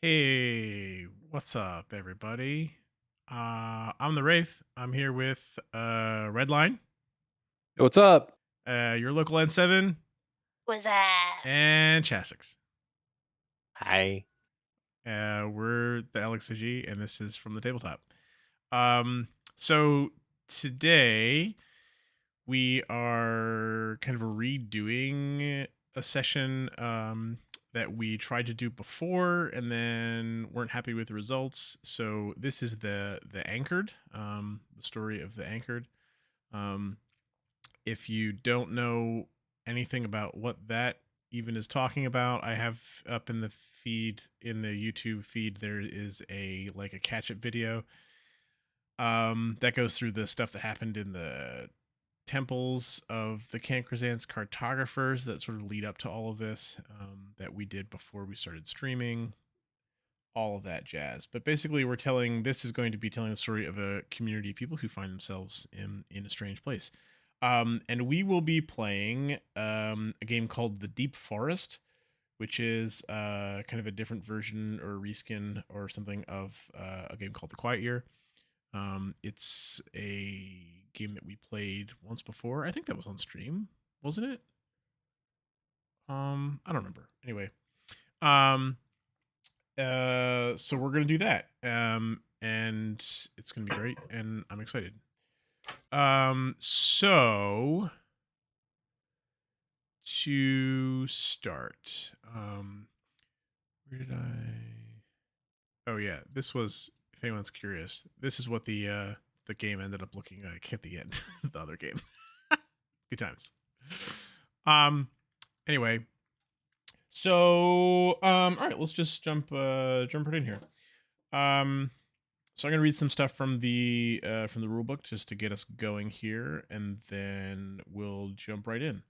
Hey, what's up, everybody? I'm the Wraith. I'm here with Redline, What's up? your local N7, Was that? and Chastix. Hi. We're the LXG, and this is from the tabletop. So today we are kind of redoing a session that we tried to do before and then weren't happy with the results. So this is the Anchored, the story of the Anchored. Um, if you don't know anything about what that even is talking about, I have up in the feed, in the YouTube feed, there is a catch up video that goes through the stuff that happened in the temples of the Cancrizans Cartographers that sort of lead up to all of this, that we did before we started streaming, all of that jazz. But basically, this is going to be telling the story of a community of people who find themselves in a strange place. And we will be playing a game called The Deep Forest, which is kind of a different version or reskin or something of a game called The Quiet Year. It's a game that we played once before. I think that was on stream, wasn't it? I don't remember. Anyway, um, so we're gonna do that. And it's gonna be great, and I'm excited. So to start, where did I? Oh yeah, this was. If anyone's curious, this is what the game ended up looking like at the end. The other game. Good times. Um. Anyway, so all right, let's just jump right in here. So I'm gonna read some stuff from the rule book just to get us going here, and then we'll jump right in.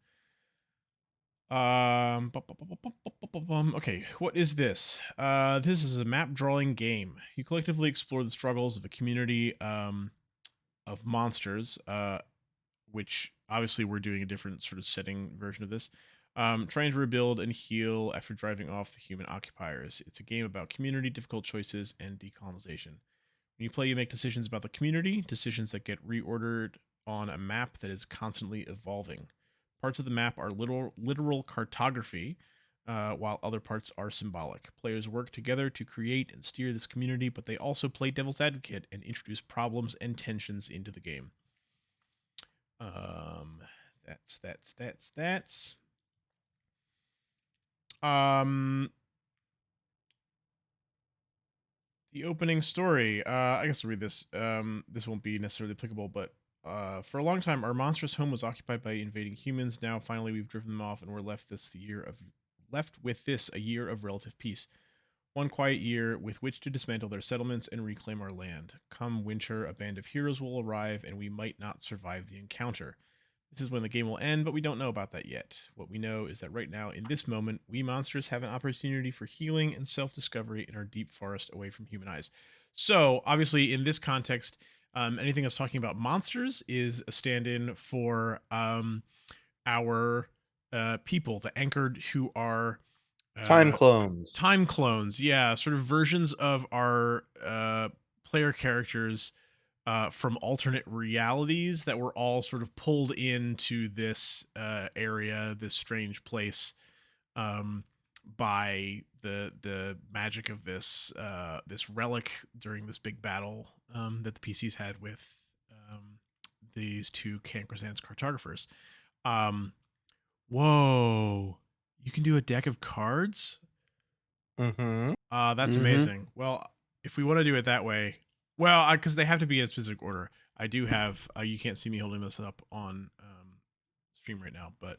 Okay, what is this? This is a map drawing game. You collectively explore the struggles of a community of monsters, which obviously we're doing a different sort of setting version of this. Trying to rebuild and heal after driving off the human occupiers. It's a game about community, difficult choices, and decolonization. When you play, you make decisions about the community, decisions that get reordered on a map that is constantly evolving. Parts of the map are literal cartography, while other parts are symbolic. Players work together to create and steer this community, but they also play devil's advocate and introduce problems and tensions into the game. Um, that's. Um, the opening story. I guess I'll read this. This won't be necessarily applicable, but for a long time, our monstrous home was occupied by invading humans. Now, finally, we've driven them off, and we're left with this a year of relative peace. One quiet year with which to dismantle their settlements and reclaim our land. Come winter, a band of heroes will arrive, and we might not survive the encounter. This is when the game will end, but we don't know about that yet. What we know is that right now, in this moment, we monsters have an opportunity for healing and self discovery in our deep forest away from human eyes. So, obviously, in this context, anything that's talking about monsters is a stand in for our people, the anchored, who are Time uh, clones. time clones. Yeah, sort of versions of our player characters from alternate realities that were all sort of pulled into this area, this strange place, um, by the magic of this relic during this big battle that the PCs had with these two Cancrizans cartographers. Um, whoa! You can do a deck of cards. Mhm. That's Mhm. amazing. Well, if we want to do it that way, well, because they have to be in specific order. I do have. You can't see me holding this up on stream right now, but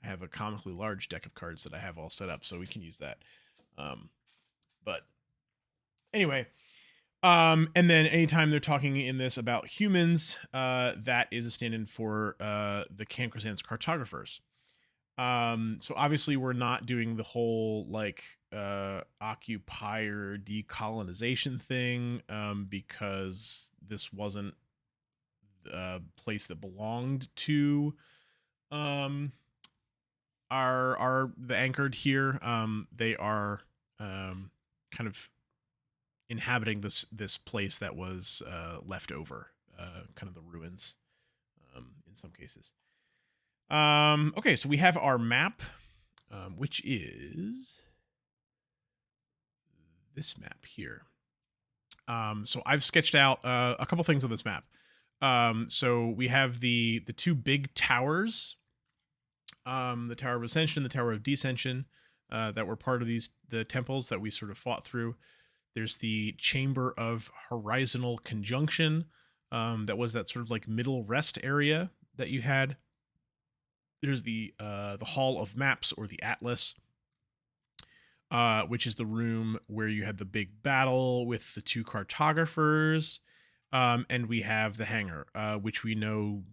I have a comically large deck of cards that I have all set up, so we can use that. Um, but anyway, and then anytime they're talking in this about humans, that is a stand-in for the Cancrizans cartographers. So obviously we're not doing the whole like occupier decolonization thing, because this wasn't a place that belonged to um our the anchored here. They are kind of inhabiting this place that was left over, kind of the ruins, in some cases. Okay, so we have our map, which is this map here. So I've sketched out a couple things on this map. So we have the two big towers, the Tower of Ascension, the Tower of Descension, that were part of the temples that we sort of fought through. There's the Chamber of Horizontal Conjunction, that was that sort of like middle rest area that you had. There's the Hall of Maps, or the Atlas, which is the room where you had the big battle with the two cartographers. And we have the hangar, which we know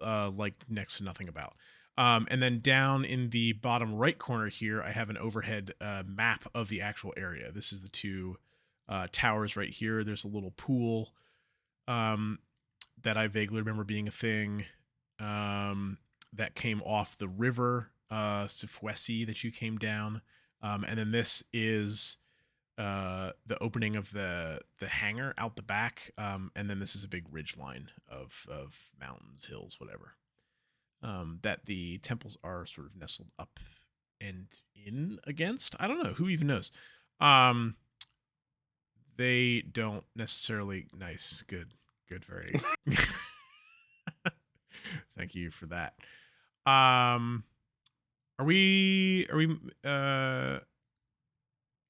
like next to nothing about. And then down in the bottom right corner here, I have an overhead map of the actual area. This is the two towers right here. There's a little pool that I vaguely remember being a thing, that came off the river, Sifuesi, that you came down. And then this is the opening of the hangar out the back, and then this is a big ridge line of mountains, hills, whatever, that the temples are sort of nestled up and in against. I don't know, who even knows. They don't necessarily. Nice, good, very. Thank you for that. Are we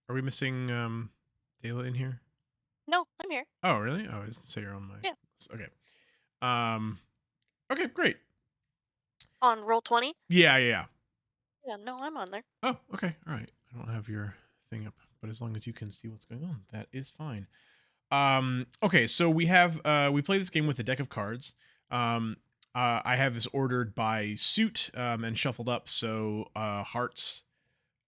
missing Dayla in here? No, I'm here. Oh, really? Oh, it doesn't say you're on my Yeah. list. Okay. Okay, great. On Roll20? Yeah. Yeah, no, I'm on there. Oh, okay. All right. I don't have your thing up, but as long as you can see what's going on, that is fine. Okay, so we have we play this game with a deck of cards. I have this ordered by suit, and shuffled up. So hearts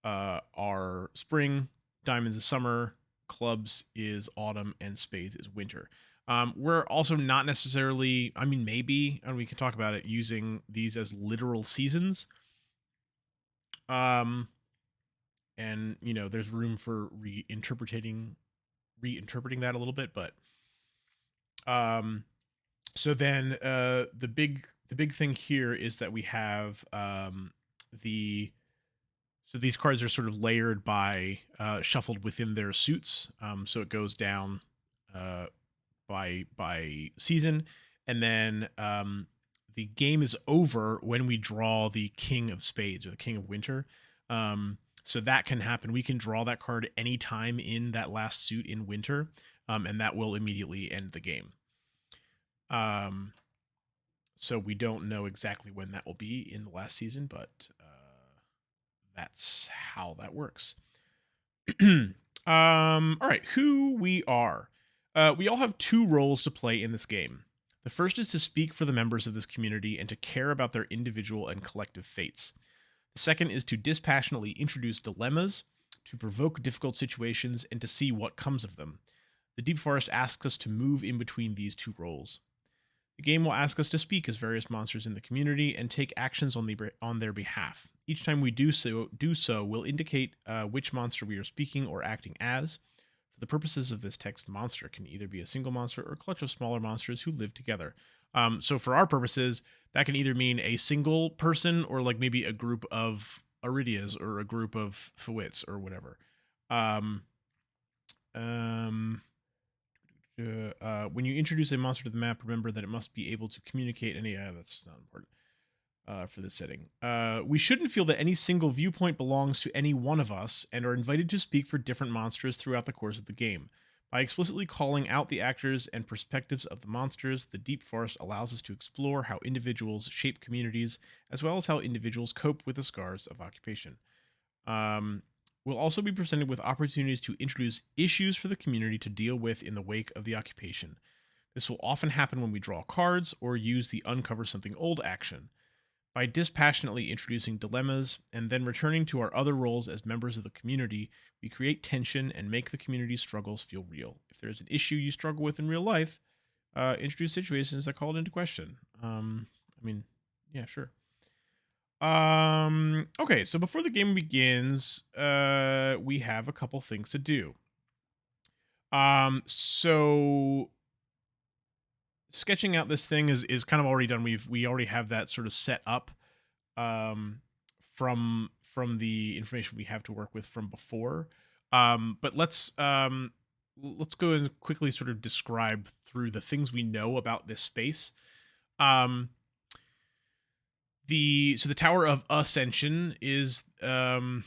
are spring, diamonds is summer, clubs is autumn, and spades is winter. We're also not necessarily, I mean, maybe, and we can talk about it, using these as literal seasons. And there's room for reinterpreting that a little bit, but so then the big thing here is that we have so these cards are sort of layered by shuffled within their suits. So it goes down by season, and then the game is over when we draw the King of Spades, or the King of Winter. So that can happen. We can draw that card anytime in that last suit in winter, and that will immediately end the game. So we don't know exactly when that will be in the last season, but that's how that works. All right, who we are. We all have two roles to play in this game. The first is to speak for the members of this community and to care about their individual and collective fates. The second is to dispassionately introduce dilemmas, to provoke difficult situations, and to see what comes of them. The Deep Forest asks us to move in between these two roles. The game will ask us to speak as various monsters in the community and take actions on their behalf. Each time we do so will indicate which monster we are speaking or acting as. For the purposes of this text, monster can either be a single monster or a clutch of smaller monsters who live together. So for our purposes, that can either mean a single person, or like maybe a group of Iridias, or a group of Fawits, or whatever. When you introduce a monster to the map, remember that it must be able to communicate any. That's not important for this setting. We shouldn't feel that any single viewpoint belongs to any one of us, and are invited to speak for different monsters throughout the course of the game. By explicitly calling out the actors and perspectives of the monsters, the Deep Forest allows us to explore how individuals shape communities, as well as how individuals cope with the scars of occupation. We'll also be presented with opportunities to introduce issues for the community to deal with in the wake of the occupation. This will often happen when we draw cards or use the Uncover Something Old action. By dispassionately introducing dilemmas and then returning to our other roles as members of the community, we create tension and make the community's struggles feel real. If there's an issue you struggle with in real life, introduce situations that call it into question. Yeah, sure. Okay, so before the game begins, we have a couple things to do. So sketching out this thing is kind of already done. We already have that sort of set up um from the information we have to work with from before. But let's go and quickly sort of describe through the things we know about this space. Um the Tower of Ascension is an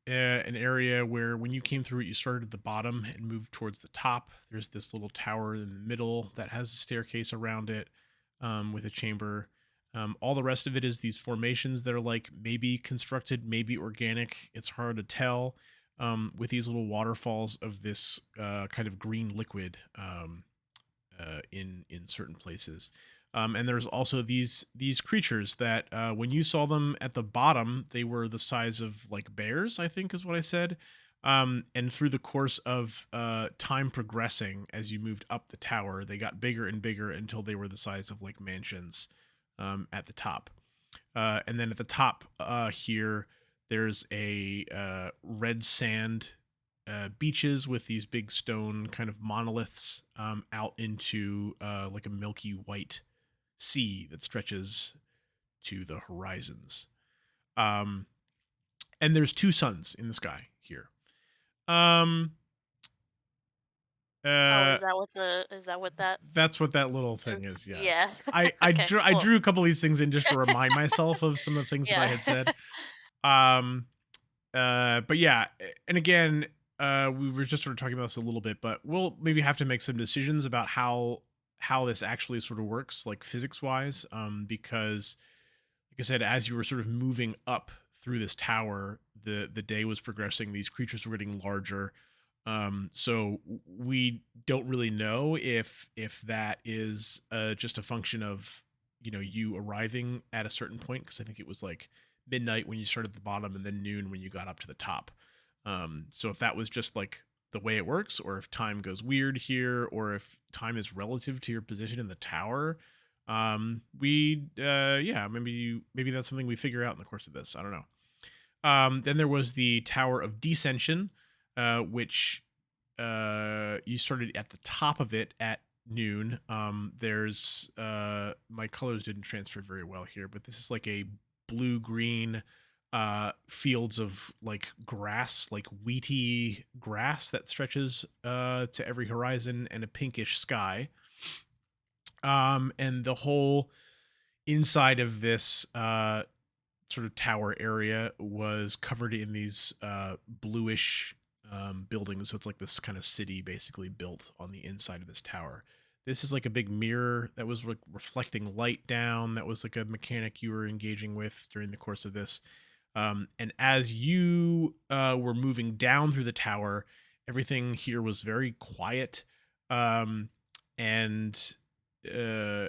area where when you came through it, you started at the bottom and moved towards the top. There's this little tower in the middle that has a staircase around it, with a chamber. All the rest of it is these formations that are like maybe constructed, maybe organic. It's hard to tell. With these little waterfalls of this kind of green liquid, in certain places. And there's also these creatures that when you saw them at the bottom, they were the size of like bears, I think is what I said. And through the course of time progressing, as you moved up the tower, they got bigger and bigger until they were the size of like mansions at the top. And then at the top here, there's a red sand beaches with these big stone kind of monoliths out into like a milky white sea that stretches to the horizons. Um, and there's two suns in the sky here. Um, Oh, uh, is that what that that's what that little is? thing is. Yeah. Yes, I Okay, drew I cool. drew a couple of these things in just to remind myself of some of the things that I Yeah. had said. Um, but yeah, and again, we were just sort of talking about this a little bit, but we'll maybe have to make some decisions about how this actually sort of works, like physics wise, because like I said, as you were sort of moving up through this tower, the day was progressing. These creatures were getting larger. So we don't really know if that is just a function of you arriving at a certain point, because I think it was like midnight when you started at the bottom and then noon when you got up to the top. So if that was just like the way it works, or if time goes weird here, or if time is relative to your position in the tower, we yeah, maybe that's something we figure out in the course of this. I don't know. Then there was the Tower of Descension, which you started at the top of it at noon. There's my colors didn't transfer very well here, but this is like a blue green fields of like grass, like wheaty grass that stretches to every horizon, and a pinkish sky. And the whole inside of this sort of tower area was covered in these bluish buildings. So it's like this kind of city basically built on the inside of this tower. This is like a big mirror that was like reflecting light down. That was like a mechanic you were engaging with during the course of this. And as you were moving down through the tower, everything here was very quiet, and uh,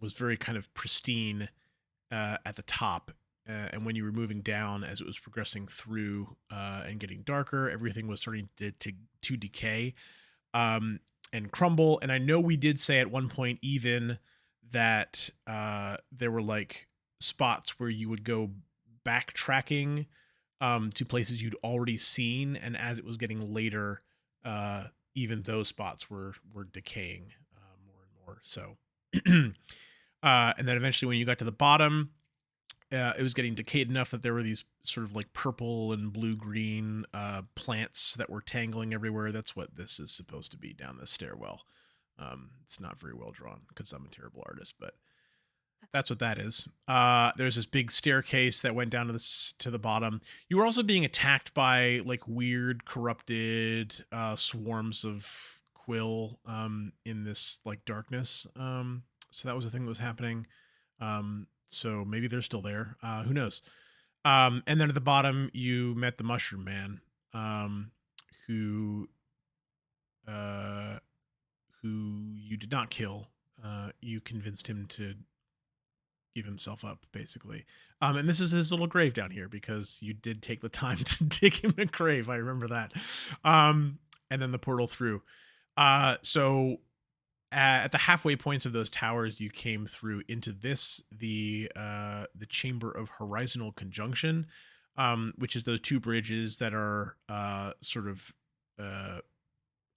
was very kind of pristine at the top. And when you were moving down, as it was progressing through and getting darker, everything was starting to decay and crumble. And I know we did say at one point even that there were like spots where you would go backtracking to places you'd already seen, and as it was getting later, even those spots were decaying more and more. So, and then eventually, when you got to the bottom, it was getting decayed enough that there were these sort of like purple and blue green plants that were tangling everywhere. That's what this is supposed to be down this stairwell. It's not very well drawn because I'm a terrible artist, but that's what that is. There's this big staircase that went down to the bottom. You were also being attacked by like weird, corrupted swarms of quill in this like darkness. So that was the thing that was happening. So maybe they're still there. Who knows? And then at the bottom, you met the Mushroom Man, who uh, who you did not kill. You convinced him to give himself up, basically. And this is his little grave down here because you did take the time to dig him a grave. I remember that. And then the portal through. So at the halfway points of those towers, you came through into the chamber of horizontal conjunction, which is those two bridges that are sort of uh,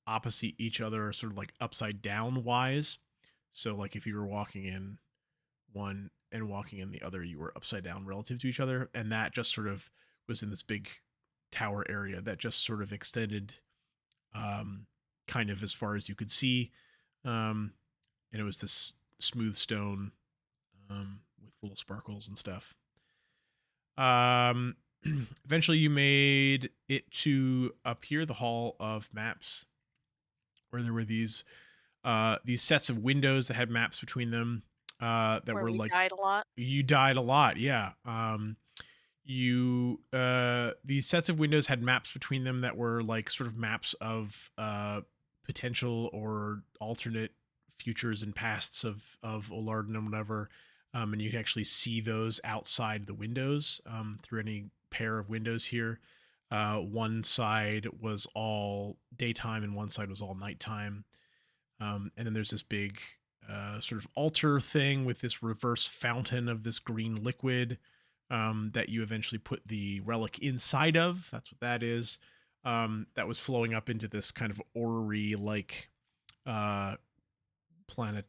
opposite each other, sort of like upside down wise. So like if you were walking in one and walking in the other, you were upside down relative to each other, and that just sort of was in this big tower area that just sort of extended um, kind of as far as you could see. Um, and it was this smooth stone with little sparkles and stuff. Um, Eventually, you made it to up here, the Hall of Maps, where there were these sets of windows that had maps between them. That Where were we like died a lot. you died a lot, yeah. You These sets of windows had maps between them that were like sort of maps of potential or alternate futures and pasts of Olarden and whatever. And you can actually see those outside the windows through any pair of windows here. One side was all daytime and one side was all nighttime. And then there's this big sort of altar thing with this reverse fountain of this green liquid that you eventually put the relic inside of. That's what that is. That was flowing up into this kind of orrery like uh, planet,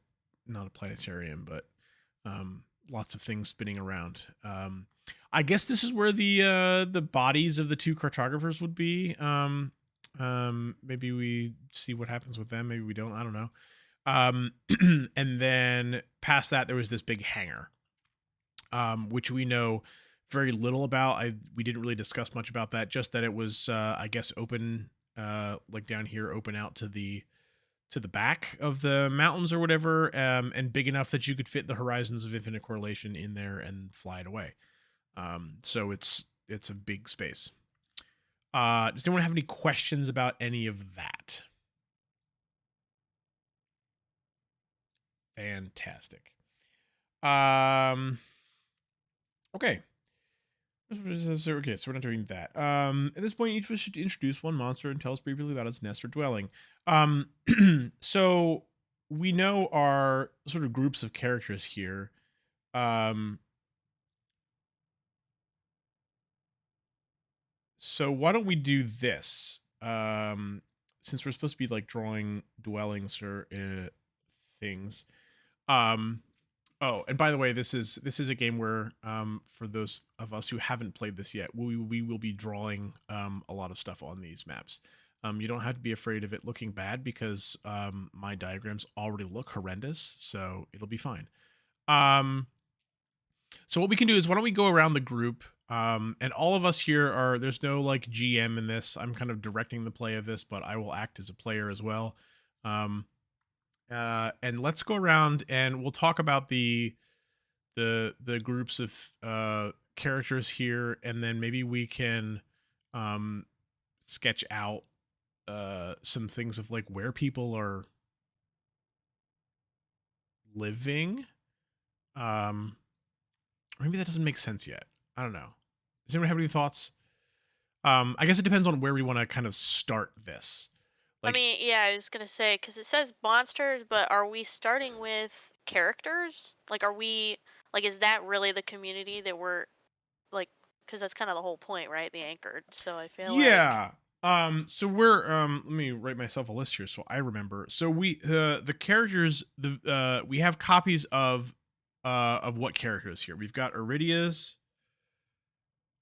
not a planetarium, but lots of things spinning around. I guess this is where the bodies of the two cartographers would be. Maybe we see what happens with them. Maybe we don't. I don't know. Um, and then past that, there was this big hangar, which we know very little about. We didn't really discuss much about that. Just that it was, I guess, open, like down here, open out to the back of the mountains or whatever, and big enough that you could fit the horizons of infinite correlation in there and fly it away. So it's a big space. Does anyone have any questions about any of that? Fantastic. Okay. Okay, so we're not doing that. At this point, each of us should introduce one monster and tell us briefly about its nest or dwelling. Um, so we know our sort of groups of characters here. Um, so why don't we do this? Since we're supposed to be like drawing dwellings or things. Um, Oh, and by the way, this is a game where, for those of us who haven't played this yet, we will be drawing a lot of stuff on these maps. You don't have to be afraid of it looking bad because my diagrams already look horrendous, so it'll be fine. So what we can do is why don't we go around the group, and all of us here are there's no like GM in this. I'm kind of directing the play of this, but I will act as a player as well. Um, and let's go around and we'll talk about the groups of characters here, and then maybe we can um sketch out some things of like where people are living. um or maybe that doesn't make sense yet. I don't know. Does anyone have any thoughts? I guess it depends on where we want to kind of start this. I Like, mean, yeah, I was gonna say because it says monsters, but are we starting with characters? Like, are we like, is that really the community that we're like? Because that's kind of the whole point, right? The anchored. So I feel like, yeah. So we're let me write myself a list here so I remember. So we the characters, the we have copies of what characters here. We've got Iridias,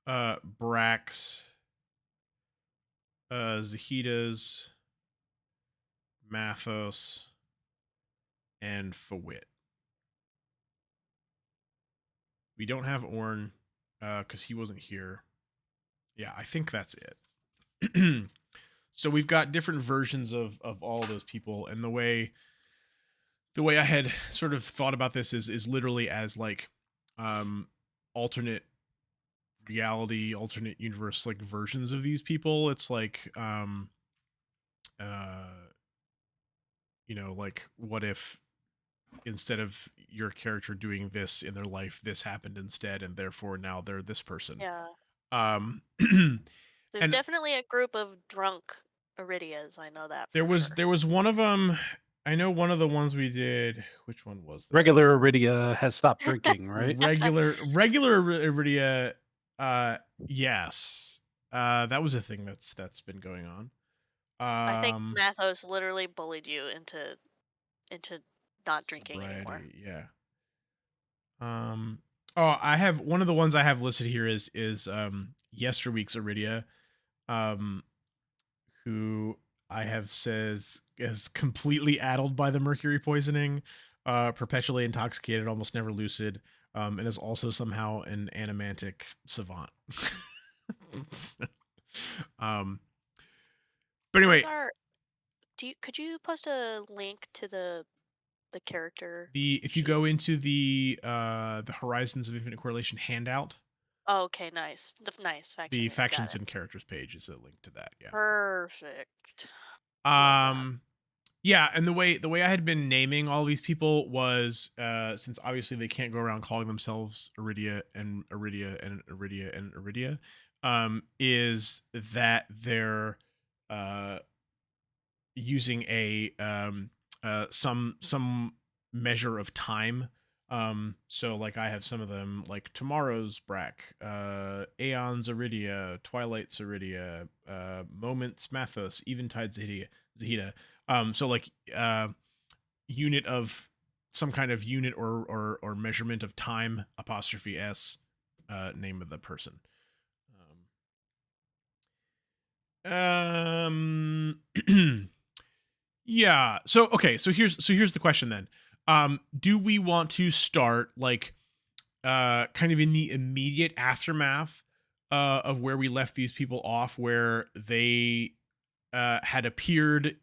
Brax, Zahidas, Matthos, and Fawit. We don't have Orn because he wasn't here. Yeah, I think that's it. So we've got different versions of all those people, and the way I had sort of thought about this is literally as like um alternate reality, alternate universe like versions of these people. It's like uh like what if instead of your character doing this in their life, this happened instead, and therefore now they're this person. yeah, Um there's and definitely a group of drunk Iridias. I know that there for was sure. there was one of them. I know one of the ones we did. Which one was that? Regular Iridia has stopped drinking, right? Regular Iridia. Yes. That was a thing that's been going on. I think Um, Mathos literally bullied you into not drinking anymore. sobriety. Yeah. Um. Oh, I have one of the ones I have listed here is yesterweek's Iridia. Um, who I have says is completely addled by the mercury poisoning, perpetually intoxicated, almost never lucid, and is also somehow an animantic savant. um, but Where's anyway, our could you post a link to the character the if you sheet? go into the Horizons of Infinite Correlation handout, Oh, okay, nice. Nice the factioning. Got factions it. and characters page is a link to that. Yeah. Perfect. Love that. Um, Yeah, and the way I had been naming all these people was since obviously they can't go around calling themselves Iridia and Iridia and Iridia and Iridia, is that they're uh using a some measure of time. So like I have some of them like tomorrow's Brack, Aeon's Iridia, Twilight's Iridia, Moments Mathos, Eventide Zahida. So like unit of some kind of unit or measurement of time apostrophe s name of the person. Um, yeah. So okay, so here's the question then. Do we want to start like kind of in the immediate aftermath of where we left these people off where they had appeared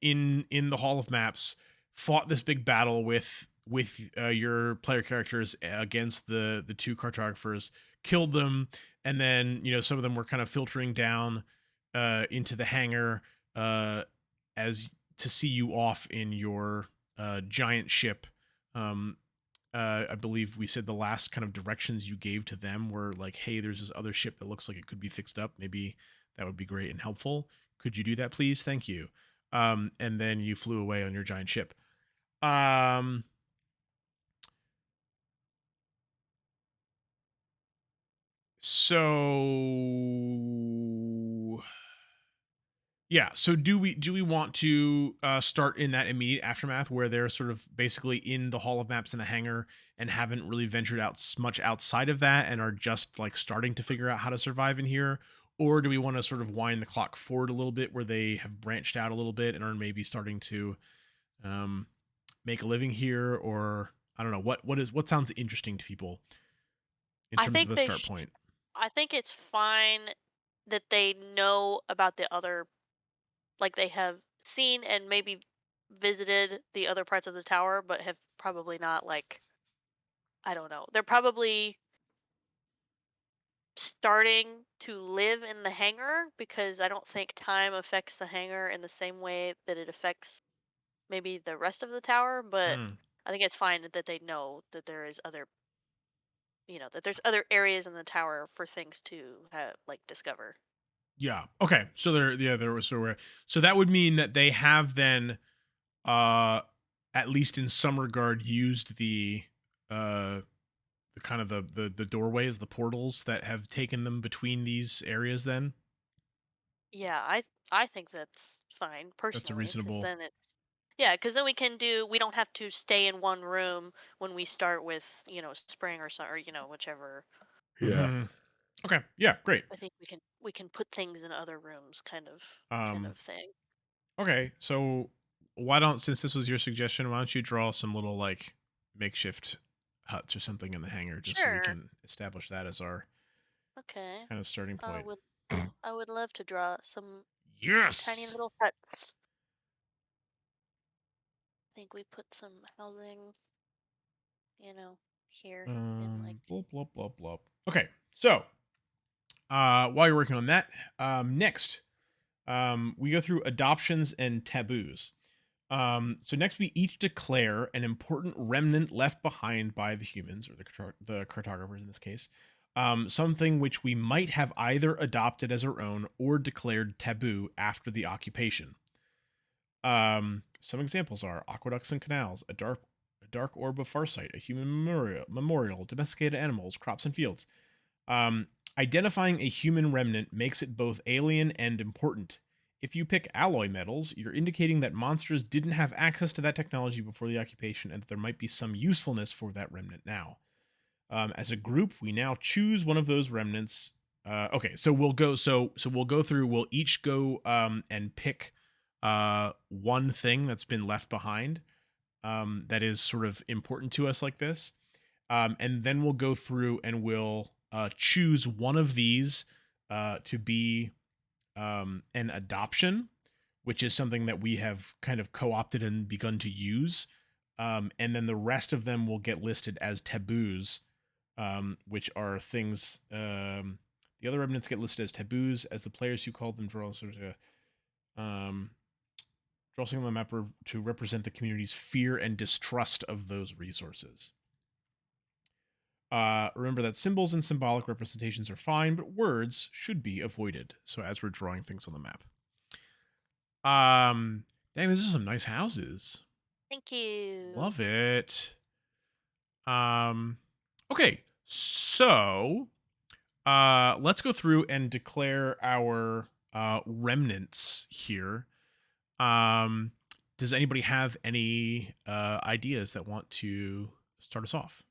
in the Hall of Maps, fought this big battle with your player characters against the two cartographers, killed them, and then some of them were kind of filtering down into the hangar as to see you off in your giant ship. Um, I believe we said the last kind of directions you gave to them were like, "Hey, there's this other ship that looks like it could be fixed up. Maybe that would be great and helpful. Could you do that, please? Thank you." And then you flew away on your giant ship. Um, so yeah, so do we want to start in that immediate aftermath where they're sort of basically in the Hall of Maps in the hangar and haven't really ventured out much outside of that and are just like starting to figure out how to survive in here? Or do we want to sort of wind the clock forward a little bit where they have branched out a little bit and are maybe starting to um, make a living here? Or I don't know what sounds interesting to people in I terms of think a they start point. I think it's fine that they know about the other, like they have seen and maybe visited the other parts of the tower, but have probably not, like, I don't know. They're probably starting to live in the hangar because I don't think time affects the hangar in the same way that it affects maybe the rest of the tower, but Hmm. I think it's fine that they know that there is other, that there's other areas in the tower for things to like discover. Yeah. Okay. So there was so that would mean that they have then uh at least in some regard used uh the kind of the doorways, the portals that have taken them between these areas then. Yeah, I think that's fine That's a personally because reasonable. then it's, yeah, because then we don't have to stay in one room when we start with spring or so, or whichever. Yeah. Mhm. Okay. Yeah, great. I think we can put things in other rooms, kind of Um thing. okay. So why don't since this was your suggestion, why don't you draw some little like makeshift huts or something in the hangar just so we Sure. can establish that as our Okay. kind of starting I point. would I would love to draw some tiny Yes. little huts. I think we put some housing, here in like. Blah blah blah blah. Okay. So while you're working on that, next, we go through adoptions and taboos. So next, we each declare an important remnant left behind by the humans, or the cartographers in this case, something which we might have either adopted as our own or declared taboo after the occupation. Some examples are aqueducts and canals, a dark orb of farsight, a human memorial, domesticated animals, crops and fields. Um, Identifying a human remnant makes it both alien and important. If you pick alloy metals, you're indicating that monsters didn't have access to that technology before the occupation and that there might be some usefulness for that remnant now. As a group, we now choose one of those remnants. Okay, so we'll go. So we'll go through. We'll each go and pick one thing that's been left behind that is sort of important to us, like this, and then we'll go through and we'll choose one of these to be an adoption, which is something that we have kind of co-opted and begun to use. And then the rest of them will get listed as taboos, which are things. The other remnants get listed as taboos as the players who called them draw sort of draw something on the map to represent the community's fear and distrust of those resources. Remember that symbols and symbolic representations are fine, but words should be avoided. So as we're drawing things on the map. Dang, these are some nice houses. Thank you. Love it. Okay, so let's go through and declare our remnants here. Does anybody have any ideas that want to start us off?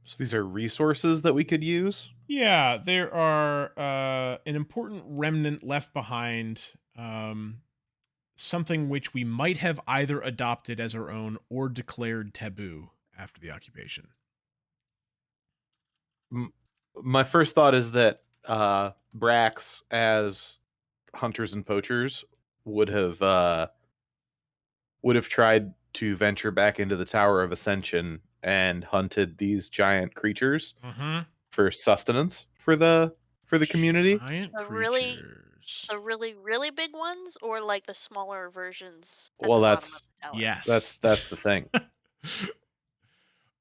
So these are resources that we could use? Yeah, there are an important remnant left behind, something which we might have either adopted as our own or declared taboo after the occupation. My first thought is that Brax, as hunters and poachers, would have tried to venture back into the Tower of Ascension and hunted these giant creatures for sustenance for the community. Giant The creatures. really big ones, or like the smaller versions at Well, the bottom of the tower? Yes. That's the thing.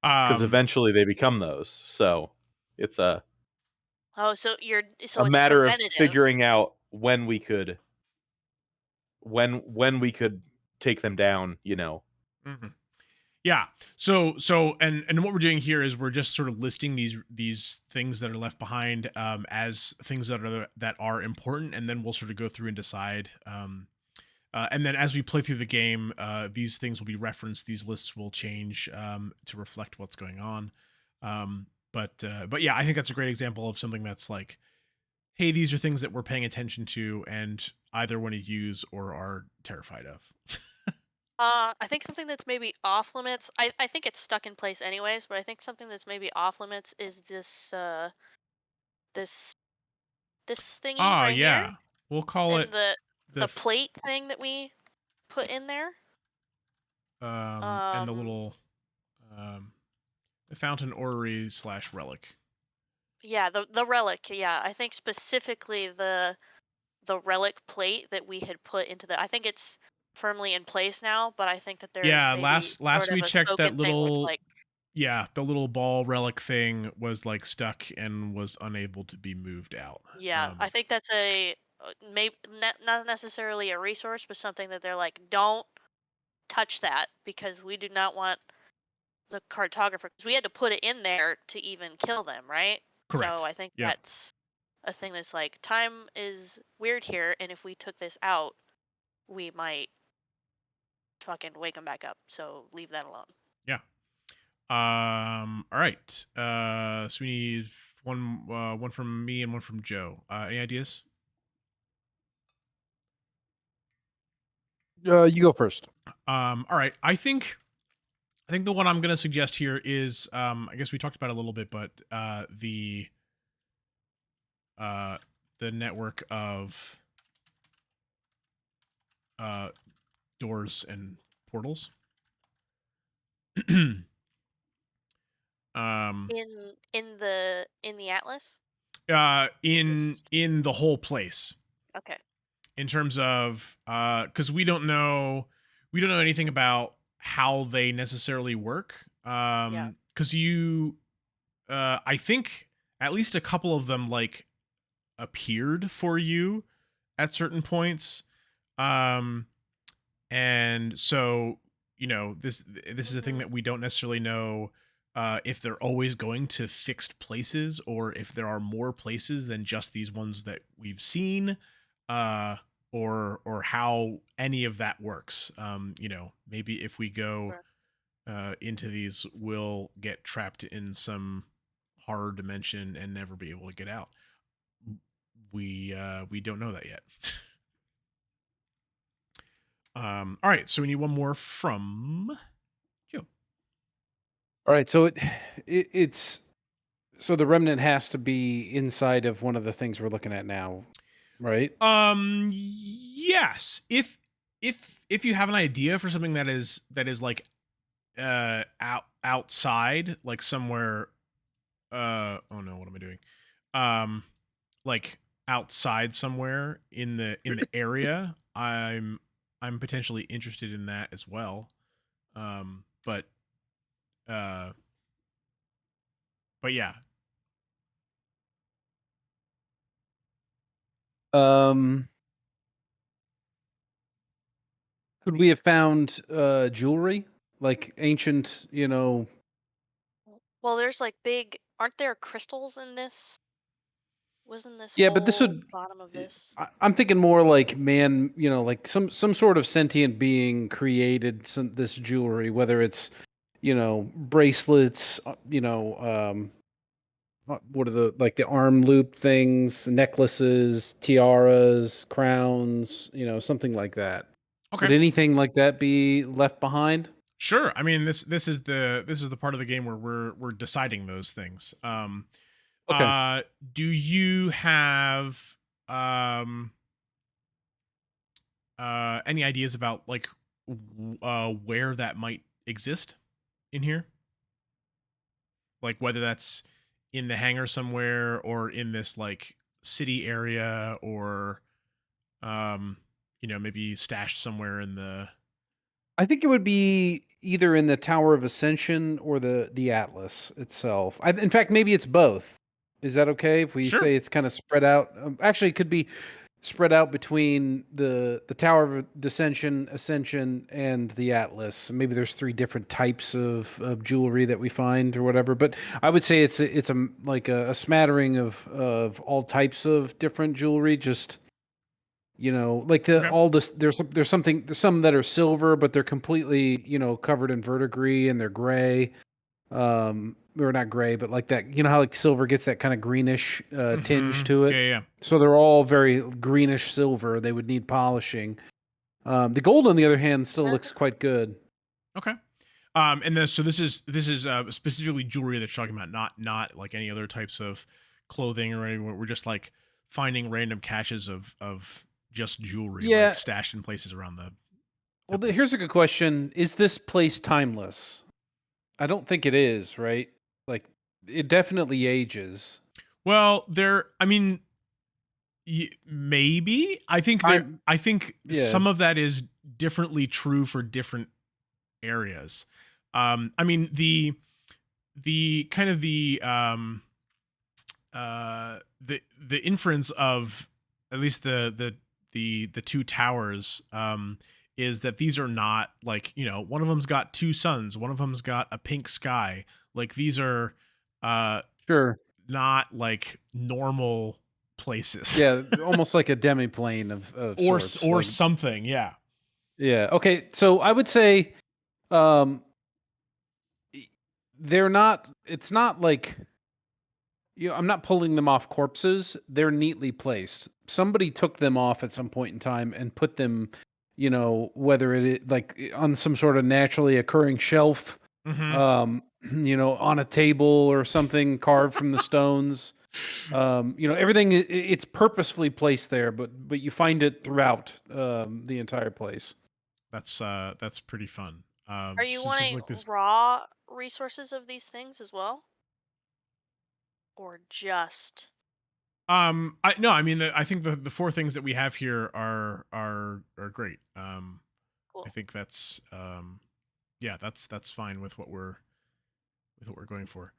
Because eventually they become those. So it's a so it's matter of preventative. figuring out when we could take them down, you know. Yeah. So and what we're doing here is we're just sort of listing these things that are left behind as things that are important, and then we'll sort of go through and decide. And then as we play through the game, these things will be referenced. These lists will change to reflect what's going on. But yeah, I think that's a great example of something that's like, hey, these are things that we're paying attention to and either want to use or are terrified of. I think something that's maybe off limits. I think it's stuck in place anyways, but I think something that's maybe off limits is this thingy right here, Yeah. We'll call and it the plate thing that we put in there. And the little the fountain orrery / relic. Yeah, the relic. Yeah, I think specifically the relic plate that we had put into the. I think it's firmly in place now, but I think that there's maybe last sort of we a checked that spoken thing where it's little. like, Yeah, the little ball relic thing was like stuck and was unable to be moved out. yeah, I think that's a maybe not necessarily a resource, but something that they're like, don't touch that because we do not want the cartographer. Because we had to put it in there to even kill them, right? Correct. So I think Yep. that's a thing that's like, time is weird here, and if we took this out, we might fucking wake them back up. So leave that alone. Yeah. All right. So we need one from me and one from Joe. Any ideas? You go first. All right. I think the one I'm going to suggest here is I guess we talked about it a little bit, but the network of doors and portals. In the atlas. In the whole place. Okay. In terms of because we don't know anything about how they necessarily work. Yeah. Because you I think at least a couple of them like appeared for you at certain points. Um, and so this is a thing Mhm. that we don't necessarily know if they're always going to fixed places or if there are more places than just these ones that we've seen, uh, or how any of that works. Maybe if we go Right. into these, we'll get trapped in some horror dimension and never be able to get out. We don't know that yet. All right, so we need one more from Joe. All right, so it's so the remnant has to be inside of one of the things we're looking at now, right? Yes. If you have an idea for something that is like outside, like somewhere oh no, what am I doing? Um like outside somewhere in the area, I'm potentially interested in that as well. But uh but yeah. Um, could we have found jewelry, like ancient, Well, there's like aren't there crystals in this? Wasn't this Yeah, but this whole would. bottom of this? I'm thinking more like man, like some sort of sentient being created this jewelry, whether it's, bracelets, what are the arm loop things, necklaces, tiaras, crowns, something like that. Okay. Would anything like that be left behind? Sure. I mean, this is the part of the game where we're deciding those things. Okay. Do you have um any ideas about like where that might exist in here? Like whether that's in the hangar somewhere or in this like city area or um maybe stashed somewhere in the. I think it would be either in the Tower of Ascension or the Atlas itself. In fact, maybe it's both. Is that okay if we Sure. say it's kind of spread out? Actually, it could be spread out between the Tower of Ascension, and the Atlas. Maybe there's three different types of jewelry that we find or whatever. But I would say it's like a smattering of all types of different jewelry. Just like Okay. all this, there's some that are silver, but they're completely, covered in verdigris and they're gray. Or not gray, but like that, how like silver gets that kind of greenish tinge to Yeah, it. yeah. So they're all very greenish silver. They would need polishing. The gold, on the other hand, still looks quite good. Okay. And this is specifically jewelry that you're talking about, not like any other types of clothing or anything. We're just like finding random caches of just jewelry, like Yeah. stashed in places around the Well, temples. here's a good question: is this place timeless? I don't think it is, right? Like, it definitely ages. Well, I mean, maybe. I'm I think Yeah. some of that is differently true for different areas. I mean the kind of the inference of at least the two towers is that these are not like one of them's got two suns, one of them's got a pink sky. Like these are uh Sure. not like normal places. Yeah, almost like a demiplane of sorts. Or Like, something. Yeah. yeah. Okay, so I would say, um, they're not. It's not like, I'm not pulling them off corpses. They're neatly placed. Somebody took them off at some point in time and put them, whether like on some sort of naturally occurring shelf, Mm-hmm. um, on a table or something carved from the stones. Everything it's purposefully placed there, but you find it throughout the entire place. That's pretty fun. Are you So just wanting like this. raw resources of these things as well? Or just I no, I mean, I think the four things that we have here are great. I cool. think that's yeah, that's fine with what we're going for.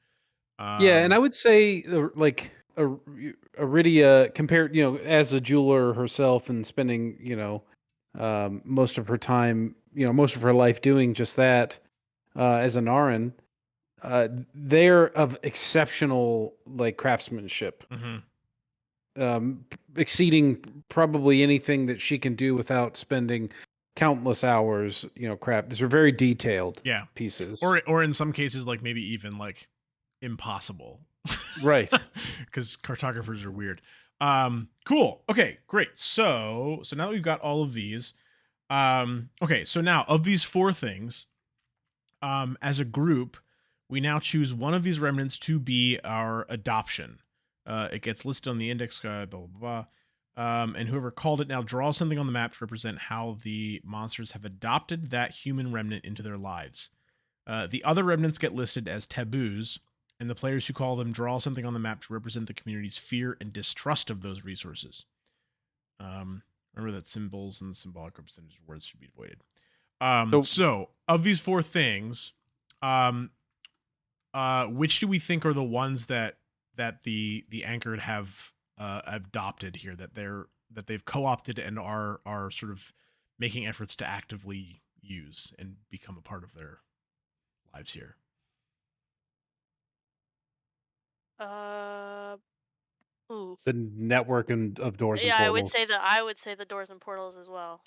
Yeah, and I Um, would say, like, Iridia compared, as a jeweler herself and spending, most of her time, most of her life doing just that, as an Aran, they're of exceptional like craftsmanship, exceeding probably anything that she can do without spending countless hours. These are very detailed Yeah. pieces. Or in some cases, like maybe even like impossible. Right. Because cartographers are weird. Cool. Okay, great. So now that we've got all of these, okay, so now of these four things, as a group, we now choose one of these remnants to be our adoption. It gets listed on the index guide, blah, blah, blah. And whoever called it now draws something on the map to represent how the monsters have adopted that human remnant into their lives. The other remnants get listed as taboos, and the players who call them draw something on the map to represent the community's fear and distrust of those resources. Remember that symbols and symbolic representative words should be avoided. So of these four things, which do we think are the ones that the anchored have adopted here, that they've co-opted and are sort of making efforts to actively use and become a part of their lives here? Ooh. The network of doors and Yeah, portals. I would say the doors and portals as well.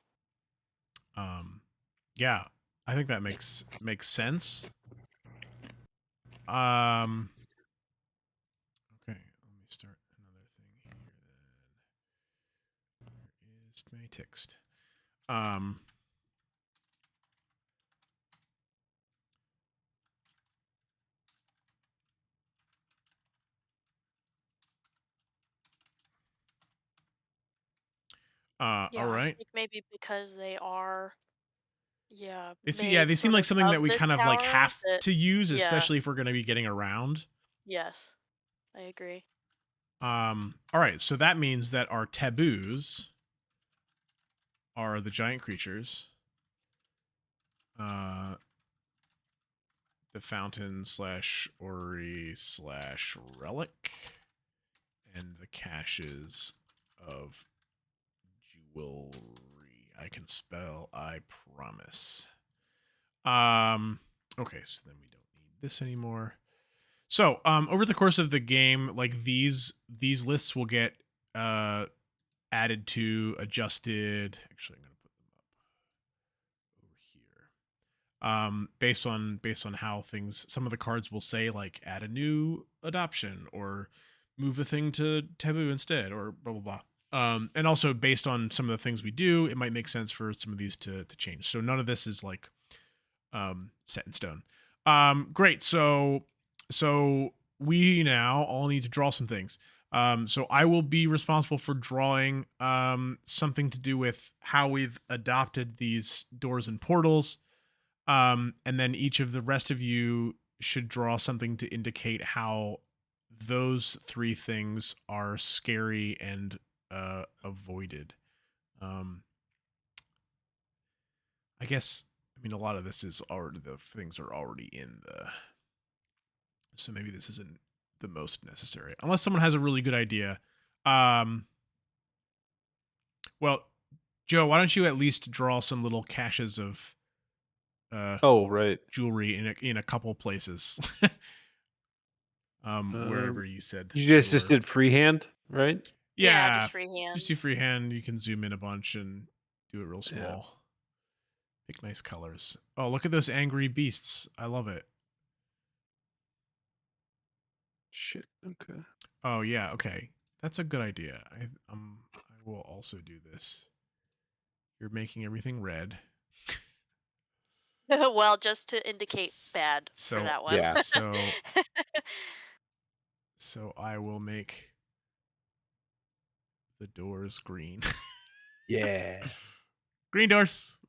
Yeah, I think that makes sense. Okay, let me start another thing here then. Where is my text? Yeah, all I right. think maybe because they are, yeah, They made seem sort like of something that we this kind of like tower have that, to use, yeah, especially if we're going to be getting around. yes, I agree. All right, so that means that our taboos are the giant creatures, the fountain slash ori slash relic, and the caches of jewelry. I can spell, I promise. Okay, so then we don't need this anymore. So, over the course of the game, like these lists will get added to, adjusted. Actually, I'm going to put them up over here. Based on how things, some of the cards will say like add a new adoption or move a thing to taboo instead or blah blah blah. And also based on some of the things we do, it might make sense for some of these to change. So none of this is like set in stone. Great. So we now all need to draw some things. So I will be responsible for drawing something to do with how we've adopted these doors and portals. And then each of the rest of you should draw something to indicate how those three things are scary and avoided. I guess, I mean, a lot of this is already, the things are already in the, so maybe this isn't the most necessary unless someone has a really good idea. Well, Joe, why don't you at least draw some little caches of Oh, right. jewelry in a couple places. Wherever you said You they just were. did freehand, right? Yeah, Yeah, just freehand. just do freehand. You can zoom in a bunch and do it real Yeah. small. Pick nice colors. Oh, look at those angry beasts. I love it. Shit. Okay. Oh yeah, okay. That's a good idea. I will also do this. You're making everything red. Well, just to indicate bad for So that one. Yeah. so I will make the doors green. Yeah. Green doors.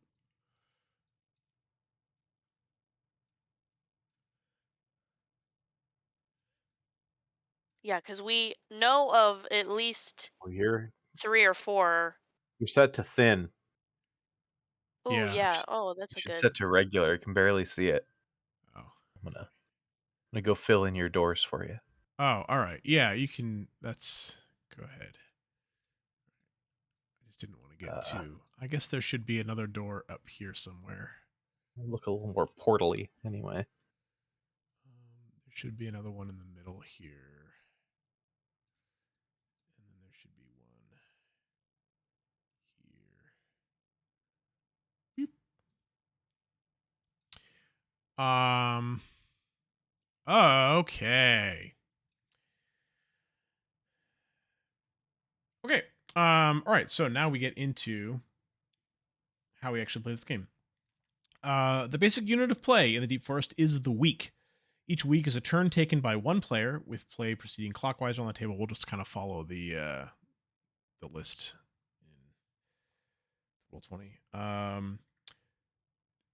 Yeah, because we know of at least Well, 3 or 4. you're set to thin. Oh, Yeah. yeah. Oh, You that's a should good. set to regular. You can barely see it. Oh. I'm gonna go fill in your doors for you. Oh, all right. Yeah, you can. That's go ahead. I just didn't want to get too. I guess there should be another door up here somewhere. Look a little more portally, anyway. There should be another one in the middle here, and then there should be one here. Beep. Oh, okay. Okay. All right. So now we get into how we actually play this game. The basic unit of play in the Deep Forest is the week. Each week is a turn taken by one player, with play proceeding clockwise on the table. We'll just kind of follow the list in Roll20.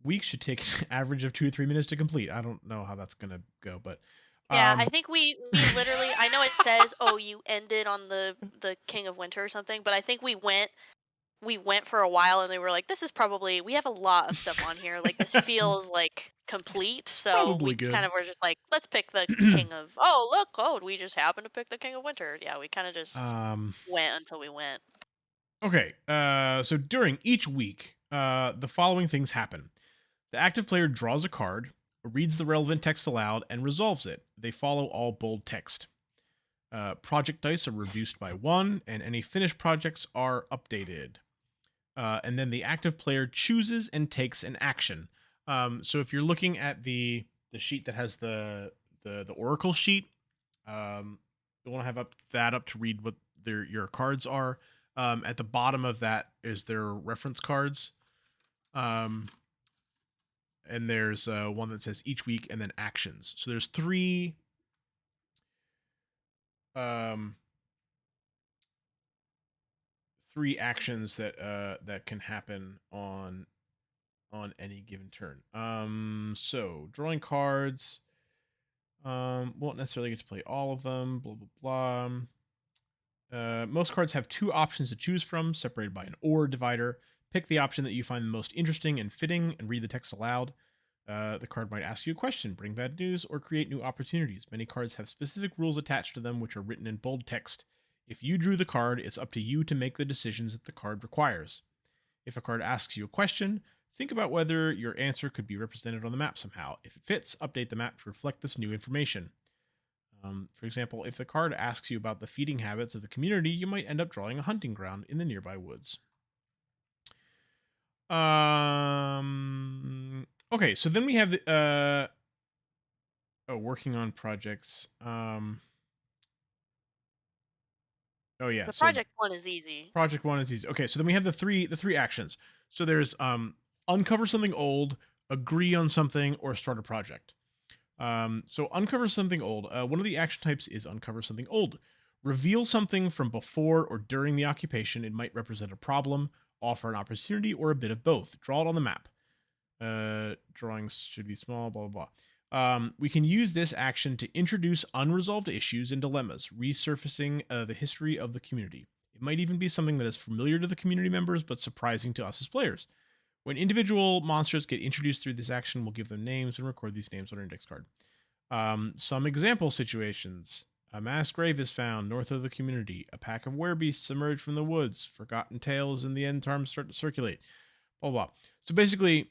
Weeks should take an average of 2 to 3 minutes to complete. I don't know how that's gonna go, but Yeah, I think we literally, I know it says, oh, you ended on the King of Winter or something, but I think we went for a while and they were like, this is probably, we have a lot of stuff on here, like this feels like complete, It's so probably we good. kind of were just like, let's pick the King of, oh look, oh, we just happened to pick the King of Winter. Yeah, we kind of just went until we went. Okay, so during each week, the following things happen. The active player draws a card, reads the relevant text aloud, and resolves it. They follow all bold text. Project dice are reduced by 1, and any finished projects are updated. And then the active player chooses and takes an action. So if you're looking at the sheet that has the oracle sheet, you want to have that up to read what your cards are. At the bottom of that is their reference cards. And there's one that says each week and then actions. So there's three actions that can happen on any given turn. So drawing cards, won't necessarily get to play all of them, blah blah blah. Most cards have 2 options to choose from, separated by an or divider. Pick the option that you find the most interesting and fitting and read the text aloud. The card might ask you a question, bring bad news, or create new opportunities. Many cards have specific rules attached to them, which are written in bold text. If you drew the card, it's up to you to make the decisions that the card requires. If a card asks you a question, think about whether your answer could be represented on the map somehow. If it fits, update the map to reflect this new information. For example, if the card asks you about the feeding habits of the community, you might end up drawing a hunting ground in the nearby woods. Okay, so then we have working on projects. Oh yeah, The so project 1 is easy. project 1 is easy. Okay, so then we have the three actions. So there's uncover something old, agree on something, or start a project. So uncover something old. One of the action types is uncover something old. Reveal something from before or during the occupation. It might represent a problem, offer an opportunity, or a bit of both. Draw it on the map. Drawings should be small, blah, blah, blah. We can use this action to introduce unresolved issues and dilemmas, resurfacing the history of the community. It might even be something that is familiar to the community members, but surprising to us as players. When individual monsters get introduced through this action, we'll give them names and record these names on our index card. Some example situations. A mass grave is found north of the community. A pack of werebeasts emerge from the woods. Forgotten tales and the end times start to circulate. Blah, blah. So basically,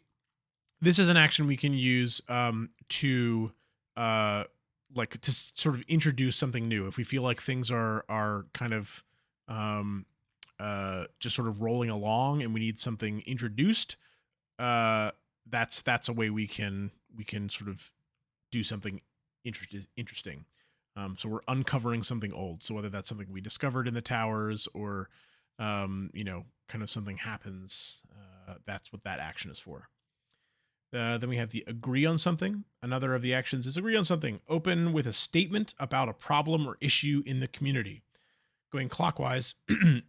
this is an action we can use to sort of introduce something new. If we feel like things are kind of just sort of rolling along and we need something introduced, that's a way we can sort of do something interesting. So we're uncovering something old. So whether that's something we discovered in the towers or kind of something happens, that's what that action is for. Then we have the agree on something. Another of the actions is agree on something. Open with a statement about a problem or issue in the community. Going clockwise,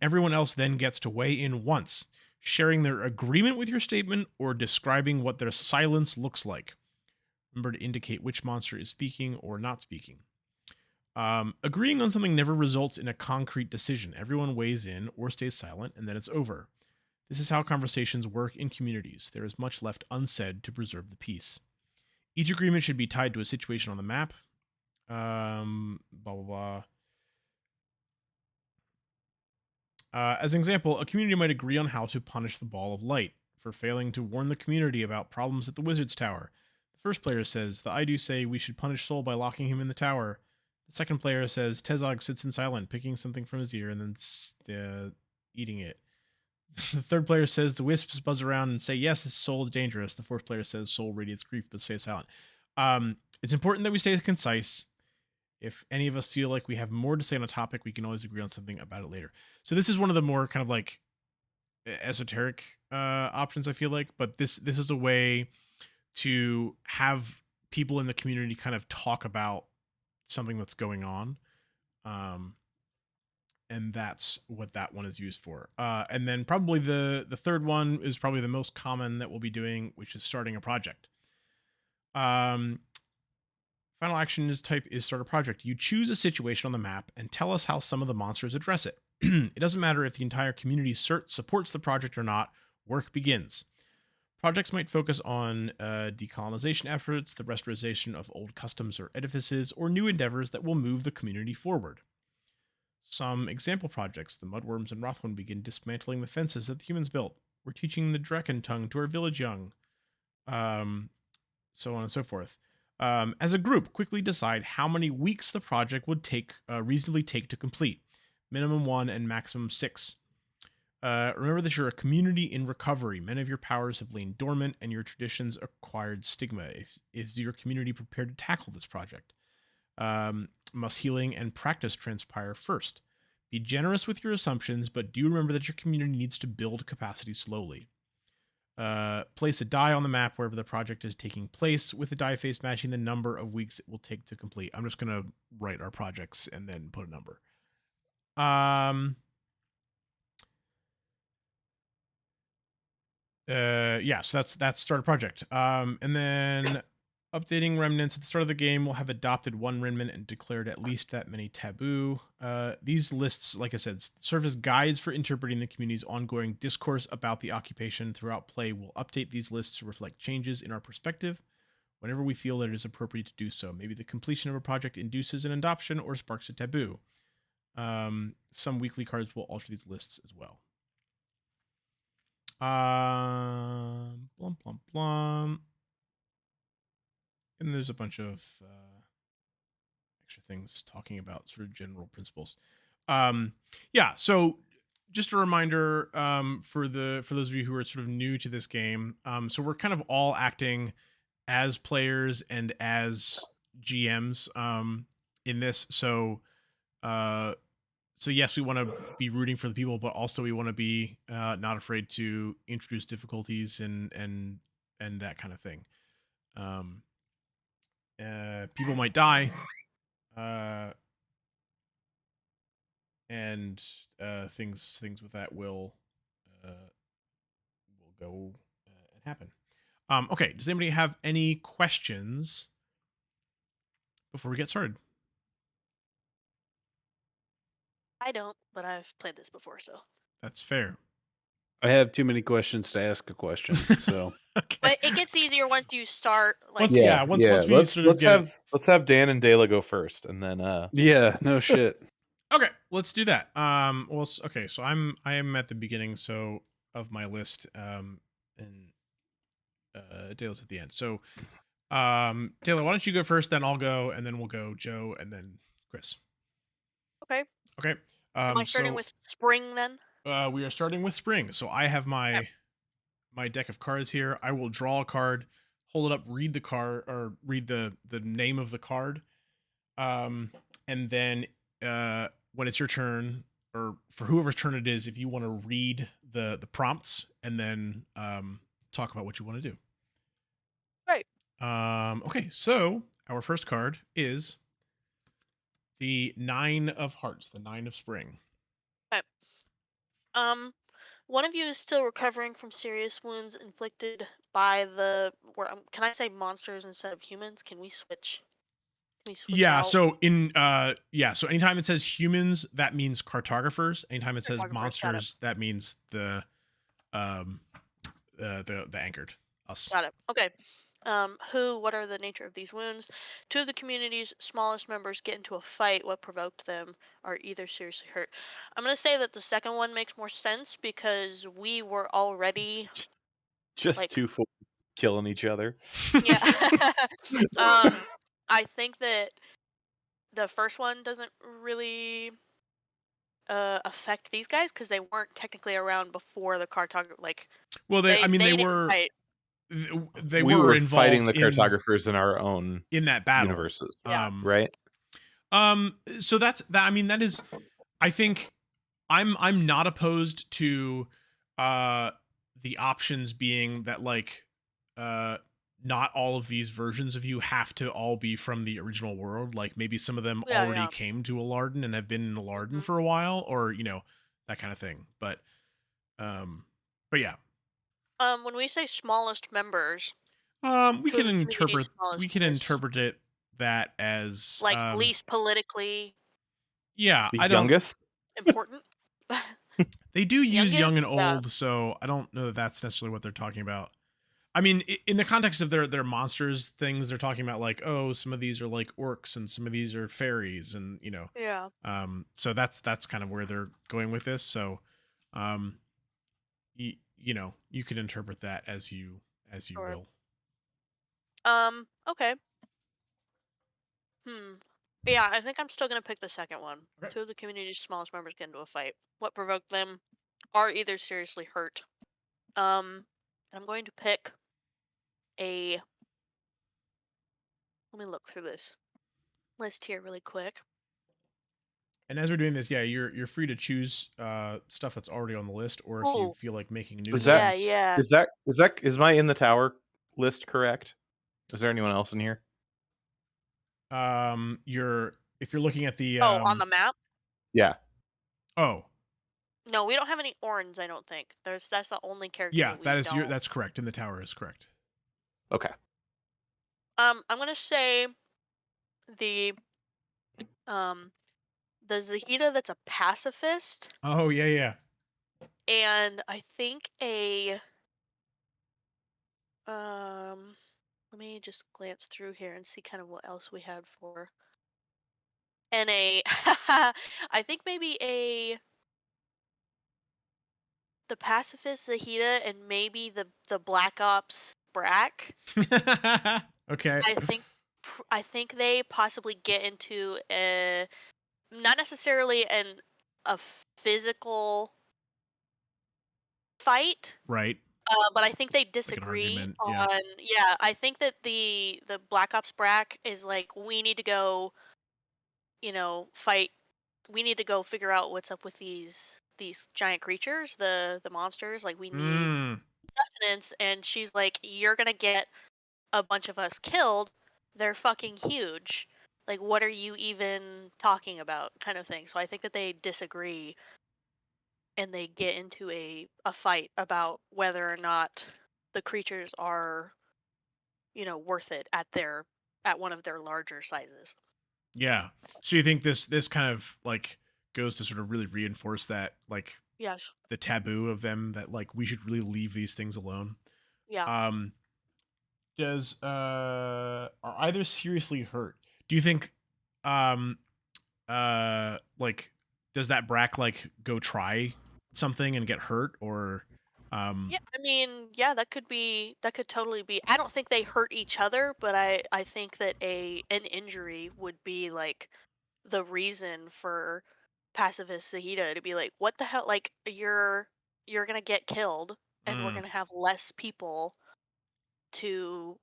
everyone else then gets to weigh in once, sharing their agreement with your statement or describing what their silence looks like. Remember to indicate which monster is speaking or not speaking. Agreeing on something never results in a concrete decision. Everyone weighs in or stays silent, and then it's over. This is how conversations work in communities. There is much left unsaid to preserve the peace. Each agreement should be tied to a situation on the map. Blah blah blah. As an example, a community might agree on how to punish the Ball of Light for failing to warn the community about problems at the Wizard's Tower. The first player says, the I do say we should punish Sol by locking him in the tower. The second player says, Tezog sits in silent, picking something from his ear and then eating it. The third player says, the wisps buzz around and say, yes, this Sol is dangerous. The fourth player says, Sol radiates grief, but stay silent. It's important that we stay concise. If any of us feel like we have more to say on a topic, we can always agree on something about it later. So this is one of the more kind of like esoteric options, I feel like, but this is a way to have people in the community kind of talk about something that's going on. And that's what that one is used for. And then probably the third one is probably the most common that we'll be doing, which is starting a project. Final action is type is start a project. You choose a situation on the map and tell us how some of the monsters address it. It doesn't matter if the entire community supports the project or not. Work begins. Projects might focus on decolonization efforts, the restoration of old customs or edifices, or new endeavors that will move the community forward. Some example projects: the Mudworms and Rothwind begin dismantling the fences that the humans built. We're teaching the Draken tongue to our village young. So on and so forth. As a group, quickly decide how many weeks the project would reasonably take to complete. Minimum 1 and maximum 6. Remember that you're a community in recovery. Many of your powers have lain dormant, and your traditions acquired stigma. Is your community prepared to tackle this project? Must healing and practice transpire first. Be generous with your assumptions, but do remember that your community needs to build capacity slowly. Place a die on the map wherever the project is taking place, with the die face matching the number of weeks it will take to complete. I'm just going to write our projects and then put a number. Yeah, so that's start a project. And then updating remnants at the start of the game, we'll have adopted one remnant and declared at least that many taboo. These lists, like I said, serve as guides for interpreting the community's ongoing discourse about the occupation. Throughout play, we'll update these lists to reflect changes in our perspective whenever we feel that it is appropriate to do so. Maybe the completion of a project induces an adoption or sparks a taboo. Some weekly cards will alter these lists as well. Blum, blum, blum. And there's a bunch of extra things talking about sort of general principles. Yeah, so just a reminder for those of you who are sort of new to this game. So we're kind of all acting as players and as GMs in this. So yes, we want to be rooting for the people, but also we want to be not afraid to introduce difficulties and that kind of thing. People might die, and things with that will go and happen. Okay, does anybody have any questions before we get started? I don't, but I've played this before, so. That's fair. I have too many questions to ask a question, so. Okay. But it gets easier once you start. Like, Once we sort of let's have Dan and Dela go first, and then Yeah, no shit. Okay, let's do that. Well, okay, so I am at the beginning of my list, and Dale's at the end. So, Taylor, why don't you go first? Then I'll go, and then we'll go Joe, and then Chris. okay. Okay. Am I starting with spring then? We are starting with spring. So I have my deck of cards here. I will draw a card, hold it up, read the card, or read the name of the card, and then when it's your turn, or for whoever's turn it is, if you want to read the prompts and then talk about what you want to do. Right. Okay, so our first card is the 9 of Hearts, the 9 of Spring. Okay. One of you is still recovering from serious wounds inflicted by can I say monsters instead of humans? Can we switch? Yeah, out? so so anytime it says humans, that means cartographers. Anytime it says monsters, that means the anchored, us. Got it. Okay. What are the nature of these wounds? Two of the community's smallest members get into a fight. What provoked them are either seriously hurt. I'm going to say that the second one makes more sense because we were already Just like, two fools killing each other. yeah. um, I think that the first one doesn't really affect these guys because they weren't technically around before the cartographer. Like, Well, they they didn't were fight. they We were were fighting involved the cartographers in our own in that battle. universes, Yeah. right? So that's that. I mean, that is. I think I'm not opposed to uh the options being that like uh not all of these versions of you have to all be from the original world. Like maybe some of them Yeah, already yeah. came to Alardan and have been in Alardan hmm for a while, or that kind of thing. Um, but yeah, When we say smallest members, we two of can the community's interpret smallest members, it that as like least politically yeah. The I don't. youngest? important. They do use Youngest, young and yeah, old, so I don't know that that's necessarily what they're talking about. I mean, in the context of their monsters things, they're talking about like, oh, some of these are like orcs and some of these are fairies, and yeah. so that's kind of where they're going with this. So, um, you could interpret that as you Sure. will. Okay. Hmm. Yeah, I think I'm still gonna pick the second one. Okay. Two of the community's smallest members get into a fight. What provoked them are either seriously hurt. I'm going to pick a. Let me look through this list here really quick. And as we're doing this, yeah, you're free to choose stuff that's already on the list, or if you Oh, feel like making new Is that yeah, ones. yeah. is my in the tower list correct? Is there anyone else in here? You're if you're looking at the Oh, on the map? Yeah. oh No, we don't have any Orns, I don't think. That's the only character yeah, that we don't. that's correct. In the tower is correct. Okay. I'm gonna say the um the Zahida that's a pacifist, Oh yeah, yeah. and I think a um let me just glance through here and see kind of what else we had for. And a I think maybe a the pacifist Zahida and maybe the Black Ops Brack. Okay. I think I think they possibly get into a not necessarily a physical fight, Right. but I think they Like an disagree argument. Yeah. on. Yeah, I think that the Black Ops Brack is like, we need to go, fight. We need to go figure out what's up with these giant creatures, the monsters. Like, we need Mm. sustenance, and she's like, you're gonna get a bunch of us killed. They're fucking huge. Like, what are you even talking about, kind of thing. So I think that they disagree, and they get into a fight about whether or not the creatures are, worth it at one of their larger sizes. Yeah. So you think this kind of like goes to sort of really reinforce that like Yes. the taboo of them, that like we should really leave these things alone. Yeah. Um does are either seriously hurt? Do you think um like does that Brack like go try something and get hurt, or Yeah, I mean, yeah, that could totally be. I don't think they hurt each other, but I think that an injury would be like the reason for pacifist Zahida to be like, what the hell? Like, you're gonna get killed, and mm, to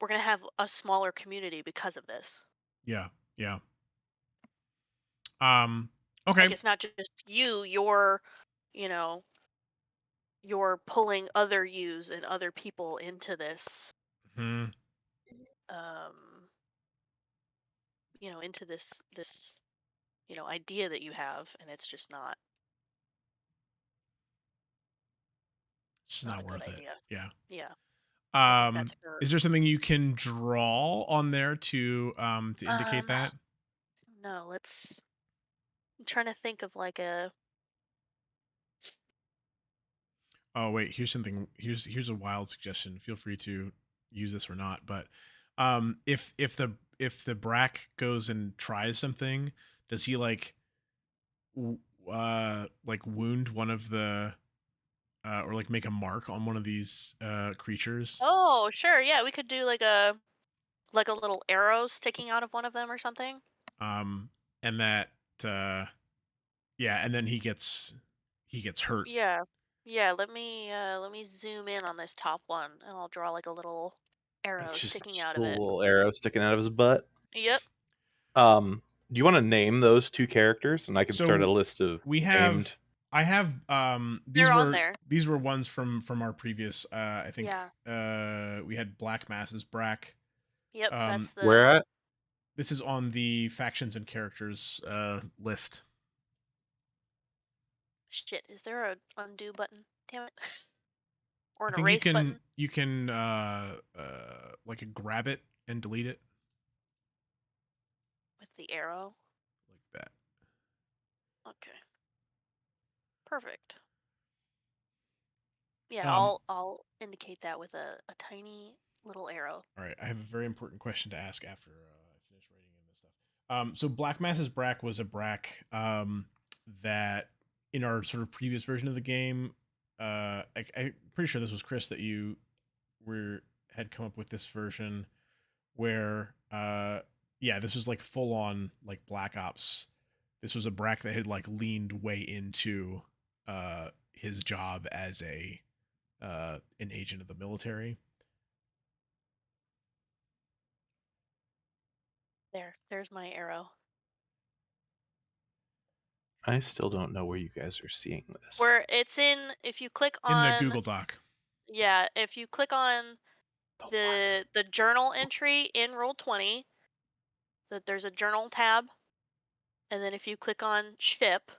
we're gonna have a smaller community because of this. yeah, yeah. Okay. Like, it's not just you. You know, you're pulling other yous and other people into this. Mhm. Um, into this idea that you have, and it's just It's just not not a good worth it. idea. Yeah. Yeah, I think that's her. Is there something you can draw on there to indicate Um, that? no, I'm trying to think of like a. Oh wait, here's something. Here's a wild suggestion. Feel free to use this or not, but if the Brack goes and tries something, does he like wound one of the or like make a mark on one of these creatures? Oh, sure. Yeah, we could do like a little arrow sticking out of one of them or something. Um, and that uh, yeah, and then he gets hurt. Yeah. Yeah, let me zoom in on this top one and I'll draw like a little arrow Just sticking just out a of it. little arrow sticking out of his butt. Yep. Do you want to name those two characters, and I can start a So list of we named? have I have They're on there. these were ones from our previous I think Yeah. we had Black Masses Brack. Yep, Um that's the Where at? this is on the factions and characters list. shit. Is there a undo button? Damn it. Or I an think you erase can button like grab it and delete it with the arrow. like that. Okay. Perfect. Yeah, Um I'll indicate that with a tiny little arrow. all right, I have a very important question to ask after I finish writing in this stuff. So Black Masses Brack was a Brack that in our sort of previous version of the game, I'm pretty sure this was Chris that you were had come up with this version where yeah, this was like full on like Black Ops. This was a Brack that had like leaned way into his job as a an agent of the military. There's my arrow. I still don't know where you guys are seeing this. Where it's in, if you click In the on, Google Doc. yeah, if you click on What? the journal entry in Roll20, that there's a journal tab, and then if you click on ship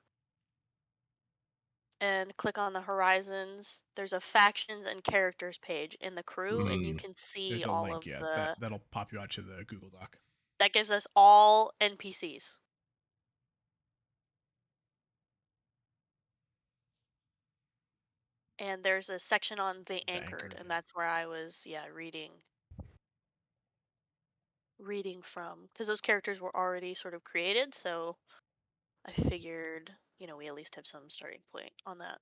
and click on the horizons, there's a factions and characters page in the crew, and you Mm, can see There's a all link, of yeah. the, That'll pop you out to the Google Doc. that gives us all NPCs. And there's a section on the The anchored, anchored, and yeah. that's where I was, yeah, reading from, because those characters were already sort of created, so I figured, we at least have some starting point on that.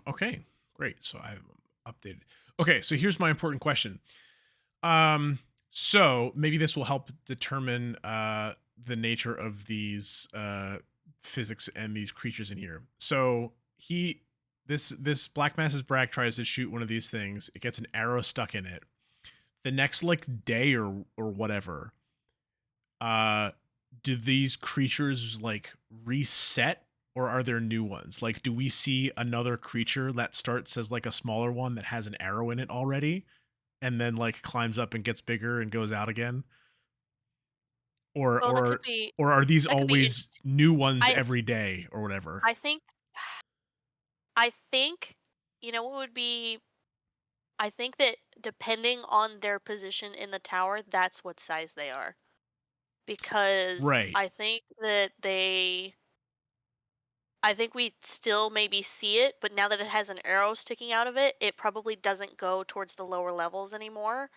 Okay, great. So I've updated. Okay, so here's my important question. So maybe this will help determine the nature of these physics and these creatures in here. So this Black Masses Brack tries to shoot one of these things. It gets an arrow stuck in it. The next like day or whatever, uh do these creatures like reset, or are there new ones? Like, do we see another creature that starts as like a smaller one that has an arrow in it already and then like climbs up and gets bigger and goes out again? or Well, or or are these that could be always new ones I every day or whatever? I think I think what would be, I think that depending on their position in the tower, that's what size they are. Because Right. I think we still maybe see it, but now that it has an arrow sticking out of it, it probably doesn't go towards the lower levels anymore,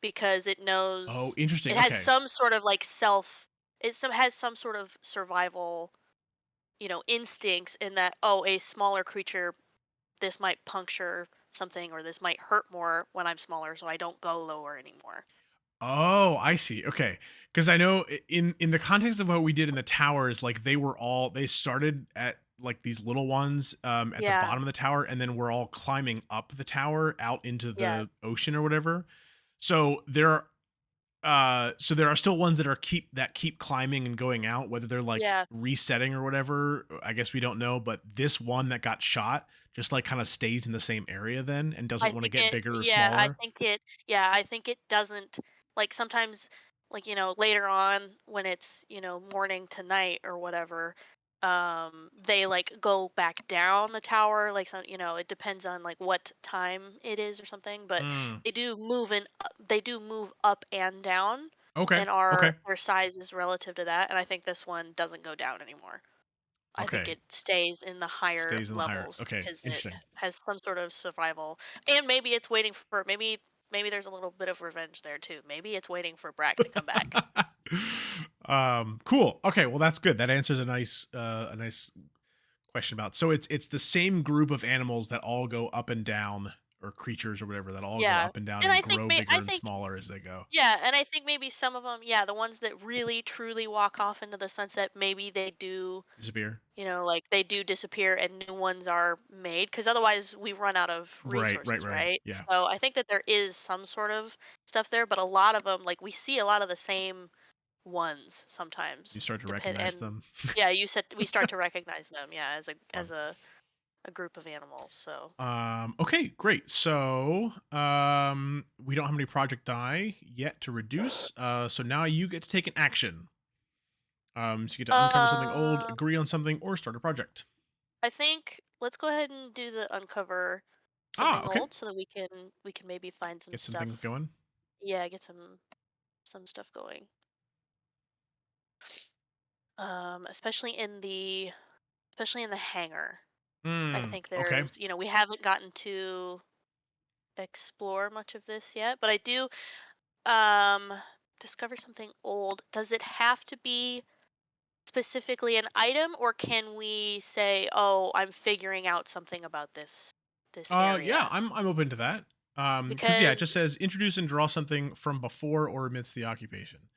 because it Oh, knows interesting. it has Okay. some sort of like has some sort of survival, instincts in that, oh, a smaller creature, this might puncture something or this might hurt more when I'm smaller, so I don't go lower anymore. Oh, I see. Okay. Because I know in the context of what we did in the towers, like they started at like these little ones at the Yeah, bottom of the tower, and then we're all climbing up the tower out into yeah, the ocean or whatever. So there are still ones that keep climbing and going out, whether they're like yeah. resetting or whatever. I guess we don't know, but this one that got shot just like kind of stays in the same area then and I doesn't want to think get it bigger or yeah, I smaller. think it yeah, I think it doesn't, like, sometimes, like, later on when it's, morning to night or whatever, they like go back down the tower, like, some, it depends on like what time it is or something, but Mm. they do move up and down, Okay. and Okay. their size is relative to that, and I think this one doesn't go down anymore. I think Okay. it stays in the higher Stays in the higher. levels Okay. because it Interesting. has some sort of survival, and maybe it's waiting for maybe there's a little bit of revenge there too. Maybe it's waiting for Brack to come back. Cool. Okay, well that's good. That answers a nice question about. So it's the same group of animals that all go up and down, or creatures or whatever, that all go Yeah, up and down and and I think grow bigger and smaller as they go. yeah, and I think maybe some of them, yeah, the ones that really truly walk off into the sunset, maybe they do, Disappear. like they do disappear and new ones are made because otherwise we run out of resources, Right. right? Yeah. So I think that there is some sort of stuff there, but a lot of them, like we see a lot of the same ones You sometimes. start to Depend recognize and them. yeah, you said we start to recognize them, yeah, as a Fun. a group of animals. So Okay, great. So we don't have any project die yet to reduce. So now you get to take an action. So you get to uncover something old, um, agree on something, or start a project. I think let's go ahead and do the uncover Ah, something okay. old so that we can maybe find some Get some things stuff. going. Yeah, get some stuff going. Especially in the hangar. I think Okay. there's, we haven't gotten to explore much of this yet, but I do um discover something old. Does it have to be specifically an item, or can we say, "Oh, I'm figuring out something about this Yeah, area"? I'm open to that. Because yeah, it Because just says introduce and draw something from before or amidst the occupation.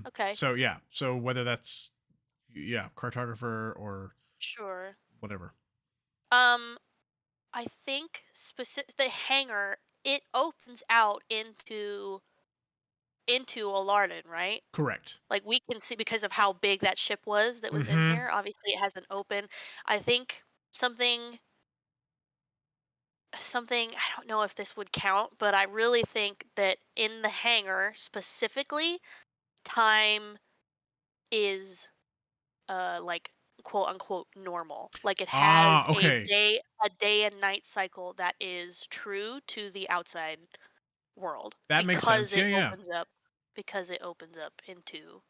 okay, So yeah, so whether that's cartographer or sure. whatever. Um I think the hangar, it opens out into Alardan, right? Correct. Like we can see because of how big that ship was that was in Mm-hmm. here. Obviously, it has an open. I think something I don't know if this would count, but I really think that in the hangar specifically, time is like quote unquote normal. Like it has Ah, okay. a day and night cycle that is true to the outside world That makes sense. Yeah, yeah. because it opens up into,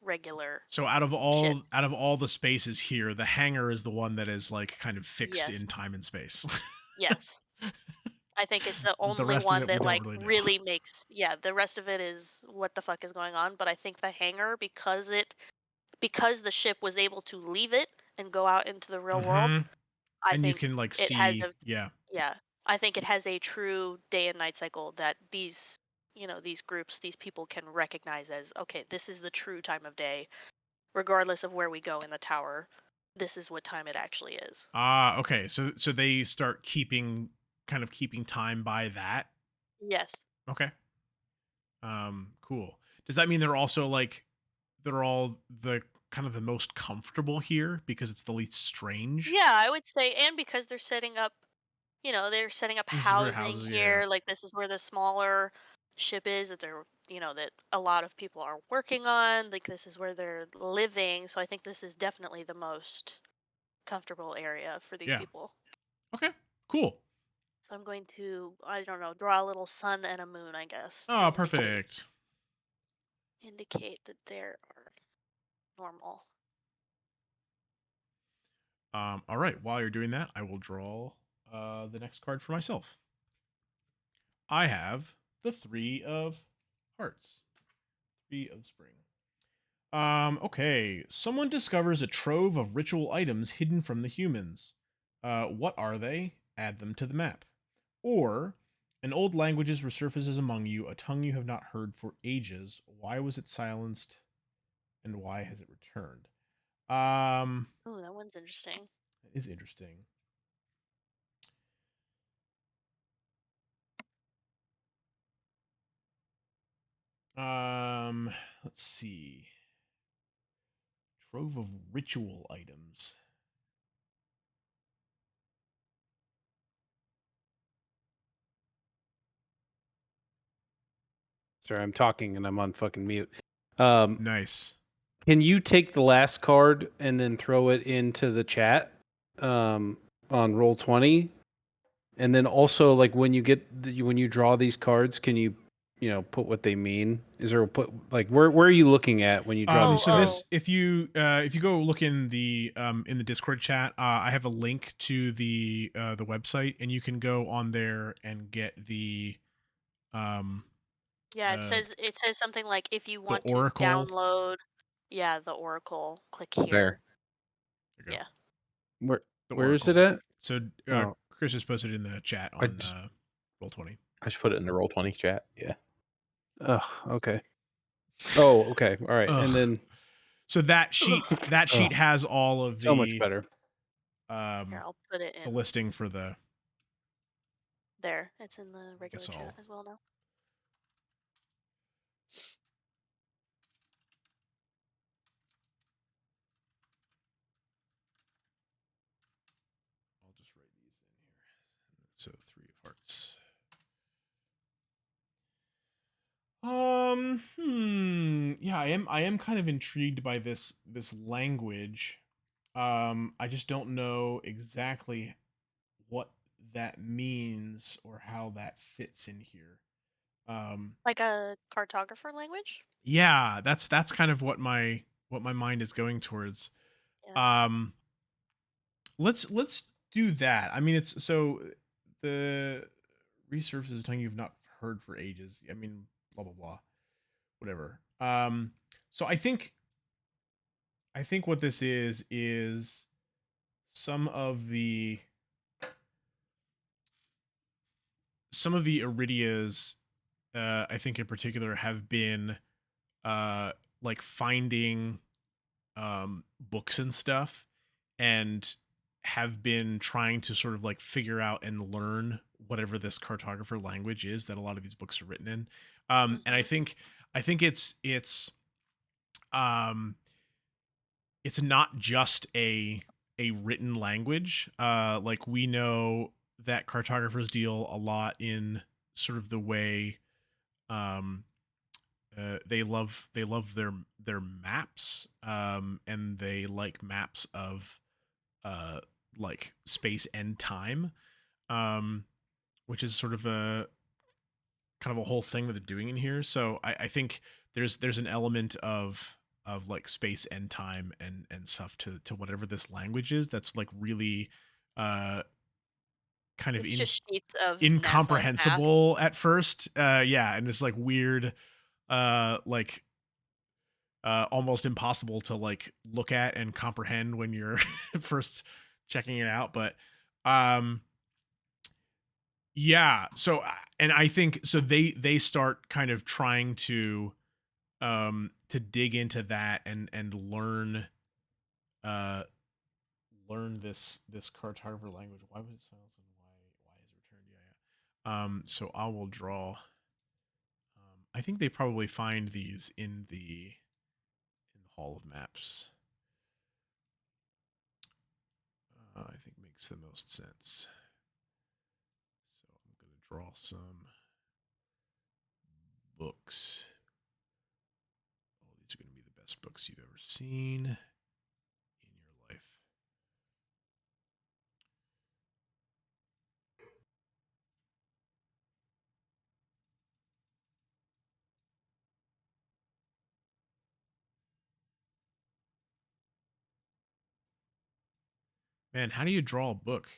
regular So shit. out of all the spaces here, the hangar is the one that is like kind of fixed Yes. in time and space. Yes. I think it's the The only rest of one it we that don't like really know. really makes, yeah, the rest of it is what the fuck is going on, but I think the hangar, because the ship was able to leave it and go out into the real world, Mm-hmm. I And you think can like it has see, a yeah. yeah, I think it has a true day and night cycle that these groups, these people can recognize as, okay, this is the true time of day, regardless of where we go in the tower. This is what time it actually is. Ah, okay. So they start keeping time by that. Yes. Okay. Cool. Does that mean they're all the kind of the most comfortable here because it's the least strange? Yeah, I would say, and because they're setting up This is where housing houses, yeah. here. Like this is where the smaller ship is that that a lot of people are working on. Like this is where they're living. So I think this is definitely the most comfortable area for these Yeah. people. Okay. Cool. So I'm going to, I don't know, draw a little sun and a moon, I guess, to Oh, perfect. indicate that they are normal. All right. While you're doing that, I will draw the next card for myself. I have the 3 of Hearts. 3 of Spring. Okay. Someone discovers a trove of ritual items hidden from the humans. What are they? Add them to the map. Or an old language resurfaces among you, a tongue you have not heard for ages. Why was it silenced, and why has it returned? Oh, that one's interesting. That is interesting. Let's see. Trove of ritual items. Sorry, I'm talking and I'm on fucking mute. Um, Nice. Can you take the last card and then throw it into the chat on Roll20? And then also, like when you draw these cards, can you put what they mean? Is there a put like where are you looking at when you draw these So cards? this, if you go look in the Discord chat, I have a link to the website, and you can go on there and get the um Yeah, uh it says something like if you the want to oracle. download, yeah, the Oracle, click here. There. There you go. Yeah. The Where is it oracle. at? So Oh, Chris just posted in the chat I on just Roll20. I should put it in the Roll20 chat. Yeah. oh, okay. Oh, okay. All right. And Ugh. then So that sheet Ugh. has all of so much the better. Here, I'll put it the in listing for the there. It's in the regular guess chat I'll as well now. just write these in here. So 3 of hearts. Yeah, I am kind of intrigued by this language. I just don't know exactly what that means or how that fits in here. Like a cartographer language? Yeah, that's kind of what my mind is going towards. Yeah. Let's do that. I mean, it's so the resurface is telling you've not heard for ages. I mean, blah blah blah, whatever. So I think what this is some of the Iridias, I think in particular, have been like finding books and stuff, and have been trying to sort of like figure out and learn whatever this cartographer language is that a lot of these books are written in. And I think um it's not just a written language. Like we know that cartographers deal a lot in sort of the way um they love their maps, and they like maps of uh like space and time, um which is sort of a kind of a whole thing that they're doing in here. So I think there's an element of like space and time and stuff to whatever this language is, that's like really uh kind of It's just sheets of NASA math. incomprehensible at first. Yeah, and it's like weird, like almost impossible to like look at and comprehend when you're first checking it out. But um yeah, so and I think so they start kind of trying to dig into that and uh learn this cartographer language. Why was it silenced and why is it returned? Yeah, yeah. So I will draw. I think they probably find these in the Hall of Maps. I think makes the most sense. So I'm going to draw some books. Oh, these are going to be the best books you've ever seen in your life. Man, how do you draw a book?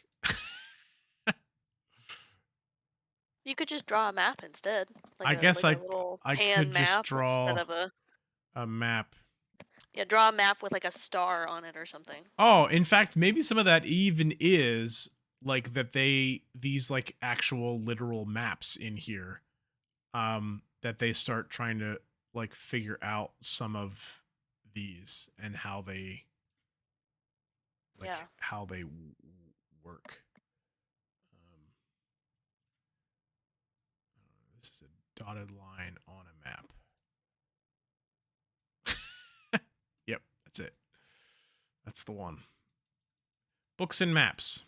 You could just draw a map instead, I guess like a little I pan could just map instead draw of a a map. yeah, draw a map with like a star on it or something. Oh, in fact, maybe some of that even is like that these like actual literal maps in here, that they start trying to like figure out some of these and how they Yeah. work. This is a dotted line on a map. Yep, that's it. That's the one. Books and maps.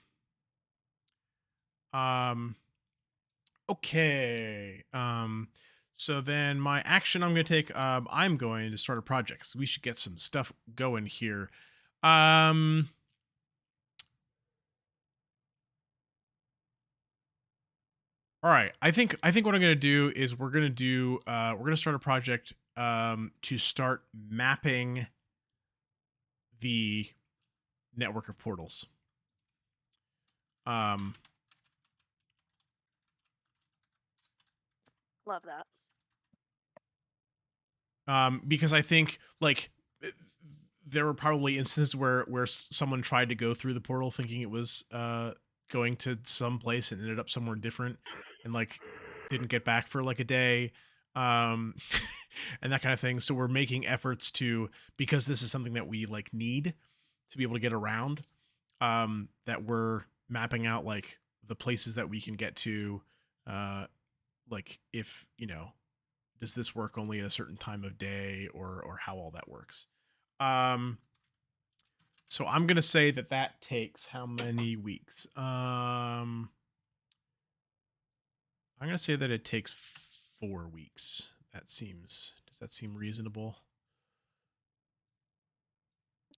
Okay. So then my action I'm going to take, I'm going to start a project. So we should get some stuff going here. Um All right. I think what I'm gonna do is we're gonna start a project to start mapping the network of portals. Love that. Because I think like there were probably instances where someone tried to go through the portal thinking it was going to some place and ended up somewhere different and like didn't get back for like a day, um and that kind of thing. So we're making efforts to, because this is something that we like need to be able to get around, that we're mapping out like the places that we can get to, like if does this work only at a certain time of day, or how all that works. um so I'm gonna say that takes how many weeks? I'm gonna say that it takes 4 weeks. Does that seem reasonable?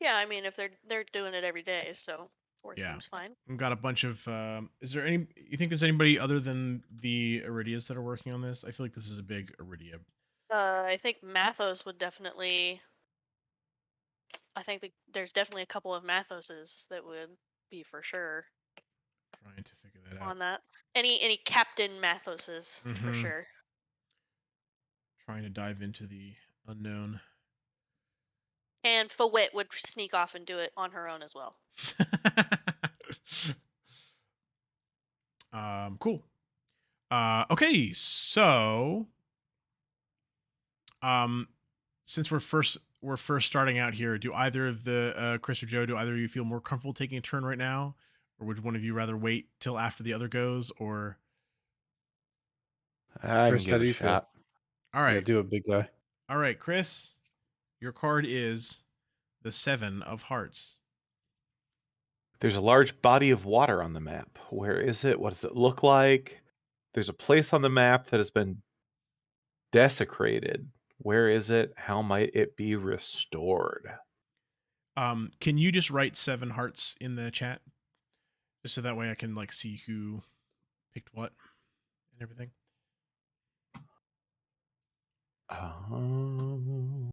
Yeah, I mean, if they're doing it every day, so 4 Yeah. seems fine. We've got a bunch of is there any, you think there's anybody other than the Iridias that are working on this? I feel like this is a big Iridia. I think Matthos would definitely. I think there's definitely a couple of Mathoses that would be for sure Trying to figure that out. on that. Any Captain Mathoses for Mm-hmm. sure. Trying to dive into the unknown. And Fawit would sneak off and do it on her own as well. Cool. Okay, so since we're first starting out here, do either of the Chris or Joe, do either of you feel more comfortable taking a turn right now, or would one of you rather wait till after the other goes? Or I can Chris, how give do a you feel? shot. all Yeah, right, do it, big guy. all right, Chris, your card is the 7 of Hearts. There's a large body of water on the map. Where is it? What does it look like? There's a place on the map that has been desecrated. Where is it? How might it be restored? Can you just write 7 hearts in the chat, just so that way I can like see who picked what and everything? Um,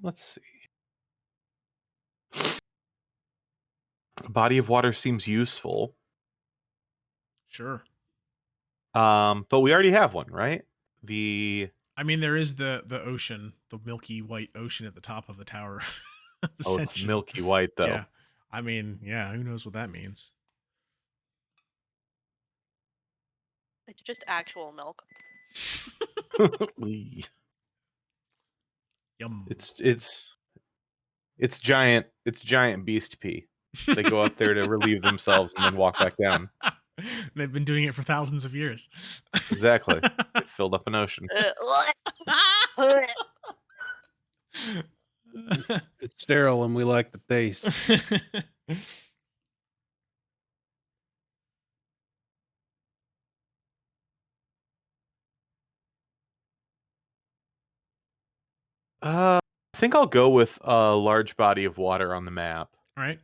Let's see. A body of water seems useful. Sure. But we already have one, right? I mean, there is the ocean, the milky white ocean at the top of the Tower of Oh, it's Ascension. milky white though. Yeah. I mean, yeah, who knows what that means? It's just actual milk. Yum. It's giant beast pee. They go up there to relieve themselves and then walk back down. They've been doing it for thousands of years. Exactly. It filled up an ocean. It's sterile and we like the taste. I think I'll go with a large body of water on the map. All right.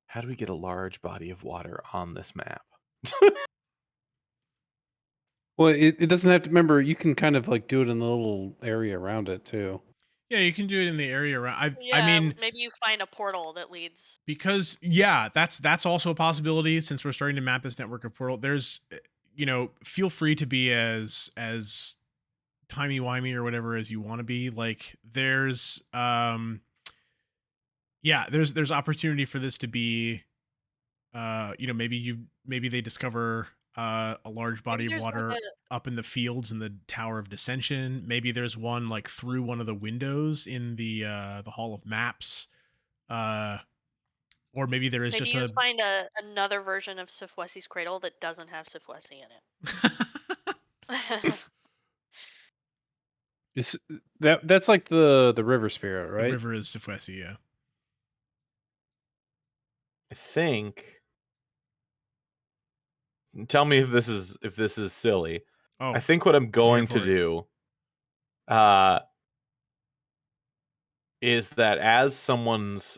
How do we get a large body of water on this map? Well, it doesn't have to, remember, you can kind of like do it in the little area around it too. Yeah, you can do it in the area around. Yeah, I mean, maybe you find a portal that leads. because yeah, that's also a possibility. Since we're starting to map this network of portal, there's, feel free to be as timey wimey or whatever as you want to be. Like there's yeah, there's opportunity for this to be, maybe they discover a large body Maybe of there's like water a up in the fields in the Tower of Dissension. Maybe there's one like through one of the windows in the Hall of Maps. Or maybe there is maybe just you a find another version of Sifwesi's cradle that doesn't have Sifwesi in it. It's that's like the river spirit, the right? river is Sifwesi, yeah. I think tell me if this is silly. I Oh, think what I'm I'm here going to for it. do is that as someone's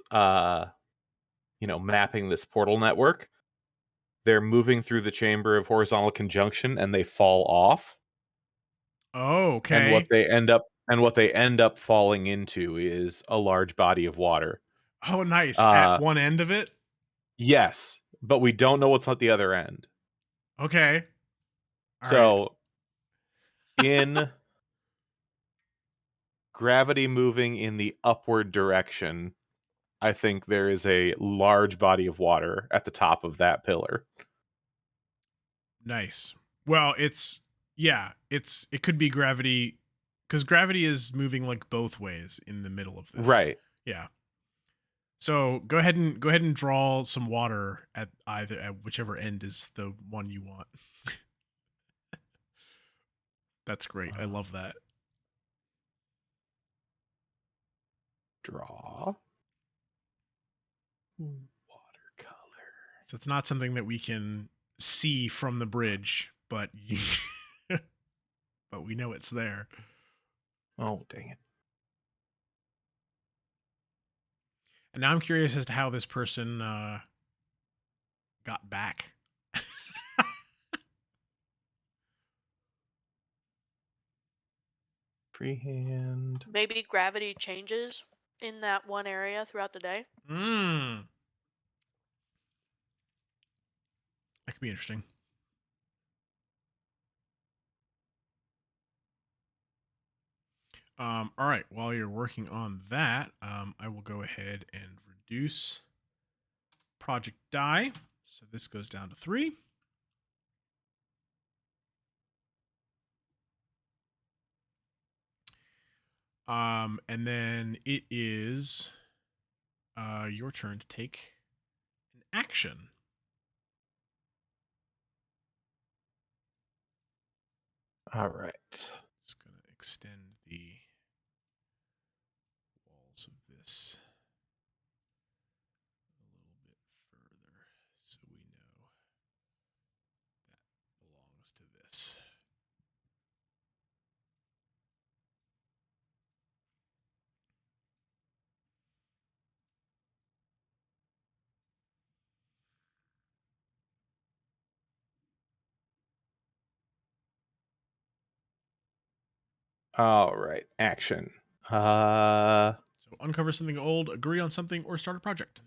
mapping this portal network, they're moving through the chamber of horizontal conjunction and they fall off. Oh, And what okay. they end up falling into is a large body of water. Oh, nice. At Uh one end of it? yes, but we don't know what's at the other end. Okay. All right. So in gravity moving in the upward direction, I think there is a large body of water at the top of that pillar. Nice. Well, it could be gravity because gravity is moving like both ways in the middle of this. Right. Yeah. So go ahead and draw some water at whichever end is the one you want. That's great. I love that. Draw. Watercolor. So it's not something that we can see from the bridge, but but we know it's there. Oh, dang it. And now I'm curious as to how this person got back. Freehand. Maybe gravity changes in that one area throughout the day. That could be interesting. All right. While you're working on that, I will go ahead and reduce project die. So this goes down to 3. And then it is your turn to take an action. All right. Just gonna extend the walls of this a little bit further so we know that belongs to this. All right. Action. So uncover something old, agree on something, or start a project.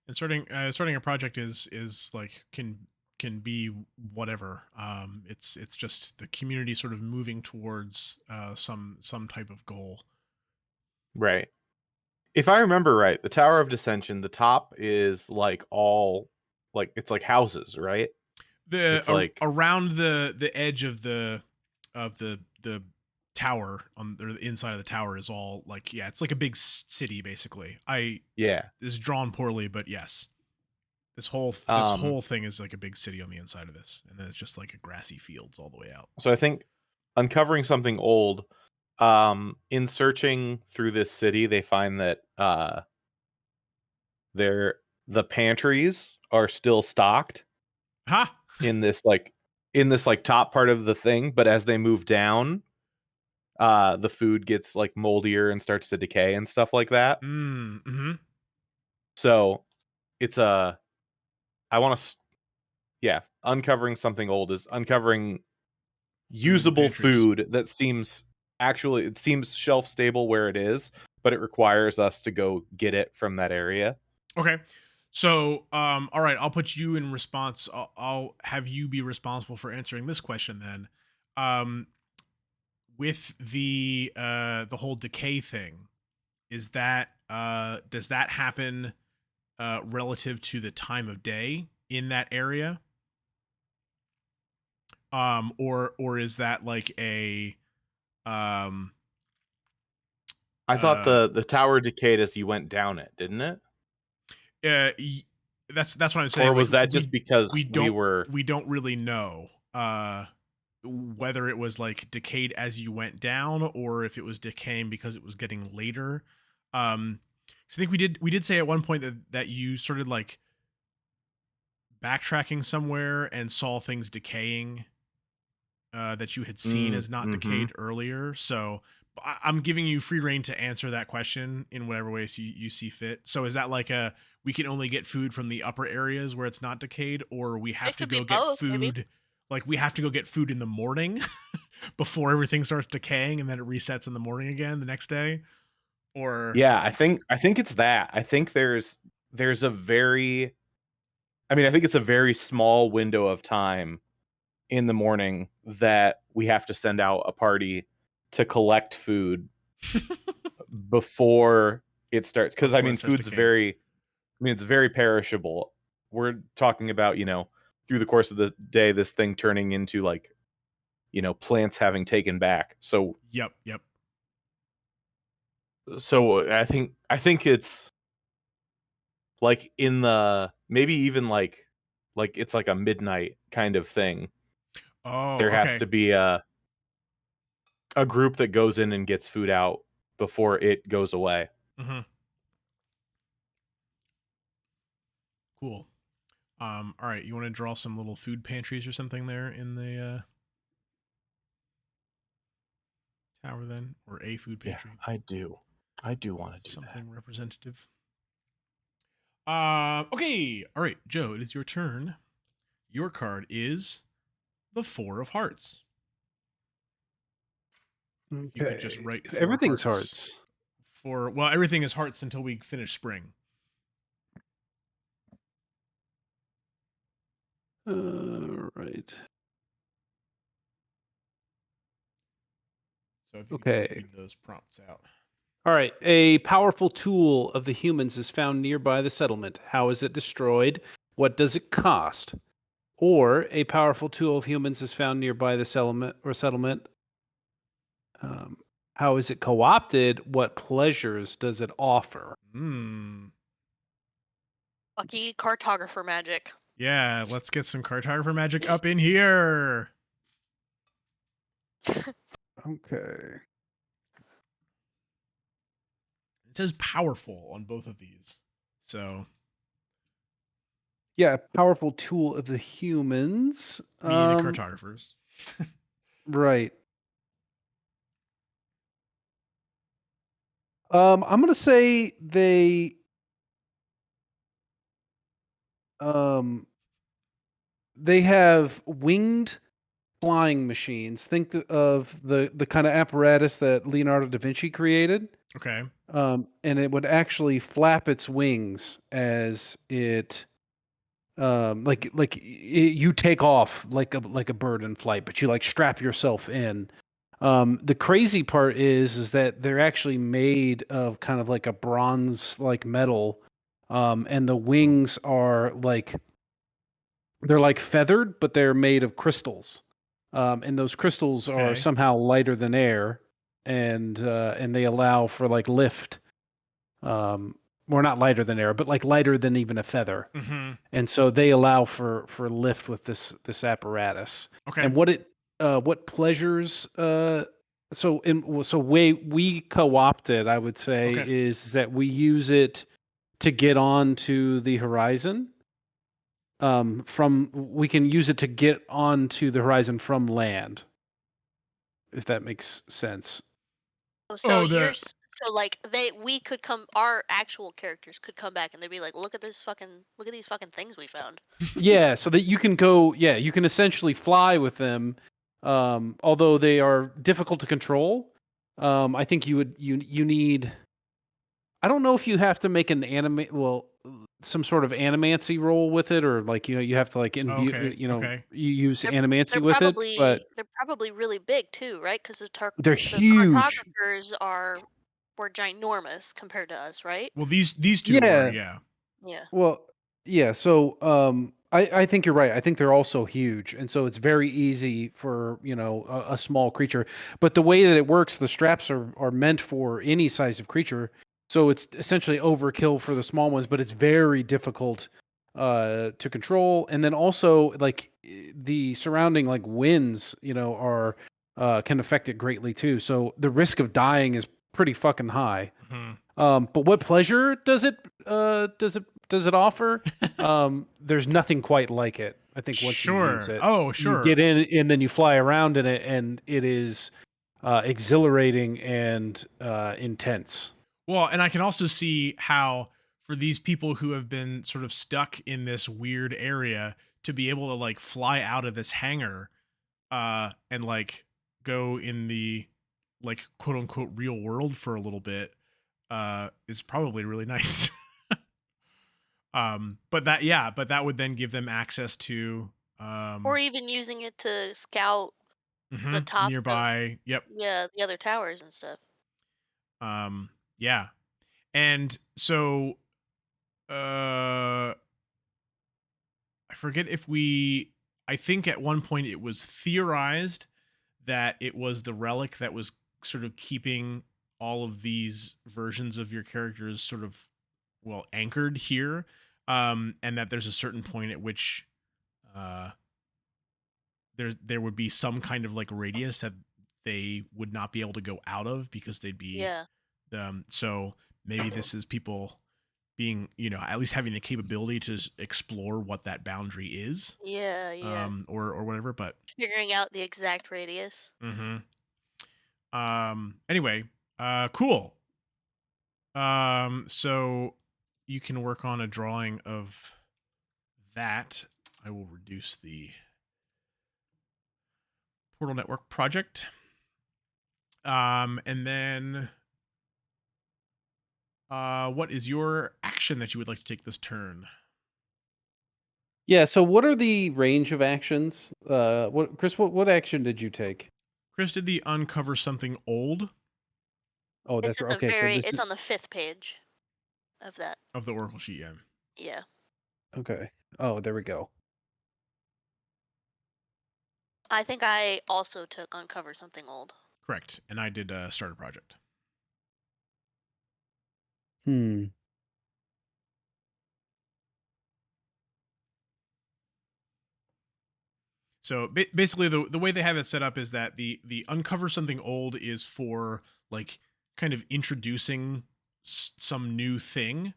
And starting a project is like can be whatever. It's just the community sort of moving towards some type of goal. Right. If I remember right, the Tower of Dissension, the top is like all like it's like houses, right? It's like Around the edge of the tower on the inside of the tower is all like, yeah, it's like a big city basically. yeah. This is drawn poorly, but yes, this Um whole thing is like a big city on the inside of this, and then it's just like a grassy fields all the way out. so I think uncovering something old, in searching through this city, they find that the pantries are still stocked Ha! in this top part of the thing, but as they move down, the food gets like moldier and starts to decay and stuff like that. Mm-hmm. So it's a I want to uncovering something old is uncovering Food in the usable pantries. food that seems shelf stable where it is, but it requires us to go get it from that area. Okay. So, all right, I'll put you in response. I'll have you be responsible for answering this question then. With the whole decay thing, is that does that happen relative to the time of day in that area? Or is that like a um I thought uh the tower decayed as you went down it, didn't it? uh that's what I'm saying. Or Like was that just because we we don't were we don't really know. whether it was like decayed as you went down or if it was decaying because it was getting later. So I think we did say at one point that you started like backtracking somewhere and saw things decaying that you had seen as not decayed earlier. So I'm giving you free reign to answer that question in whatever ways you see fit. So is that like we can only get food from the upper areas where it's not decayed, or we have to go get food? Maybe. Like we have to go get food in the morning before everything starts decaying, and then it resets in the morning again the next day. Or yeah, I think it's that. I think there's a very, I mean, I think it's a very small window of time in the morning that we have to send out a party to collect food before it starts. Because I mean, food's very, it's very perishable. We're talking about, through the course of the day, this thing turning into like, plants having taken back. So yep. So I think it's like in the maybe even like it's like a midnight kind of thing. Oh, there has okay. to be a group that goes in and gets food out before it goes away. Mm-hmm. Cool. All right, you want to draw some little food pantries or something there in the tower then, or a food pantry? Yeah, I do want to do something that. representative. Okay. All right, Joe, it is your turn. Your card is the Four of Hearts. Okay. You could just write four everything's hearts. Well, everything is hearts until we finish spring. Right. So if you could read those prompts out. All right. A powerful tool of the humans is found nearby the settlement. How is it destroyed? What does it cost? Or a powerful tool of humans is found nearby the settlement. How is it co-opted? What pleasures does it offer? Lucky cartographer magic. Yeah, let's get some cartographer magic up in here. Okay. It says powerful on both of these. So yeah, powerful tool of the humans. Me, the cartographers. Right. I'm gonna say they have winged flying machines. Think of the kind of apparatus that Leonardo da Vinci created. Okay. And it would actually flap its wings as it you take off like a bird in flight, but you like strap yourself in. The crazy part is that they're actually made of kind of like a bronze like metal, and the wings are like they're like feathered, but they're made of crystals, and those crystals are somehow lighter than air, and they allow for like lift. Or not lighter than air, but like lighter than even a feather. Mm-hmm. And so they allow for lift with this apparatus. Okay. And what pleasures way we co-opted, I would say, is that we use it to get onto the horizon. We can use it to get onto the horizon from land, if that makes sense. So we could come, our actual characters could come back and they'd be like, look at these fucking things we found. Yeah, so that you can you can essentially fly with them. Although they are difficult to control. I think you need, I don't know if you have to make some sort of animancy roll with it, or like, you have to like imbue, you use animancy with it, but they're probably really big too, right? Because they're huge. Cartographers were ginormous compared to us, right? Well, these two were, yeah. Yeah. Well, yeah. So I think you're right. I think they're also huge, and so it's very easy for a small creature. But the way that it works, the straps are meant for any size of creature. So it's essentially overkill for the small ones, but it's very difficult to control, and then also like the surrounding like winds, are can affect it greatly too. So the risk of dying is pretty fucking high. Mhm. But what pleasure does it offer? There's nothing quite like it. I think once you use Sure. it, Oh, you sure. get in and then you fly around in it, and it is exhilarating and intense. Well, and I can also see how for these people who have been sort of stuck in this weird area to be able to like fly out of this hangar and like go in the like quote unquote real world for a little bit is probably really nice. But that would then give them access to Or even using it to scout the tops of, nearby. Yep. yeah, the other towers and stuff. Yeah. And so I forget if I think at one point it was theorized that it was the relic that was sort of keeping all of these versions of your characters sort of anchored here, and that there's a certain point at which uh there would be some kind of like radius that they would not be able to go out of because they'd be Yeah. so maybe this is people being, at least having the capability to explore what that boundary is, Yeah, yeah. or whatever. But Figuring out the exact radius. anyway, cool. So you can work on a drawing of that. I will reduce the Portal Network project. And then what is your action that you would like to take this turn? Yeah. So what are the range of actions? What Chris? What action did you take? Chris did the uncover something old Oh, It's that's at right. the Okay, so very this it's is on the 5th page of that. of the Oracle sheet. Yeah, Yeah. okay. Oh, there we go. I think I also took Uncover Something Old. correct. And I did start a project. Hmm. So basically, the way they have it set up is that the uncover something old is for like kind of introducing some new thing.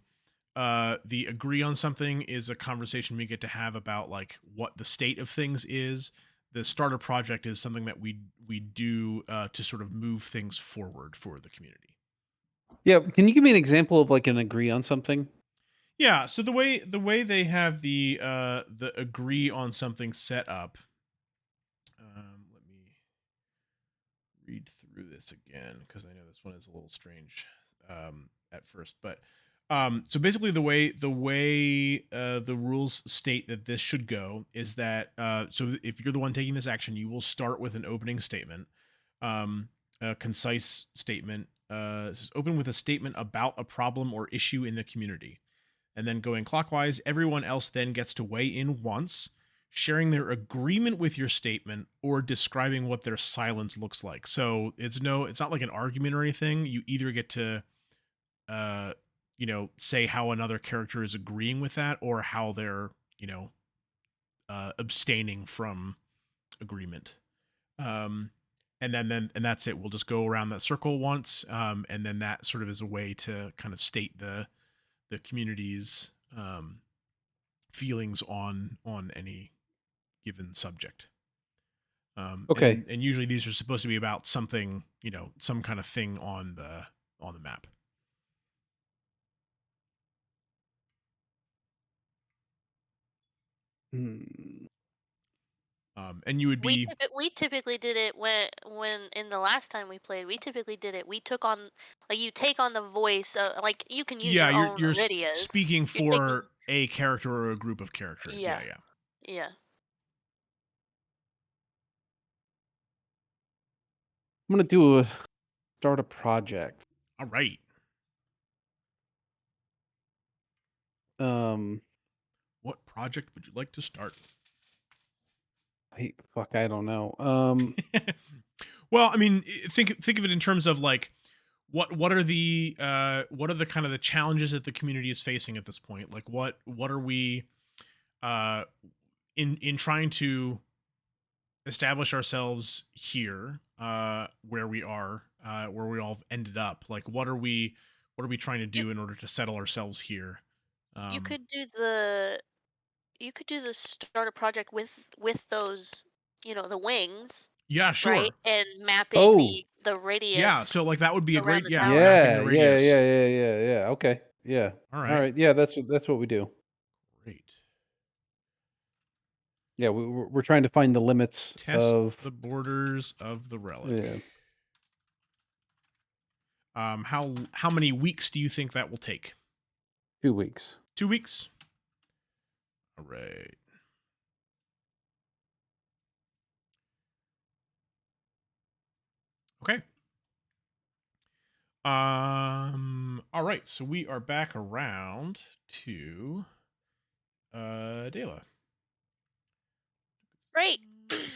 The agree on something is a conversation we get to have about like what the state of things is. The starter project is something that we do to sort of move things forward for the community. Yeah. Can you give me an example of like an agree on something? Yeah. So the way they have the agree on something set up. Let me read through this again because I know this one is a little strange at first, but so basically the rules state that this should go is that so if you're the one taking this action, you will start with an opening statement, a concise statement. Open with a statement about a problem or issue in the community, and then going clockwise. Everyone else then gets to weigh in once, sharing their agreement with your statement or describing what their silence looks like. So it's not like an argument or anything. You either get to uh say how another character is agreeing with that or how they're, abstaining from agreement. Um and that's it. We'll just go around that circle once, and then that sort of is a way to kind of state the community's feelings on any given subject. Okay. And usually these are supposed to be about something, some kind of thing on the map. Hmm. And you would be We typically did it when in the last time we played. We typically did it. We took on, like, you take on the voice. Like, you can use yeah, your you're own you're Iridias. speaking You're taking, for a character or a group of characters. Yeah, yeah, yeah. yeah. I'm gonna start a project. All right. Um. What project would you like to start? I don't know. Well, I mean, think of it in terms of like what are the kind of the challenges that the community is facing at this point? Like what are we in trying to establish ourselves here, where we are, where we all ended up. Like, what are we trying to You do in order to settle ourselves here? you Um, could do the start a project with those, the wings, yeah, right? sure. And mapping Oh, the Yeah, so radius like that would be a around great, the yeah, tower. mapping the yeah, yeah, radius. yeah, yeah, yeah, yeah. Okay, yeah. All All right, right, yeah. That's what we do. great. Yeah, we're trying to find the limits Test of the borders of the relic. yeah, How many weeks do you think that will take? 2 weeks. 2 weeks. All right. Okay. All right. So we are back around to Dela. Great.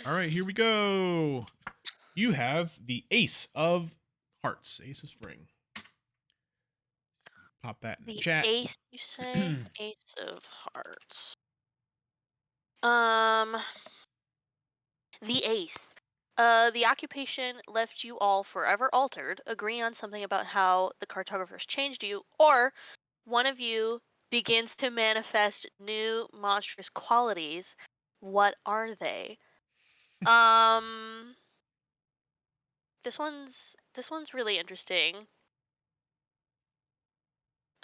All right, here we go. You have the Ace of Hearts, Ace of Spring. Pop that in the The chat. ace, you say? Ace of hearts. Um, the ace. The occupation left you all forever altered. Agree on something about how the cartographers changed you, or one of you begins to manifest new monstrous qualities. What are they? Um, this one's really interesting.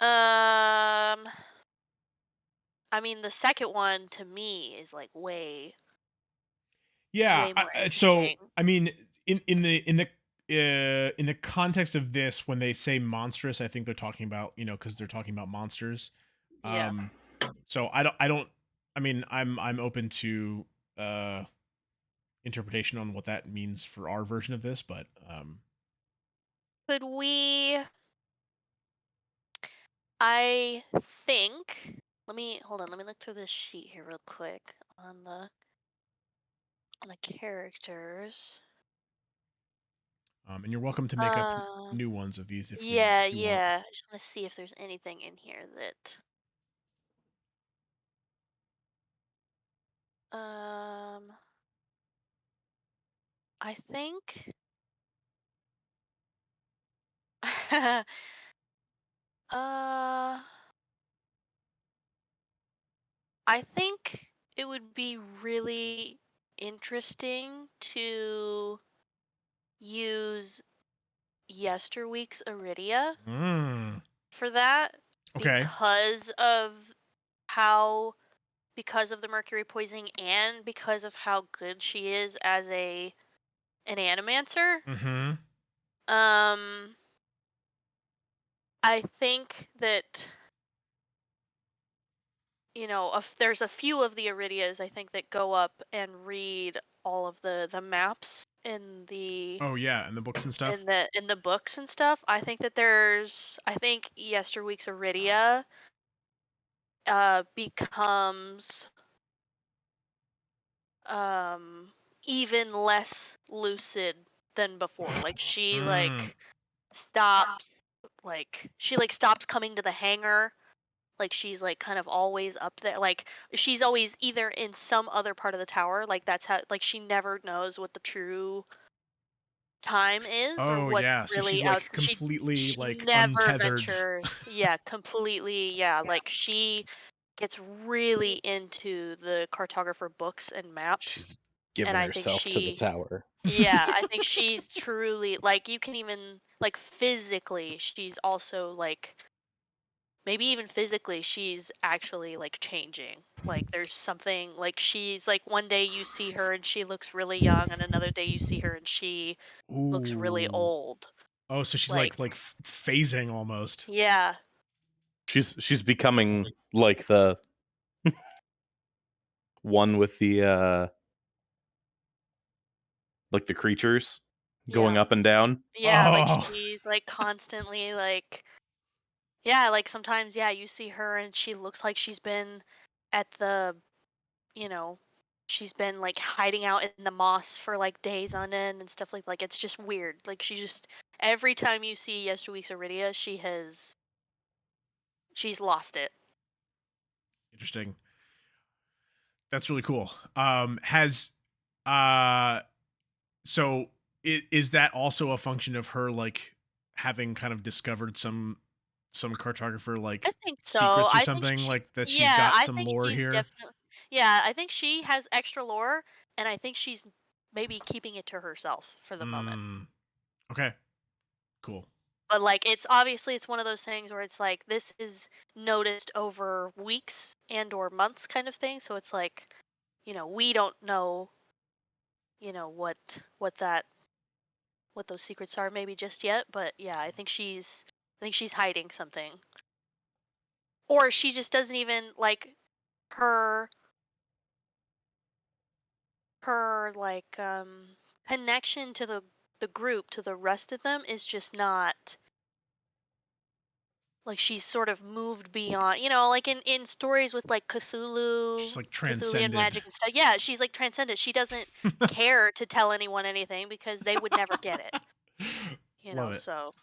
I mean, the second one to me is like Yeah. way more So interesting. I mean, in the context of this, when they say monstrous, I think they're talking about, because they're talking about monsters. Yeah. Um, so I don't. I mean, I'm open to uh interpretation on what that means for our version of this, but Could we? I think. Let me hold on. Let me look through this sheet here real quick on the characters. and you're welcome to make up Um. new ones of these if Yeah, you want. yeah. I just want to see if there's anything in here that. Um. I think. uh. I think it would be really interesting to use yesterweek's Iridia Mm, for that okay. because of how because of the mercury poisoning and because of how good she is as an animancer. Mm-hmm. um I think that if there's a few of the Iridias, I think that go up and read all of the maps Oh yeah, and the books and stuff. in the books and stuff. I think yesterweek's Iridia becomes um even less lucid than before. Like she Mm. stopped she stops coming to the hangar. Like she's like kind of always up there. Like she's always either in some other part of the tower. Like that's how like she never knows what the true time is or Oh what's yeah, so she's really out. like She completely like never untethered. ventures. Yeah, completely. Yeah, like she gets really into the cartographer books and maps. She's And giving I think herself to the tower. yeah, I think she's truly like you can even like physically, she's also like maybe even physically, she's actually like changing. Like there's something like she's like one day you see her and she looks really young, and another day you see her and she looks really Ooh. old. Oh, so she's Like like phasing almost. yeah, She's becoming like the one with the like the creatures going yeah, up and down. yeah. Like Oh. she's like constantly like yeah. Like sometimes yeah, you see her and she looks like she's been at the you know, she's been like hiding out in the moss for like days on end and stuff like it's just weird. Like she just every time you see yesterweek's Iridia, she's lost it. Interesting. That's really cool. Has uh so is that also a function of her like having kind of discovered some cartographer I like think so. secrets or I think something she like that she's Yeah, got I some think lore she's here? definitely Yeah, I think she has extra lore, and I think she's maybe keeping it to herself for the moment. Mm, okay, cool. But, like, it's obviously it's one of those things where it's like, this is noticed over weeks and or months kind of thing, so it's like, we don't know, what those secrets are maybe just yet, but yeah, I think she's hiding something. Or she just doesn't even like her her like connection to the group, to the rest of them, is just not like, she's sort of moved beyond, like in stories with like She's like Cthulhuan transcended. magic and stuff. Yeah, she's like transcended. She doesn't care to tell anyone anything because they would never get it. Love it. So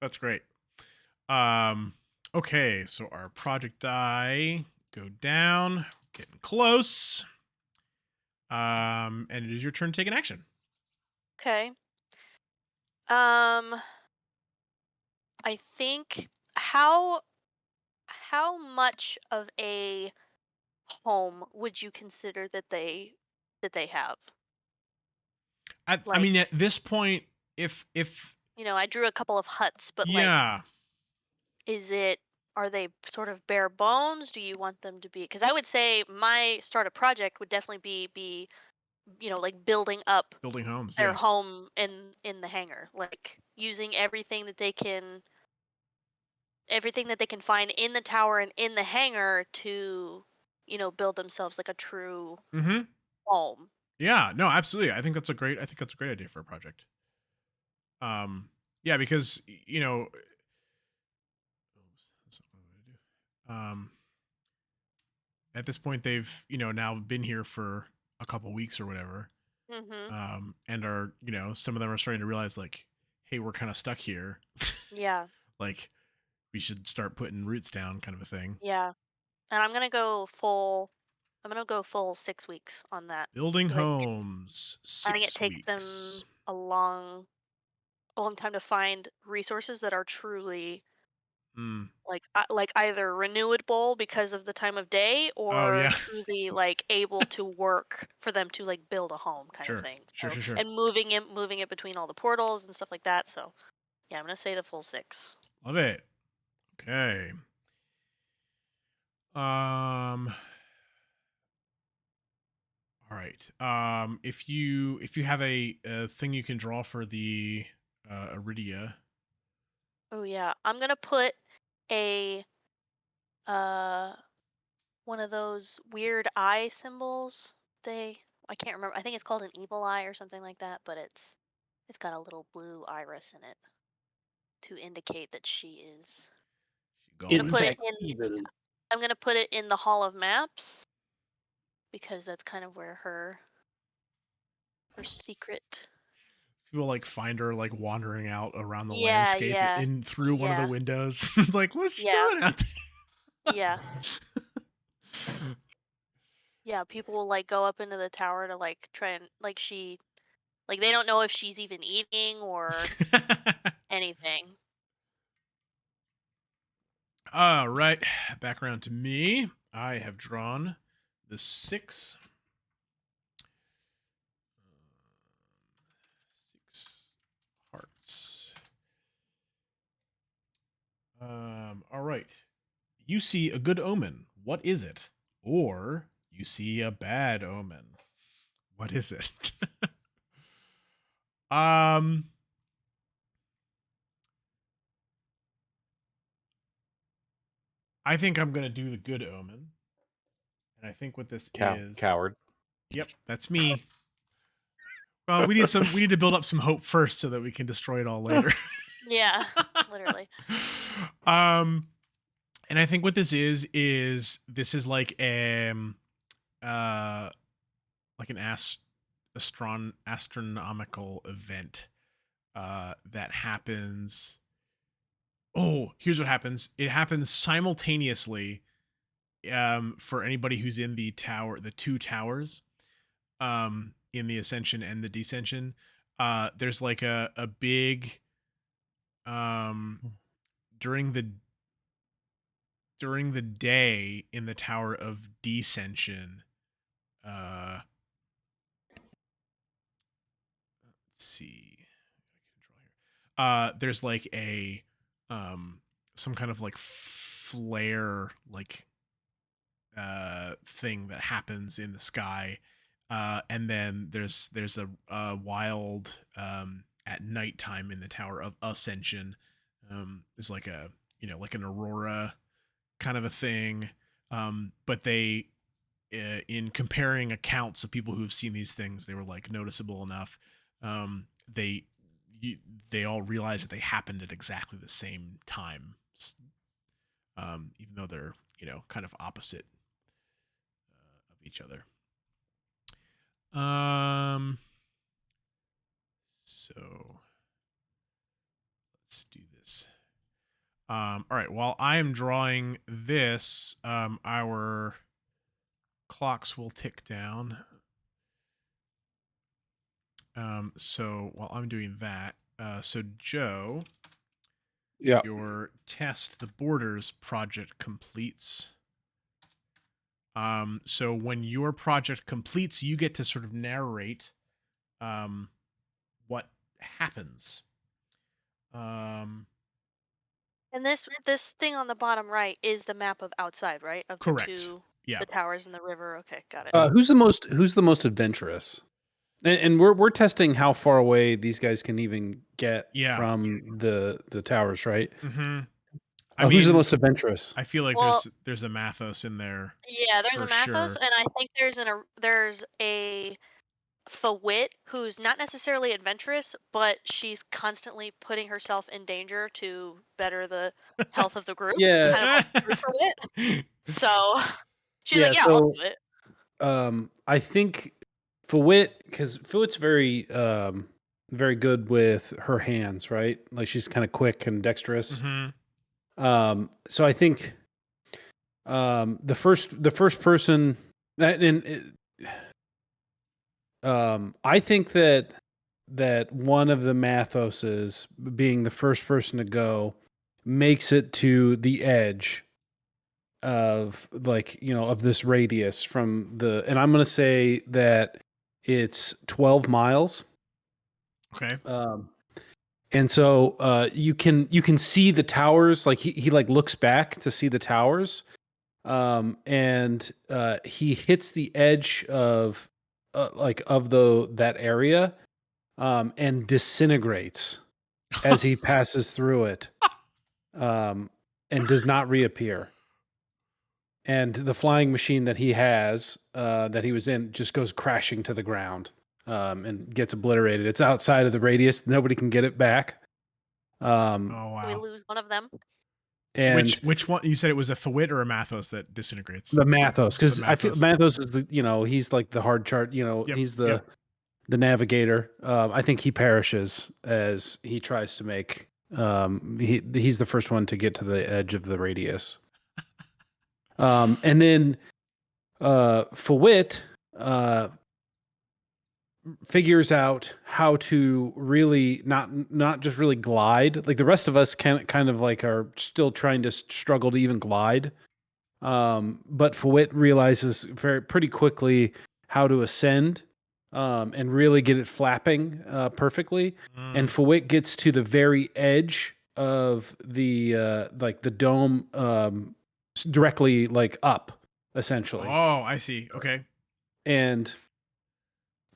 That's great. Um, okay, so our project die go down, getting close. And it is your turn to take an action. okay. Um, I think how much of a home would you consider that they have? I mean, at Like, this point, if I drew a couple of huts, but like, yeah, is it are they sort of bare bones? Do you want them to be? Because I would say my startup project would definitely be like building up building homes, their yeah. home in the hangar, like using everything that they can find in the tower and in the hangar to build themselves like a true Mm-hmm. home. Yeah, no, absolutely. I think that's a great idea for a project. Yeah, because oops, that's not what I wanted to do. At this point, they've now been here for a couple weeks or whatever, Mhm. and are some of them are starting to realize like, hey, we're kind of stuck here. Yeah. Like, we should start putting roots down, kind of a thing. Yeah. And I'm gonna go full 6 weeks on that. Building Like, homes, I think it 6 takes them weeks. a long time to find resources that are truly Mm. like either renewable because of the time of day, Oh or yeah, truly like able to work for them to like build a home kind of sure, thing. sure, So, sure, sure. and moving it between all the portals and stuff like that. So yeah, I'm gonna say the full 6. Love it. Okay. Um. All right. If you have a thing you can draw for the Iridia. Oh yeah, I'm gonna put a uh one of those weird eye symbols. I can't remember. I think it's called an evil eye or something like that, but it's got a little blue iris in it to indicate that she is. She I'm gonna going. put it Impact in. evil. I'm gonna put it in the Hall of Maps because that's kind of where her secret. People like find her like wandering out around the Yeah, landscape yeah, in through one of the yeah, windows. It's like, what's she yeah, doing out yeah, there? yeah. People will like go up into the tower to like try and like they don't know if she's even eating or anything. All right, back around to me. I have drawn the 6 hearts. All right. You see a good omen. What is it? Or you see a bad omen. What is it? um I think I'm going to do the good omen. And I think what this is. Coward. Yep, that's me. Well, we need to build up some hope first so that we can destroy it all later. Yeah, literally. um and I think what this is like uh like an astronomical event that happens. Oh, here's what happens. It happens simultaneously for anybody who's in the tower, the two towers, in the ascension and the descension, there's like a big during the day in the tower of descension. Let's see. There's like a some kind of like flare like thing that happens in the sky, and then there's a wild at nighttime in the Tower of Ascension. There's like a like an aurora kind of a thing, but they in comparing accounts of people who've seen these things, they were like noticeable enough. They they all realize that they happened at exactly the same time, even though they're kind of opposite of each other. So let's do this. All right. While I am drawing this, our clocks will tick down. So while I'm doing that, so Joe, Yeah. your Test the Borders project completes. So when your project completes, you get to sort of narrate what happens. And this thing on the bottom right is the map of outside, right? Of Correct. the two, Yeah. the towers and the river. Okay, got it. Who's the most adventurous? And we're testing how far away these guys can even get from the towers, right? Mm-hmm. Who's the most adventurous? I feel like there's a Matthos in there. Yeah, there's a Matthos, sure. and I think there's a Fawit who's not necessarily adventurous, but she's constantly putting herself in danger to better the health of the group. Yeah. Kind of like true Fawit. So she's Yeah, like, yeah, I'll do it. I think Fawit, because Fawit's very very good with her hands, right? Like she's kind of quick and dexterous. Mm-hmm. So I think the first person I think that one of the Matthoses being the first person to go makes it to the edge of of this radius from the, and I'm going to say that it's 12 miles. Okay. And so you can see the towers, like he like looks back to see the towers. And he hits the edge of that area, and disintegrates as he passes through it, and does not reappear. And the flying machine that he has, that he was in, just goes crashing to the ground, and gets obliterated. It's outside of the radius; nobody can get it back. Oh wow! We lose one of them. And which one? You said it was a Fawit or a Matthos that disintegrates? The Matthos, because I feel Matthos. Matthos is the he's like the hard chart. Yep, he's the navigator. I think he perishes as he tries to make. He's the first one to get to the edge of the radius. And then Fawit figures out how to really not just really glide. Like the rest of us kind of like are still trying to struggle to even glide. But Fawit realizes pretty quickly how to ascend, and really get it flapping perfectly. And Fawit gets to the very edge of the the dome, directly like up, essentially. Oh, I see. Okay. And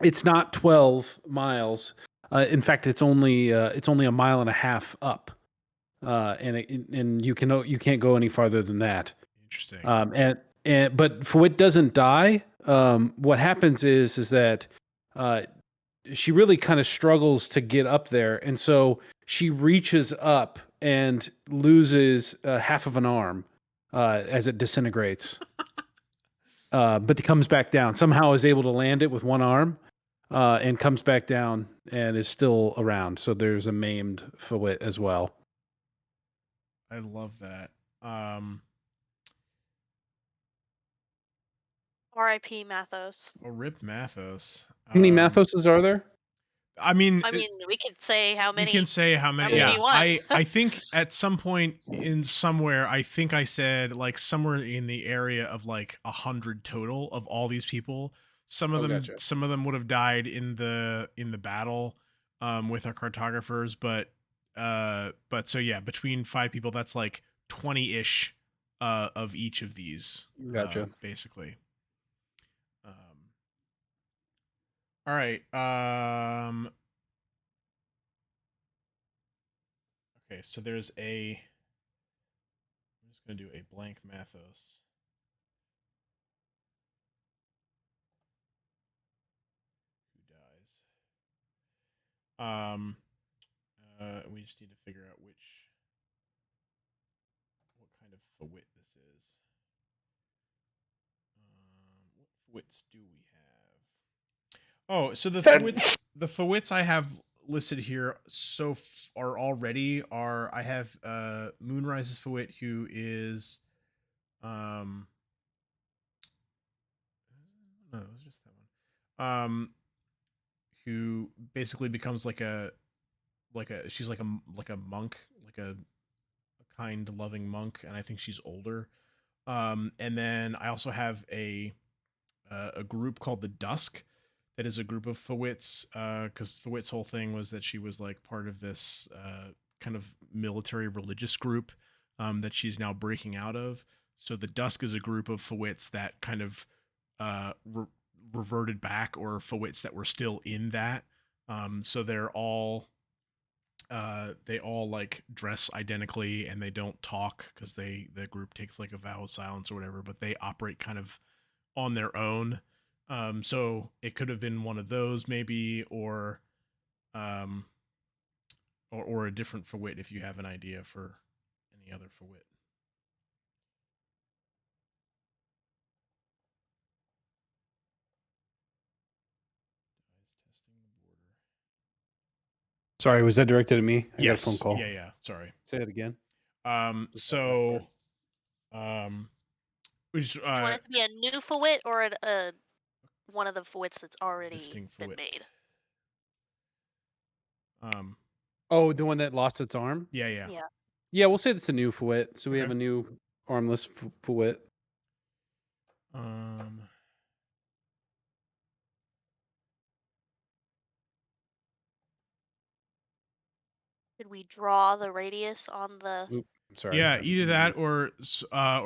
it's not 12 miles. In fact, it's only a mile and a half up, and you can't go any farther than that. Interesting. But Fawit doesn't die. What happens is that she really kind of struggles to get up there, and so she reaches up and loses half of an arm as it disintegrates. But it comes back down. Somehow is able to land it with one arm, and comes back down and is still around. So there's a maimed Fawit as well. I love that. R.I.P. Matthos. Oh, rip Matthos. How many Mathoses are there? I mean, I mean, we could say how we many. can say how many. many do Yeah, you want? I think at some point in somewhere, I think I said like somewhere in the area of like 100 total of all these people. Some of Oh, them, gotcha. some of them would have died in the battle with our cartographers, but so yeah, between 5 people, that's like 20-ish of each of these, Gotcha. basically. All right. Okay, so there's a. I'm just gonna do a blank Matthos. Who dies? We just need to figure out what kind of fawit this is. What fawits do we have? Oh, so the fawits I have listed here so far already are I have Moonrise's fawit, who is no, it was just that one. Who basically becomes like a she's like a monk, like a kind, loving monk, and I think she's older. And then I also have a group called the Dusk, that is a group of Fawits, because Fawit's whole thing was that she was like part of this kind of military religious group that she's now breaking out of. So the Dusk is a group of Fawits that kind of reverted back, or Fawits that were still in that. So they all like dress identically, and they don't talk because the group takes like a vow of silence or whatever, but they operate kind of on their own. So it could have been one of those maybe, um, or a different Fawit if you have an idea for any other Fawit. Sorry, was that directed at me? I got a phone Yes. call. Yeah. Sorry. Say it again. So, which You want it to be a new Fawit or a one of the Fawits that's already existing been Fawit. made? Oh, the one that lost its arm? Yeah. Yeah, we'll say that's a new Fawit. So we have Okay. a new armless Fawit. Did we draw the radius on the? Oop, sorry. Yeah, either that or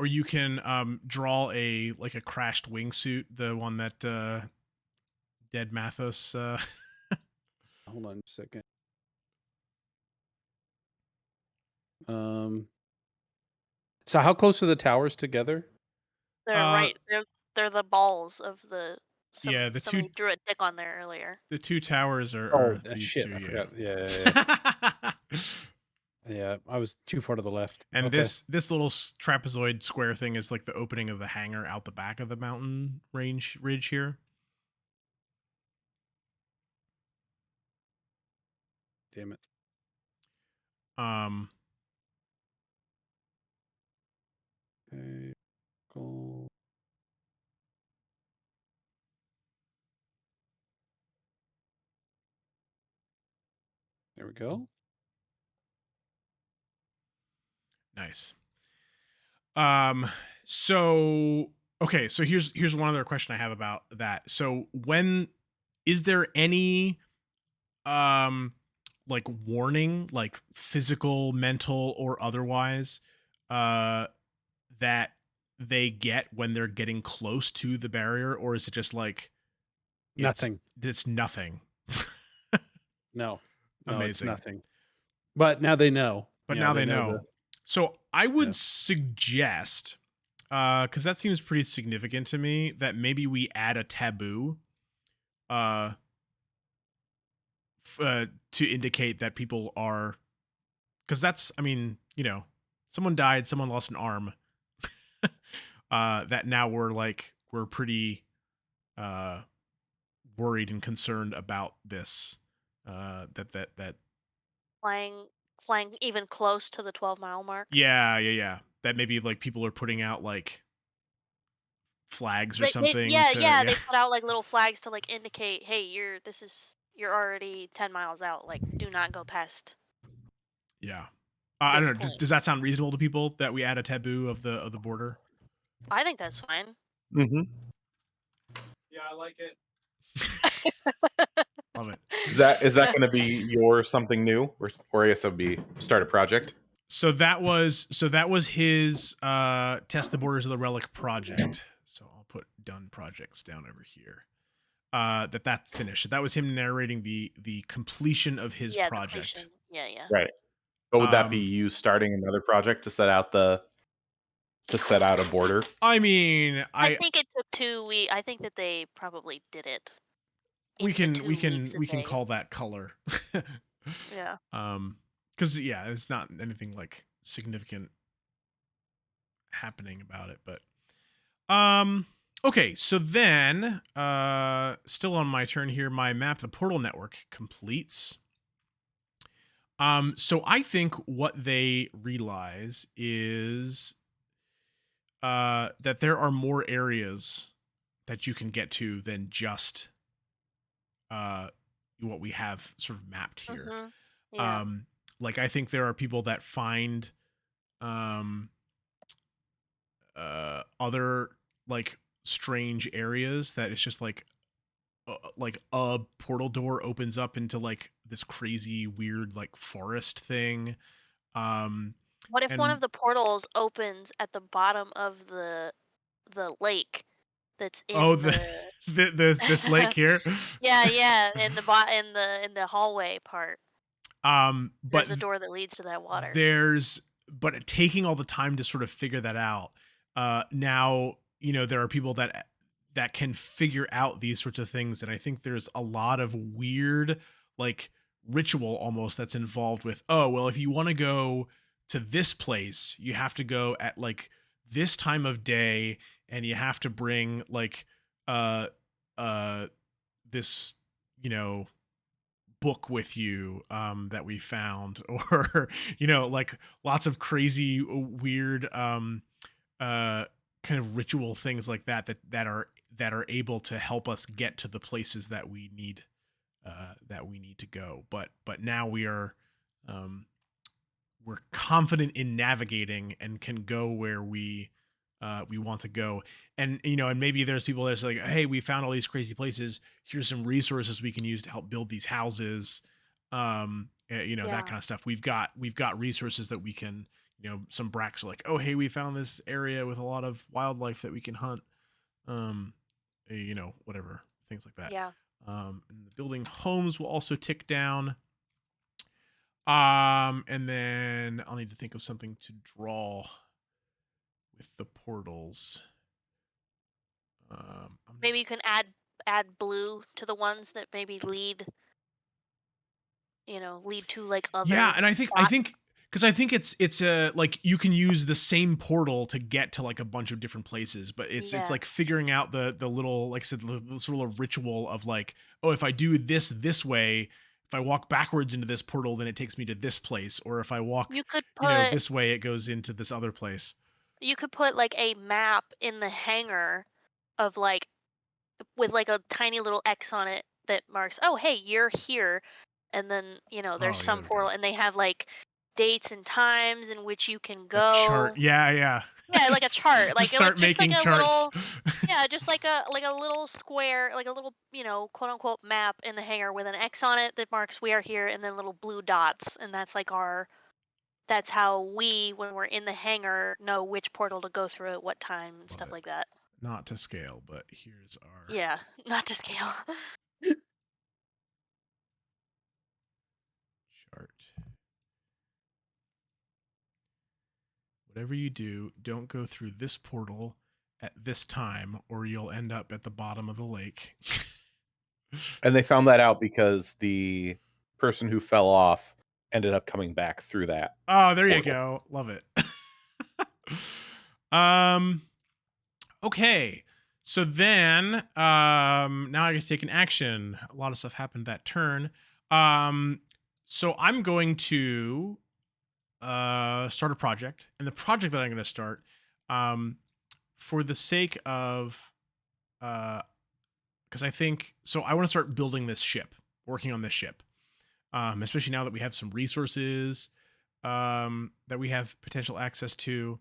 you can draw a like a crashed wingsuit, the one that dead Matthos. Hold on a second. So how close are the towers together? They're right. They're the balls of the. Yeah, the somebody two drew a dick on there earlier. the two towers are Oh, these shit! two. I Yeah. forgot. Yeah. Yeah, I was too far to the left. And Okay. this little trapezoid square thing is like the opening of the hangar out the back of the mountain ridge here. Damn it. Okay. Cool. There we go. Nice. So okay, so here's one other question I have about that. So when is there any like warning, like physical, mental, or otherwise, that they get when they're getting close to the barrier, or is it just like Nothing. It's nothing. No, Amazing. it's nothing. But now they know. But now they know. So I would suggest, because that seems pretty significant to me, that maybe we add a taboo, to indicate that people are, because that's, I mean, someone died, someone lost an arm. That now we're pretty worried and concerned about this. That Flying even close to the 12-mile mark. Yeah. That maybe like people are putting out like flags or They something yeah, to yeah, yeah. they put out like little flags to like indicate, hey, you're already 10 miles out. Like, do not go past Yeah. I don't this know. Does, point. does that sound reasonable to people that we add a taboo of the border? I think that's fine. Mm-hmm. Yeah, I like it. Love it. Is that going to be your something new, or I guess that would be start a project? So that was his test the borders of the relic project. So I'll put done projects down over here. That's finished. That was him narrating the completion of his Yeah, project. depletion. Yeah, yeah. Right. But would that be Um, you starting another project to set out a border? I mean, I think it took 2 weeks. I think that they probably did it we in the can we 2 weeks can that we can they. call that color. Yeah. Because yeah, it's not anything like significant happening about it, but okay, so then still on my turn here, my map the portal network completes. So I think what they realize is that there are more areas that you can get to than just what we have sort of mapped here. Mhm. Yeah. Like I think there are people that find other like strange areas that it's just like a portal door opens up into like this crazy weird like forest thing. What if one And of the portals opens at the bottom of the lake that's oh, in the the this lake here. Yeah, yeah, in the hallway part. But There's a door that leads to that water. but taking all the time to sort of figure that out. Now there are people that can figure out these sorts of things, and I think there's a lot of weird like ritual almost that's involved with. Oh well, if you want to go to this place, you have to go at like this time of day, and you have to bring like uh this you know book with you that we found or like lots of crazy weird uh kind of ritual things like that are able to help us get to the places that we need to go, but now um we're confident in navigating and can go where we want to go. And and maybe there's people that's like, hey, we found all these crazy places, here's some resources we can use to help build these houses, that Yeah. kind of stuff. We've got resources that we can, some bracks are like, oh hey, we found this area with a lot of wildlife that we can hunt, um whatever, things like that. Yeah. And the building homes will also tick down. And then I'll need to think of something to draw with the portals. I'm Maybe just you can add blue to the ones that maybe lead to like yeah, other and I spots. think because I think it's like you can use the same portal to get to like a bunch of different places, but it's Yeah. like figuring out the little, like I said, the sort of ritual of like, oh, if I do this way, if I walk backwards into this portal, then it takes me to this place, or if I walk You could put this way, it goes into this other place. you could put like a map in the hangar of like with like a tiny little X on it that marks, oh hey, you're here. And then, there's Oh yeah, some there we go. portal and they have like dates and times in which you can A chart. go. Yeah, yeah. Yeah, like a chart. Just Like start just like making a charts. little yeah, just like a little square, like a little, quote unquote map in the hangar with an X on it that marks we are here and then little blue dots. And that's how we, when we're in the hangar, know which portal to go through at what time and Love stuff it. like that. Not to scale, but here's our Yeah, not to scale. chart. Whatever you do, don't go through this portal at this time, or you'll end up at the bottom of the lake. And they found that out because the person who fell off ended up coming back through that Oh, there you portal. go. Love it. um. Okay. So then, now I get to take an action. A lot of stuff happened that turn. So I'm going to start a project, and the project that I'm going to start, um for the sake of, because I think so, I want to start building this ship, working on this ship, especially now that we have some resources that we have potential access to.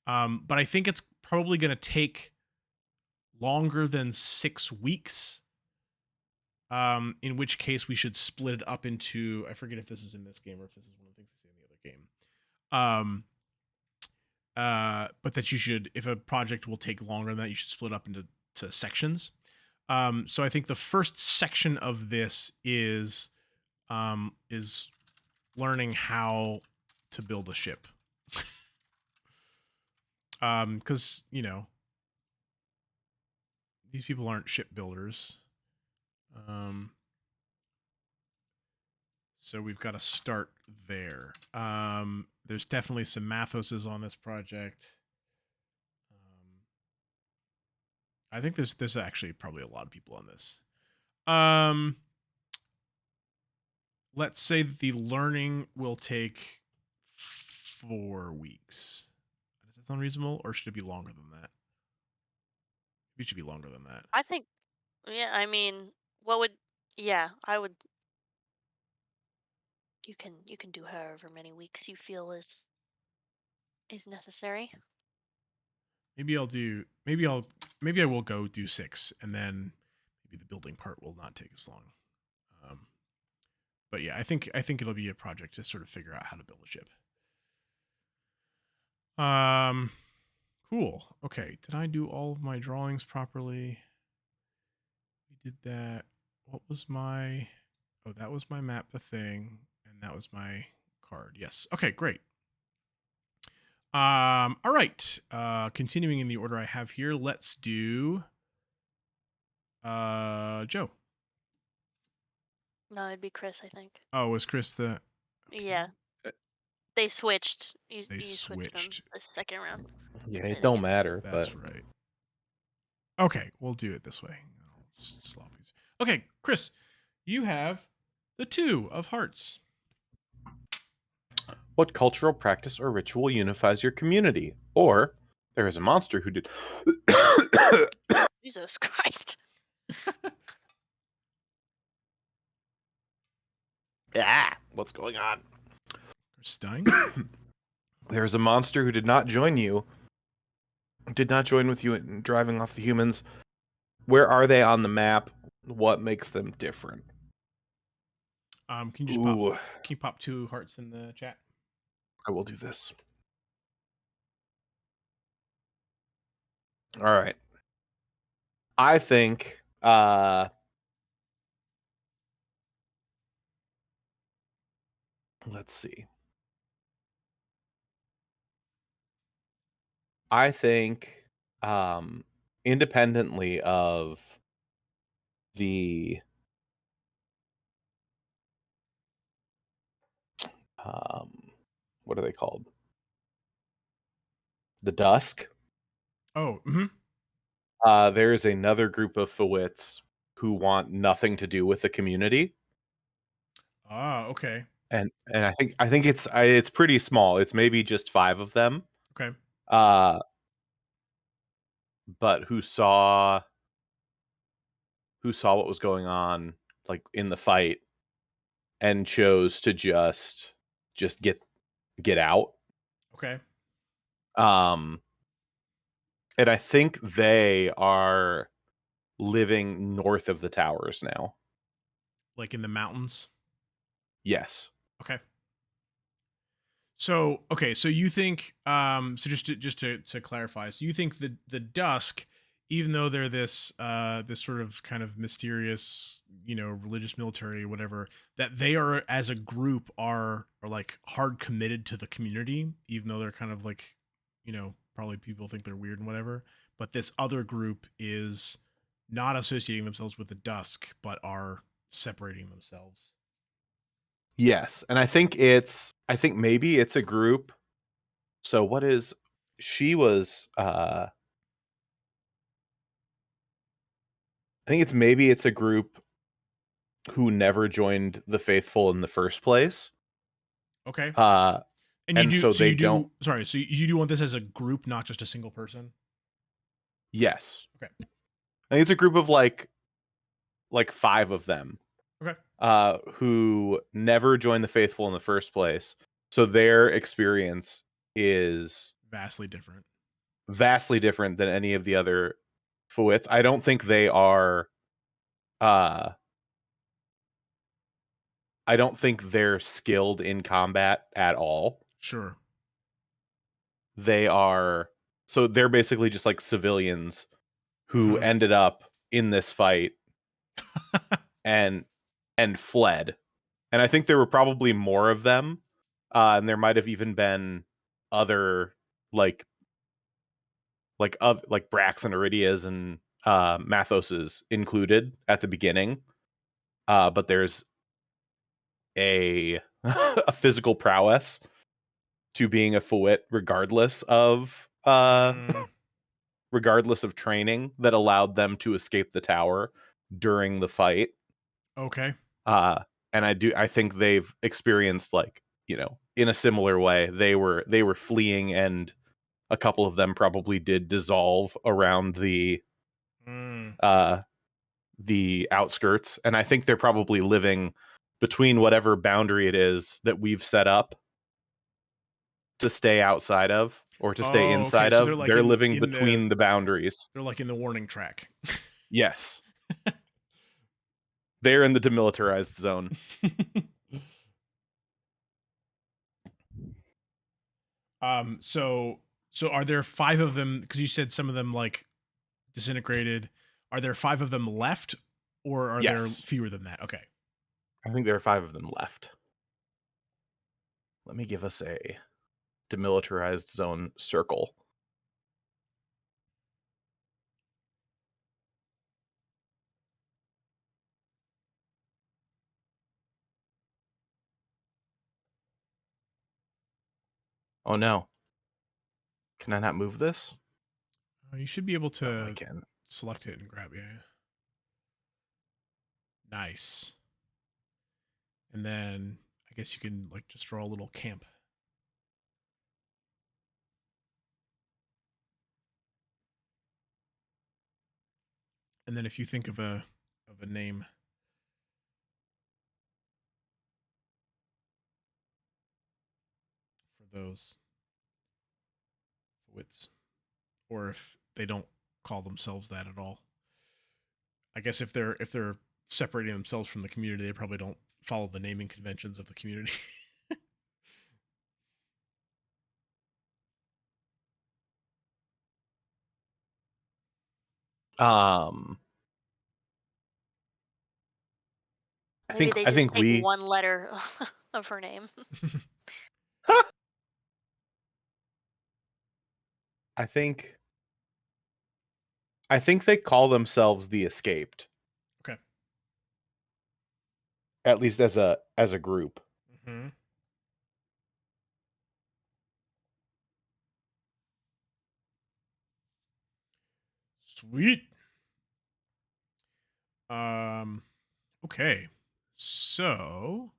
But I think it's probably going to take longer than 6 weeks. In which case we should split it up into, I forget if this is in this game or if this is one of the things that's in the other game. But that you should, if a project will take longer than that, you should split up into sections. So I think the first section of this is learning how to build a ship. Because these people aren't shipbuilders. So we've got to start there. There's definitely some Matthoses on this project. I think there's actually probably a lot of people on this. Let's say the learning will take 4 weeks. Does that sound reasonable, or should it be longer than that? It should be longer than that. I think, yeah, I mean, I would. You can do however many weeks you feel is necessary. Maybe I will go do 6, and then maybe the building part will not take as long. But yeah, I think it'll be a project to sort of figure out how to build a ship. Cool. Okay, did I do all of my drawings properly? We did that. What was my? Oh, that was my map, the thing, and that was my card. Yes. Okay, great. All right. Continuing in the order I have here, let's do Joe. No, it'd be Chris, I think. Oh, was Chris the? Okay. Yeah. They switched. You switched them the second round. Yeah, it don't matter. That's right. Okay, we'll do it this way. I'll just slop these. Okay, Chris, you have the 2 of hearts. What cultural practice or ritual unifies your community? Or there is a monster who did. Jesus Christ. What's going on? Chris dying? There is a monster who did not join with you in driving off the humans. Where are they on the map? What makes them different? Can you pop 2 hearts in the chat? I will do this. All right. I think let's see. I think independently of the what are they called? The Dusk. Oh, There's another group of Fawits who want nothing to do with the community. Ah, okay. And I think it's pretty small. It's maybe just 5 of them. Okay. But who saw what was going on, like, in the fight, and chose to just get out. Okay. And I think they are living north of the towers now. Like in the mountains? Yes. Okay. So you think so just to clarify, so you think the Dusk, even though they're this sort of kind of mysterious, religious military or whatever, that they are as a group are like hard committed to the community, even though they're kind of like, probably people think they're weird and whatever, but this other group is not associating themselves with the Dusk, but are separating themselves. Yes, and I think maybe it's a group. So what is she was I think it's a group who never joined the faithful in the first place. Okay. And you do want this as a group, not just a single person? Yes. Okay. I think it's a group of like 5 of them. Okay. Who never joined the faithful in the first place. So their experience is Vastly different. vastly different than any of the other Fwits. I don't think they are I don't think they're skilled in combat at all. Sure. They're basically just like civilians who ended up in this fight and fled. And I think there were probably more of them. And there might have even been other like Brax and Iridias and Matthoses included at the beginning. But there's a a physical prowess to being a Fwit regardless of training that allowed them to escape the tower during the fight. Okay. And I think they've experienced in a similar way. They were fleeing, and a couple of them probably did dissolve around the outskirts, and I think they're probably living between whatever boundary it is that we've set up to stay outside of or to stay Oh, okay. inside So of. they're like They're in living between the boundaries. they're like in the warning track. Yes. They're in the demilitarized zone. So are there 5 of them, because you said some of them like disintegrated? Are there 5 of them left, or are there Yes. fewer than that? Okay. I think there are 5 of them left. Let me give us a demilitarized zone circle. Oh no. Can I not move this? You should be able Oh, I to can. select it and grab it. Nice. And then I guess you can like just draw a little camp. And then if you think of a name for those wits, or if they don't call themselves that at all. I guess if they're separating themselves from the community, they probably don't follow the naming conventions of the community. Um Maybe they I just think take we one letter of her name. I think they call themselves the Escaped, Okay. at least as a group. Mm-hmm. Sweet. Okay. So,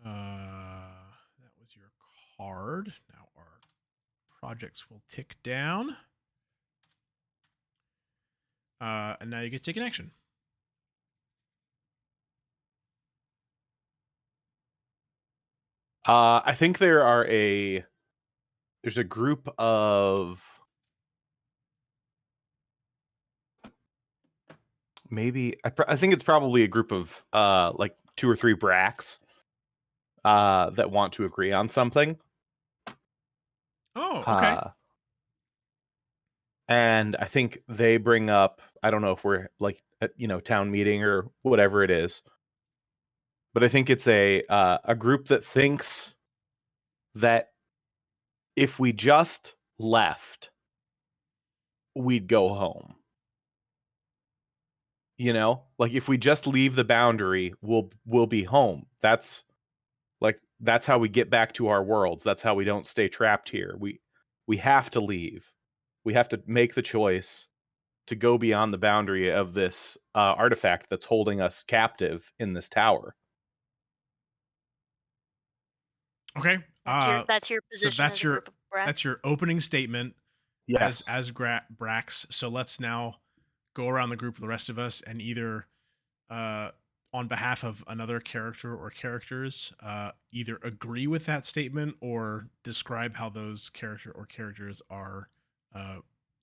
that was your card. Now our projects will tick down. And now you get to take an action. I think there's a group of I think it's probably a group of like 2 or 3 Brax that want to agree on something. Oh, okay. And I think they bring up, I don't know if we're like at, town meeting or whatever it is, but I think it's a group that thinks that if we just left, we'd go home. Like if we just leave the boundary, we'll be home. That's how we get back to our worlds. That's how we don't stay trapped here. We have to leave. We have to make the choice to go beyond the boundary of this artifact that's holding us captive in this tower. Okay. That's your So position as a group of brats. that's your opening statement. Yes. as Brax. So let's now go around the group with the rest of us and either on behalf of another character or characters, either agree with that statement or describe how those character or characters are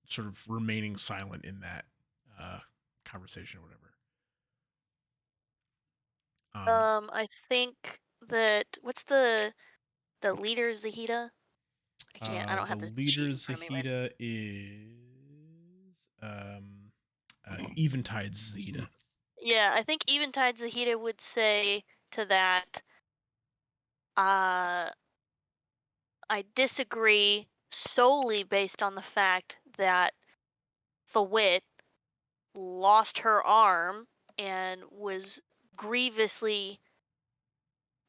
sort of remaining silent in that conversation or whatever. I think that what's the leader Zahida? I can't. I don't The have the leader sheet in front of me right now. Zahida is Eventide Zahida. Yeah, I think Eventide Zahida would say to that, uh, I disagree solely based on the fact that Fawit lost her arm and was grievously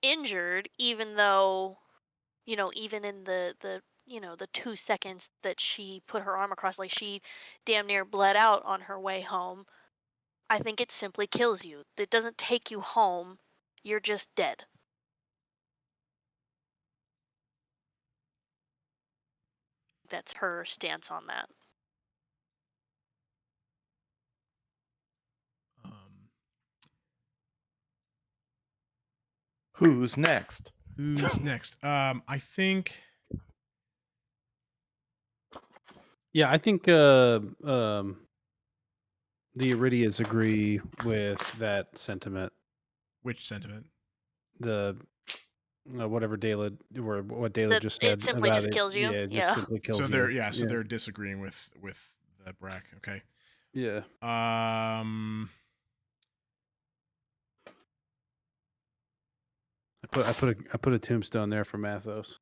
injured, even though, even in the 2 seconds that she put her arm across, like she damn near bled out on her way home. I think it simply kills you. It doesn't take you home. You're just dead. That's her stance on that. Who's next? Who's next? I think. Yeah, I think the Iridias agree with that sentiment. Which sentiment? The whatever Dayla or what Dayla That just it said simply about just it. kills you. Yeah, it just Yeah. simply kills So you. they're so they're disagreeing with the Brack. Okay. Yeah. I put a tombstone there for Matthos.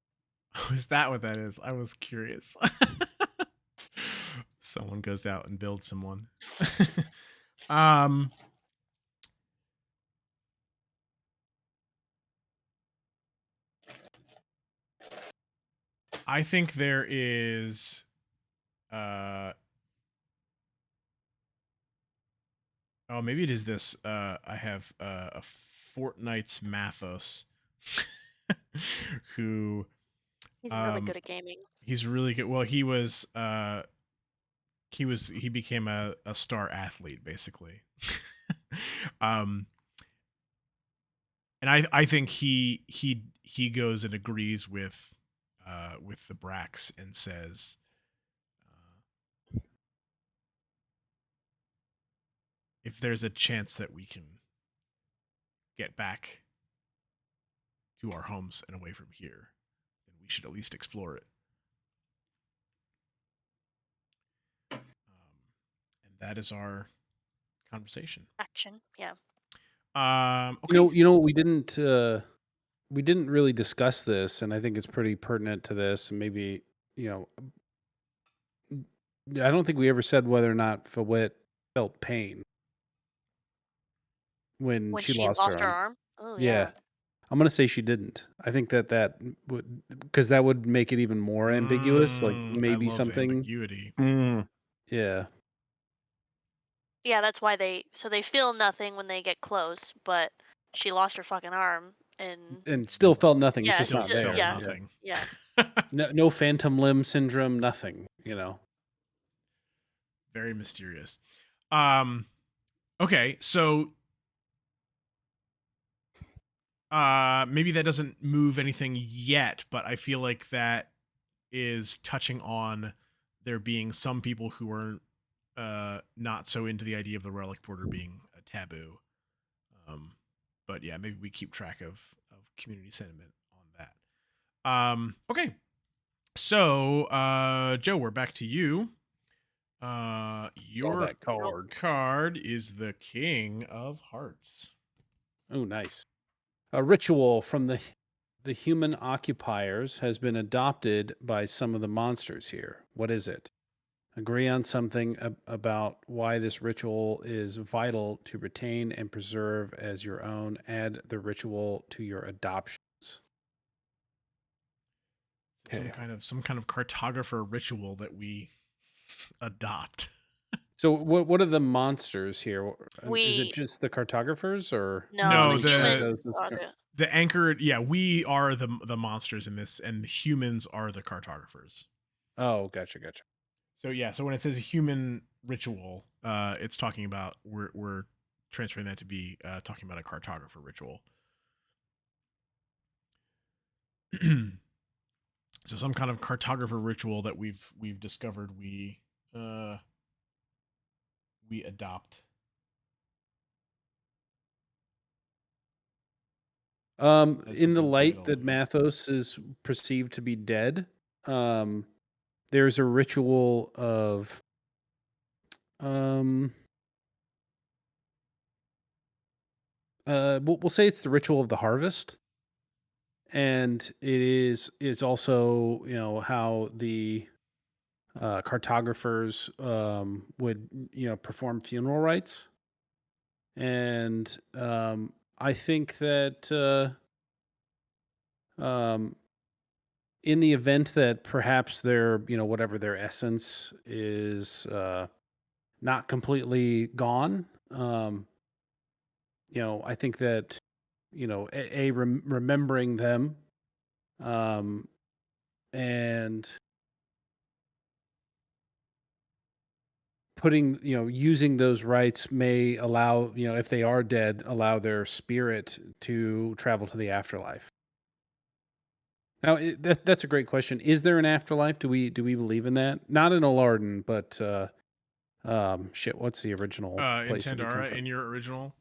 Is that what that is? I was curious. Someone goes out and builds someone. I think there is oh, maybe it is this. I have a Fortnite's Matthos who He's really good at gaming. he's really good. Well, he became a star athlete basically. And I think he goes and agrees with the Brax and says if there's a chance that we can get back to our homes and away from here, then we should at least explore it. And that is our conversation. Action. Yeah. Okay. You know, we didn't really discuss this, and I think it's pretty pertinent to this. And maybe I don't think we ever said whether or not Fawit felt pain when she lost her arm. arm. Oh Yeah. yeah. I'm gonna say she didn't. I think that would because that would make it even more ambiguous. Like I maybe love something. ambiguity. Yeah. Yeah, that's why they feel nothing when they get close, but she lost her fucking arm And still felt nothing. It's yeah, just not still- there. yeah. Nothing. Yeah. No phantom limb syndrome. Nothing. Very mysterious. Okay, so maybe that doesn't move anything yet, but I feel like that is touching on there being some people who are not so into the idea of the relic border being a taboo. But yeah, maybe we keep track of community sentiment on that. Okay. So Joe, we're back to you. Your that card. card is the King of Hearts. Oh, nice. A ritual from the human occupiers has been adopted by some of the monsters here. What is it? Agree on something about why this ritual is vital to retain and preserve as your own. Add the ritual to your adoptions. Okay. Some kind of cartographer ritual that we adopt. So what are the monsters here? Is it We just the cartographers or no, the the- humans are The anchored, yeah, we are the monsters in this, and the humans are the cartographers. Oh, gotcha. So yeah, so when it says human ritual, it's talking about we're transferring that to be talking about a cartographer ritual. So some kind of cartographer ritual that we've discovered we adopt. As In the something light vital. that Matthos is perceived to be dead, there's a ritual of um we'll say it's the ritual of the harvest, and it is also, you know, how the cartographers would, you know, perform funeral rites. And I think that um in the event that perhaps their, you know, whatever their essence is not completely gone, you know, I think that, you know, remembering them, um and putting, you know, using those rites may allow, you know, if they are dead, allow their spirit to travel to the afterlife. Now, that's a great question. Is there an afterlife? Do we believe in that? Not in Olarden, but shit. What's the original In place that we come Tandara, from? in your original.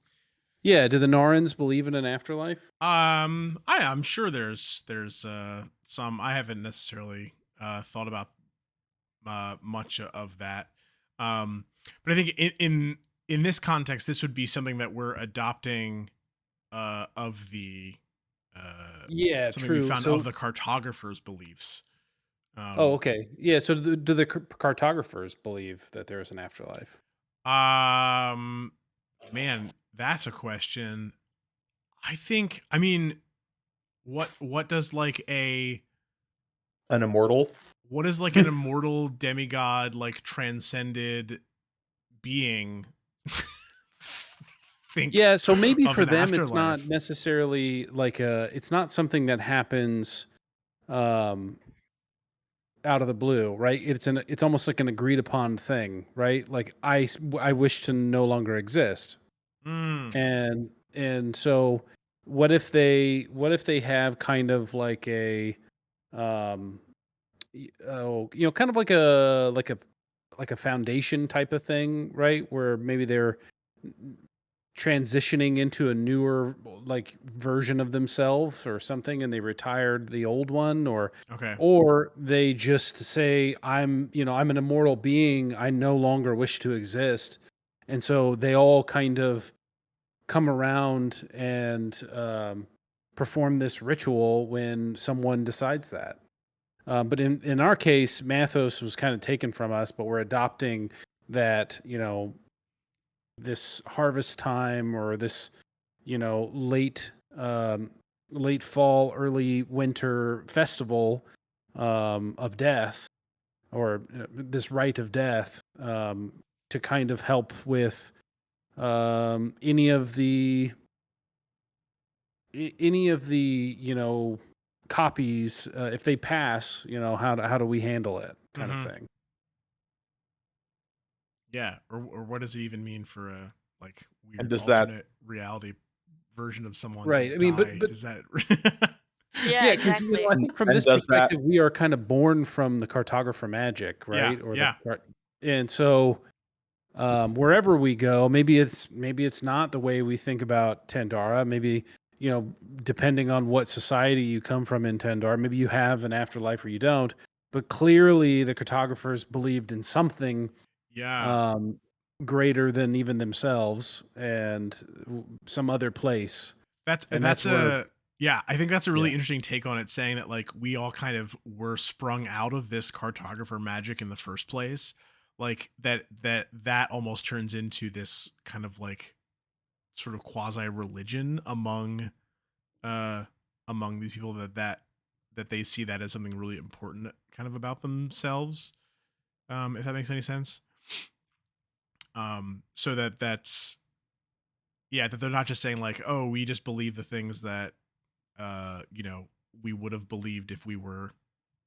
Yeah. Do the Narans believe in an afterlife? I'm sure there's some. I haven't necessarily thought about much of that. Um, but I think in this context, this would be something that we're adopting of the Yeah. something we True. found of So, the cartographers' beliefs. oh, Um, okay. Yeah. So, do the cartographers believe that there is an afterlife? um, man, that's a question. I think. I mean, what does like a An immortal. what is like an immortal demigod like transcended being think Yeah, so maybe of for an them it's not afterlife? necessarily like a it's not something that happens um out of the blue, right? It's almost like an agreed upon thing, right? Like I wish to no longer exist. Mm, And so what if they have kind of like a um oh, you know, kind of like a foundation type of thing, right? Where maybe they're transitioning into a newer like version of themselves or something, and they retired the old one, okay. or they just say, I'm, you know, I'm an immortal being, I no longer wish to exist. And so they all kind of come around and perform this ritual when someone decides that. But in our case, Mathos was kind of taken from us, but we're adopting that, you know, this harvest time, or this, you know, late fall, early winter festival of death, or this rite of death, to kind of help with any of the you know, copies, if they pass, you know, how do we handle it, kind of Hmm. thing. Yeah, or what does it even mean for a like And weird does that alternate reality version of someone to Right. I mean, but die? Does that? Yeah, yeah, because, you know, exactly. I think from and this does that perspective, we are kind of born from the cartographer magic, Yeah, right? Or yeah. and so wherever we go, maybe it's not the way we think about Tandara. Maybe, you know, depending on what society you come from in Tandara, maybe you have an afterlife or you don't. But clearly, the cartographers believed in something Yeah. um, greater than even themselves, and some other place, and That's that's where. a yeah, I think that's a Yeah. really interesting take on it, saying that like we all kind of were sprung out of this cartographer magic in the first place. Like that almost turns into this kind of like sort of quasi religion uh among these people that they see that as something really important kind of about themselves. If that makes any sense. So that's yeah, that they're not just saying like, oh, we just believe the things that you know, we would have believed if we were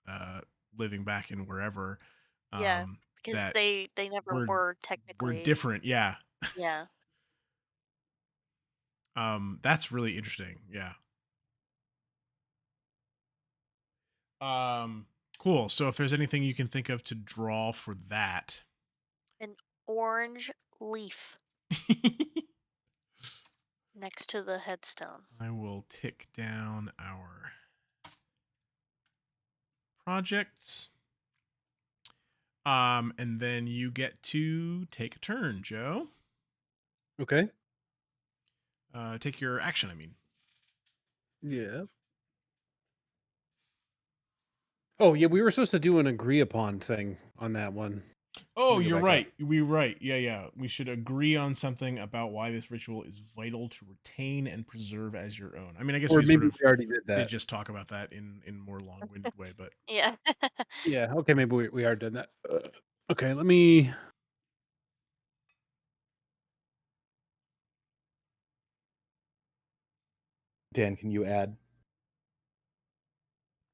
uh living back in wherever. Yeah, Um because that they never we're were technically. different. Yeah. Yeah. That's really interesting. Yeah. Cool. So if there's anything you can think of to draw for that. An orange leaf next to the headstone. I will tick down our projects. And then you get to take a turn, Joe. Okay. Take your action, I mean. Yeah. Oh, yeah, we were supposed to do an agree upon thing on that one. Oh, Let me go you're back up. right. We're right. Yeah. We should agree on something about why this ritual is vital to retain and preserve as your own. I mean, I guess Or we sort maybe of we already did did that. just talk about that in more long-winded way, but Yeah. Yeah, okay, maybe we are doing that. Okay, let me... Dan, can you add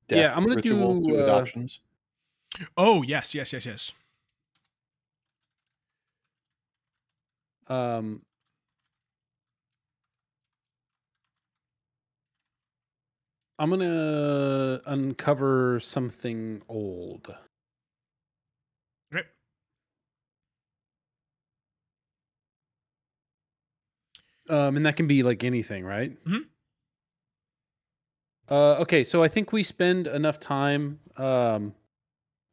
Yeah, death I'm gonna ritual do... to adoptions? oh, yes. Um, I'm gonna uncover something old. Okay. And that can be like anything, right? Mhm. Okay, so I think we spend enough time. I'm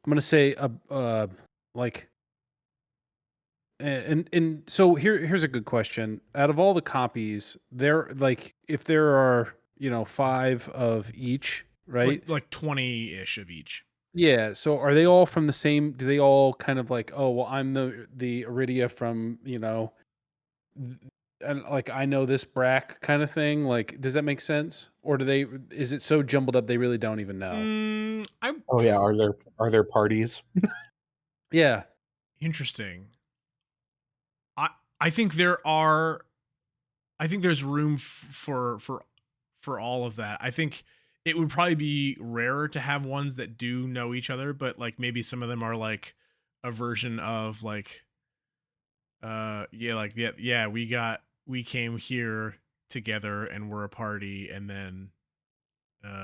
gonna say, like, and so here's a good question. Out of all the copies, there, like, if there are 5 of each, right? Like 20-ish of each. Yeah. So are they all from the same? Do they all kind of like, oh well, I'm the Iridia from th- and like I know this Brack kind of thing. Like, does that make sense? Or do they? Is it so jumbled up they really don't even know? I'm Oh yeah, are there parties? Yeah. interesting. I I think there are I think there's room for all of that. I think it would probably be rarer to have ones that do know each other, but like maybe some of them are like a version of like yeah, like yeah, we came here together and we're a party and then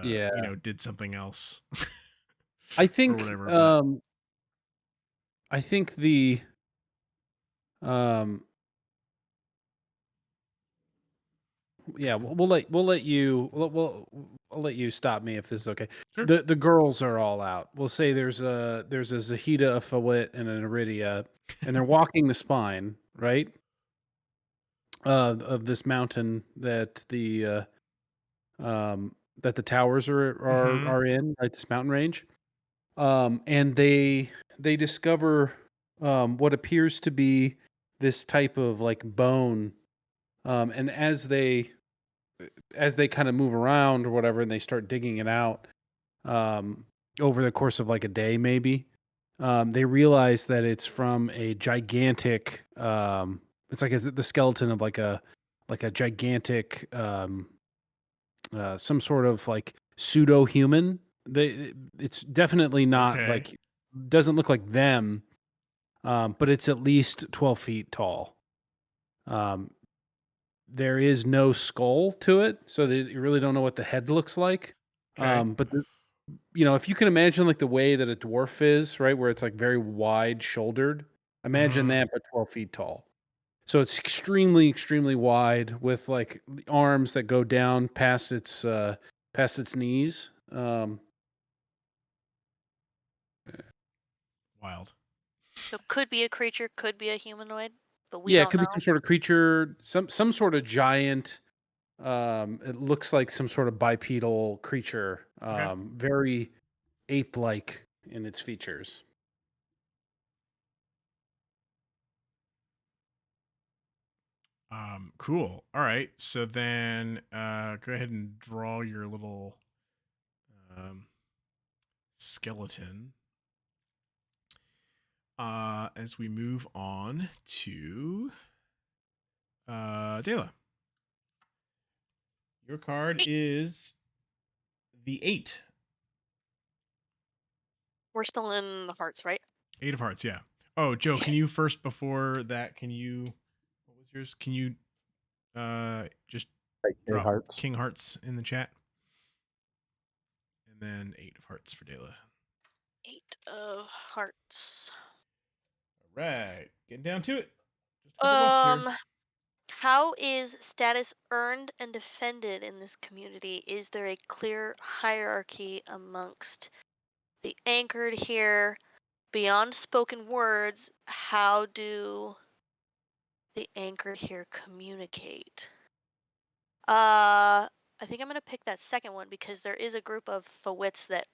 Yeah. did something else I or think. whatever, but I think the um. Yeah, we'll let you I'll let you stop me if this is okay. sure. The girls are all out. We'll say there's a Zahida, a Fawit, and an Iridia, and they're walking the spine, right? Of this mountain that the towers Mhm. are in, right? This mountain range. And they discover what appears to be this type of like bone. And as they kind of move around or whatever, and they start digging it out um, over the course of like a day, maybe they realize that it's from a gigantic. It's like the skeleton of like a gigantic, some sort of like pseudo human. It's definitely not Okay. like, doesn't look like them, but it's at least 12 feet tall. Um, there is no skull to it, so that you really don't know what the head looks like. Okay. But if you can imagine like the way that a dwarf is, right, where it's like very wide shouldered, imagine Mhm. that but 12 feet tall. So it's extremely, extremely wide with like the arms that go down past its knees. Wild. So could be a creature, could be a humanoid, but we Yeah, it don't could be some know. sort of creature, some sort of giant. It looks like some sort of bipedal creature, Okay. very ape-like in its features. Cool. All right. So then go ahead and draw your little um skeleton. As we move on to Dela. Your card Hey, is the 8. we're still in the hearts, right? 8 of hearts, yeah. Oh, Joe, can you first before that? What was yours? Can you just Like King drop Hearts. King Hearts in the chat, and then 8 of hearts for Dela. 8 of hearts. All right, getting down to it. Just a couple left here. How is status earned and defended in this community? Is there a clear hierarchy amongst the anchored here? Beyond spoken words, how do the anchored here communicate? I think I'm gonna pick that second one because there is a group of Fawits that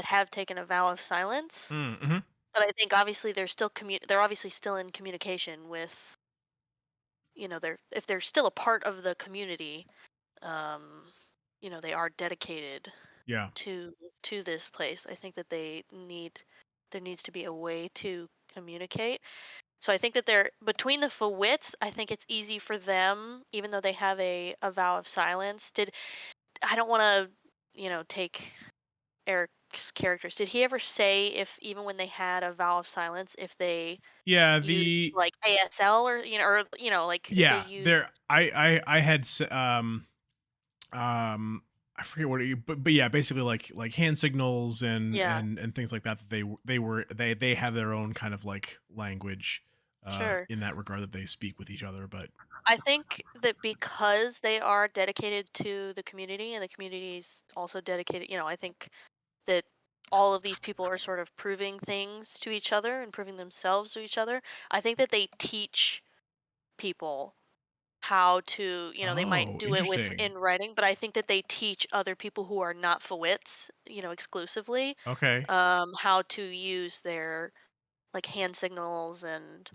have taken a vow of silence. Mm-hmm. But I think obviously they're obviously still in communication with, if they're still a part of the community, um, they are dedicated Yeah. to this place. I think that there needs to be a way to communicate. So I think that they're between the Fawits, I think it's easy for them, even though they have a vow of silence. I don't want to, take Eric's characters. Did he ever say if even when they had a vow of silence, if they Yeah. use like ASL or like if they Yeah. use There. I had I forget what but yeah, basically like hand signals and yeah, and things like that. That they have their own kind of like language sure. in that regard that they speak with each other. But I think that because they are dedicated to the community and the community's also dedicated, I think that all of these people are sort of proving things to each other and proving themselves to each other. I think that they teach people how to, they might oh, do it with interesting. in writing, but I think that they teach other people who are not Fawits, exclusively, Okay. how to use their like hand signals and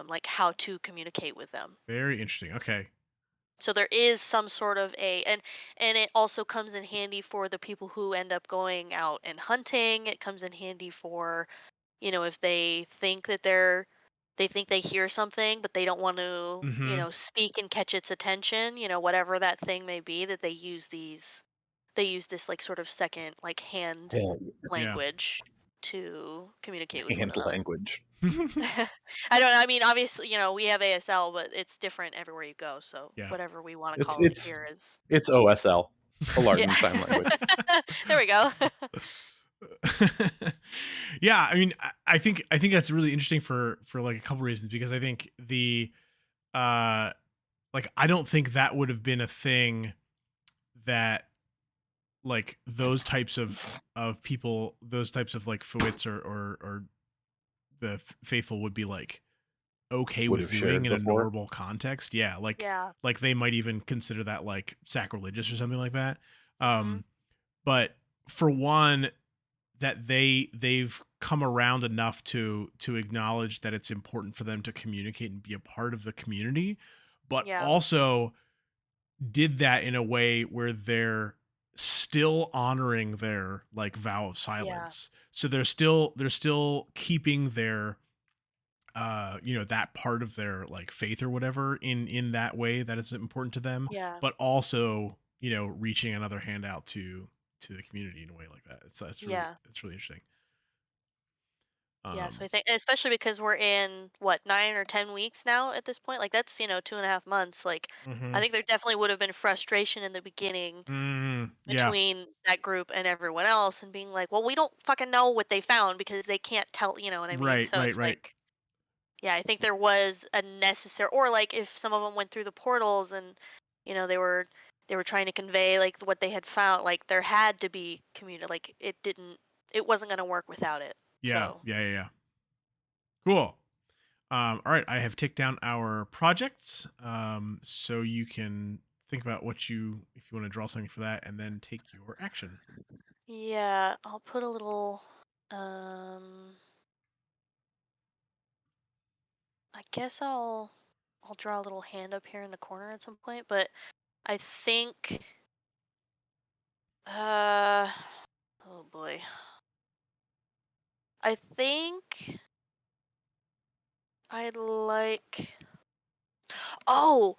like how to communicate with them. Very interesting. Okay. So there is some sort of and it also comes in handy for the people who end up going out and hunting. It comes in handy for, if they think that they think they hear something but they don't want to, Mm-hmm. speak and catch its attention, whatever that thing may be, that they use this like sort of second like hand Yeah, Yeah. language to communicate with one hand another. language. I don't know. I mean, obviously, we have ASL, but it's different everywhere you go. So Yeah. whatever we want to It's call it it's here is, it's OSL, a large yeah. and sign language. There we go. Yeah, I mean, I think that's really interesting for like a couple reasons, because I think uh like I don't think that would have been a thing that like those types of people, those types of like Fawits or the faithful would be like okay Would with have doing shared in a before. normal context. Yeah, Yeah. like they might even consider that like sacrilegious or something like that. Mhm. But for one, that they've come around enough to acknowledge that it's important for them to communicate and be a part of the community, but Yeah. also did that in a way where they're still honoring their like vow of Yeah. silence. So they're still keeping their that part of their like faith or whatever in that way that is important to them, Yeah. but also reaching another hand out to the community in a way like that. Yeah. It's really interesting. Yeah. So I um think, especially because we're in what, 9 or 10 weeks now at this point, like that's 2.5 months. Like, I mhm. think there definitely would have been frustration in the beginning Yeah. between that group and everyone else, and being like, well, we don't fucking know what they found because they can't tell. You know what I mean? Right, So right, it's right. like, yeah, I think there was a necessary, or like if some of them went through the portals and they were trying to convey like what they had found, like there had to be community. Like it wasn't going to work without it. Yeah, So yeah, yeah, yeah. Cool. All right, I have ticked down our projects, so you can think about what you if you want to draw something for that, and then take your action. yeah, I'll put a little. Um, I guess I'll draw a little hand up here in the corner at some point, but I think. Uh, oh boy. I think I'd like. Oh,